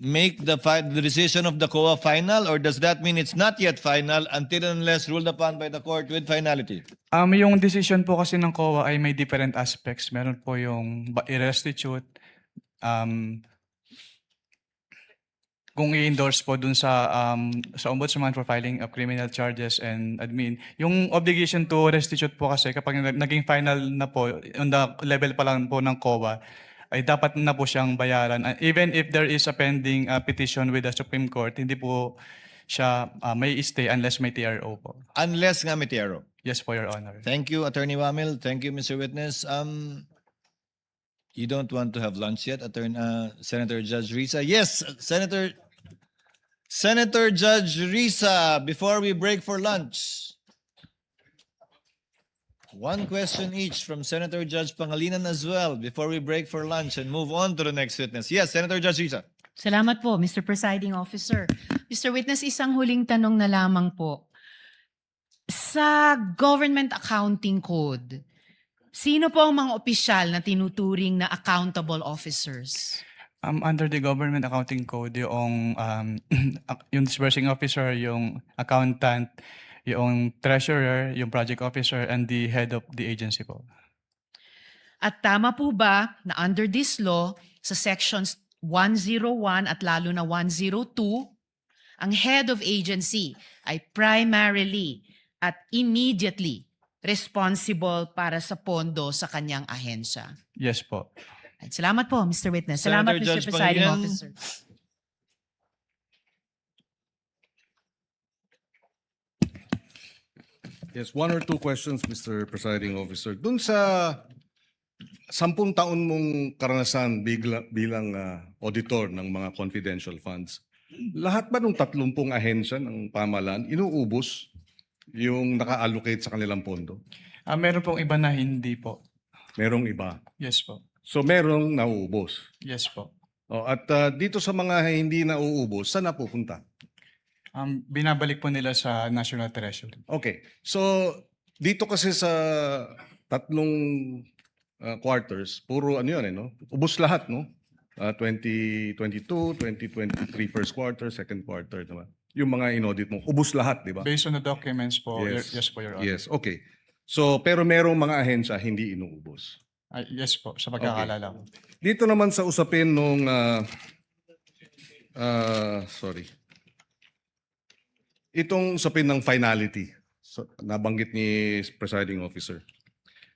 make the decision of the COA final, or does that mean it's not yet final until and unless ruled upon by the court with finality? Yung decision po kasi ng COA ay may different aspects. Meron po yung i-restitute, kung i-endorse po dun sa Ombudsman for filing of criminal charges and admin. Yung obligation to restitute po kasi kapag naging final na po, on the level pa lang po ng COA, ay dapat na po siyang bayaran. Even if there is a pending petition with the Supreme Court, hindi po siya may stay unless may TRO po. Unless nga may TRO. Yes po, Your Honor. Thank you, Attorney Wamil. Thank you, Mr. Witness. You don't want to have lunch yet, Senator Judge Risa? Yes, Senator Judge Risa, before we break for lunch. One question each from Senator Judge Pangilinan as well before we break for lunch and move on to the next witness. Yes, Senator Judge Risa. Salamat po, Mr. Presiding Officer. Mr. Witness, isang huling tanong na lamang po. Sa Government Accounting Code, sino po ang mga opisyal na tinuturing na accountable officers? Under the Government Accounting Code, yung disbursing officer, yung accountant, yung treasurer, yung project officer, and the head of the agency po. At tama po ba na under this law, sa sections 101 at lalo na 102, ang head of agency ay primarily at immediately responsible para sa pondo sa kanyang ahensya? Yes po. Salamat po, Mr. Witness. Salamat, Senator Mr. Judge Presiding Pangilinan. Officer. Yes, one or two questions, Mr. Presiding Officer. Dun sa 10 taon mong karanasan bilang auditor ng mga confidential funds, lahat ba ng 30 ahensya ng pamahalaan inuubos yung naka-allocate sa kanilang pondo? Meron pong iba na hindi po. Merong iba. Yes po. So merong nauubos. Yes po. At dito sa mga hindi nauubos, saan napupunta? Binabalik po nila sa National Treasury. Okay. So dito kasi sa 3 quarters, puro ano yun, no? Ubos lahat, no? 2022, 2023 first quarter, second quarter, diba? Yung mga inaudit mo, ubos lahat, di ba? Based on the documents po, Yes. yes po, Your Honor. Yes, okay. So, pero merong mga ahensya hindi inuubos. Yes po, sa pagkakalala ko. Dito naman sa usapin nung, itong usapin ng finality, so, nabanggit ni Presiding Officer.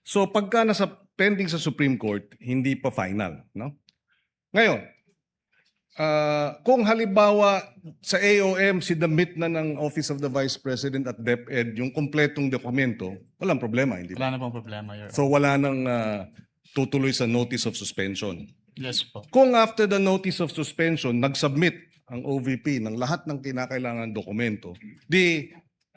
So, pagka nasa pending sa Supreme Court, hindi pa final, no? Ngayon, kung halimbawa sa AOM sinubmit na ng Office of the Vice President at DepEd yung kompletong dokumento, walang problema, hindi ba? Wala na pong problema, Your Honor. So wala nang tutuloy sa notice of suspension. Yes po. Kung after the notice of suspension, nag-submit ang OVP ng lahat ng kinakailangan dokumento, di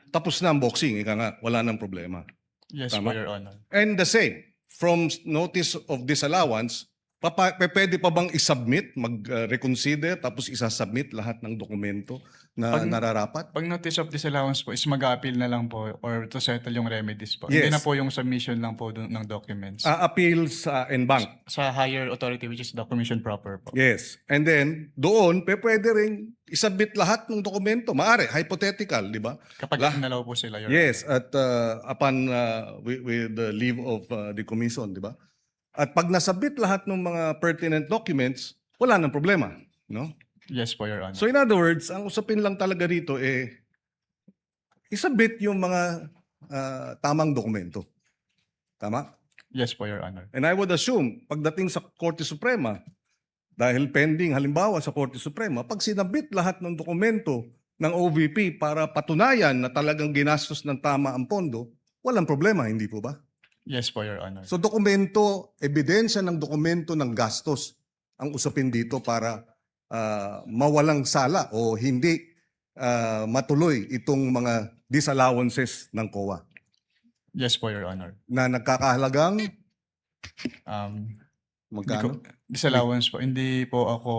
tapos na ang boxing, ika nga, wala nang problema. Yes Tama? po, Your Honor. And the same, from notice of disallowance, pwede pa bang isubmit, mag-reconsider, tapos isasubmit lahat ng dokumento na nararapat? Pag notice of disallowance po is mag-a-appeal na lang po or to settle yung remedies po. Yes. Hindi na po yung submission lang po ng documents. Appeal sa NBank. Sa higher authority which is the commission proper po. Yes. And then, doon, pwede rin isubmit lahat ng dokumento. Maari, hypothetical, di ba? Kapag inalaw po sila, Your Yes, at upon with the leave of the commission, di ba? At pag nasabit lahat ng mga pertinent documents, wala nang problema, no? Yes po, Your Honor. So in other words, ang usapin lang talaga rito isabit yung mga tamang dokumento. Tama? Yes po, Your Honor. And I would assume, pagdating sa Korte Suprema, dahil pending halimbawa sa Korte Suprema, pag sinabit lahat ng dokumento ng OVP para patunayan na talagang ginastos ng tama ang pondo, walang problema, hindi po ba? Yes po, Your Honor. So dokumento, ebidensya ng dokumento ng gastos ang usapin dito para mawalang sala o hindi matuloy itong mga disallowances ng COA Yes po, Your Honor. na nagkakahalagang Hindi magkano? ko- disallowance po. Hindi po ako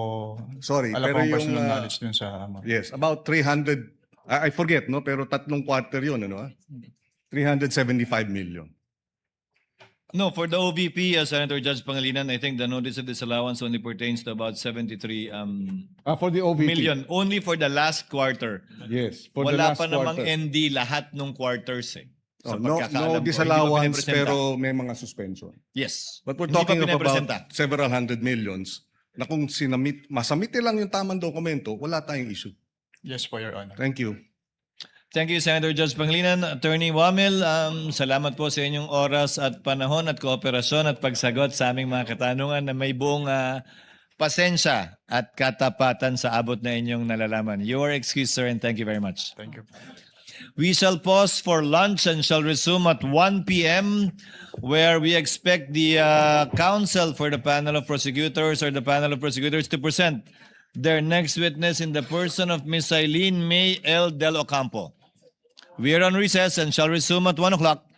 Sorry, alam pero po ang yung personal knowledge dun sa yes, about 300 I forget no, pero 3 quarter 'yun ano, 375 million. No, for the OVP, Senator Judge Pangilinan, I think the notice of disallowance only pertains to about 73 For the OVP. million. Only for the last quarter. Yes, for the Wala last pa namang quarter. ND lahat nung quarters eh. Sa No, pagkakaalam ko, no hindi pa disallowance pinapresenta. pero may mga suspension. Yes. But we're Hindi pa talking of pinapresenta. about several hundred millions na kung masamite lang yung tamang dokumento, wala tayong issue. Yes po, Your Honor. Thank you. Thank you, Senator Judge Pangilinan. Attorney Wamil, salamat po sa inyong oras at panahon at kooperasyon at pagsagot sa aming mga katanungan na may buong pasensya at katapatan sa abot na inyong nalalaman. You are excused, sir, and thank you very much. Thank you. We shall pause for lunch and shall resume at 1 p.m. where we expect the counsel for the panel of prosecutors or the panel of prosecutors to present their next witness in the person of Miss Eileen May L. Del Ocampo. We are on recess and shall resume at 1 o'clock.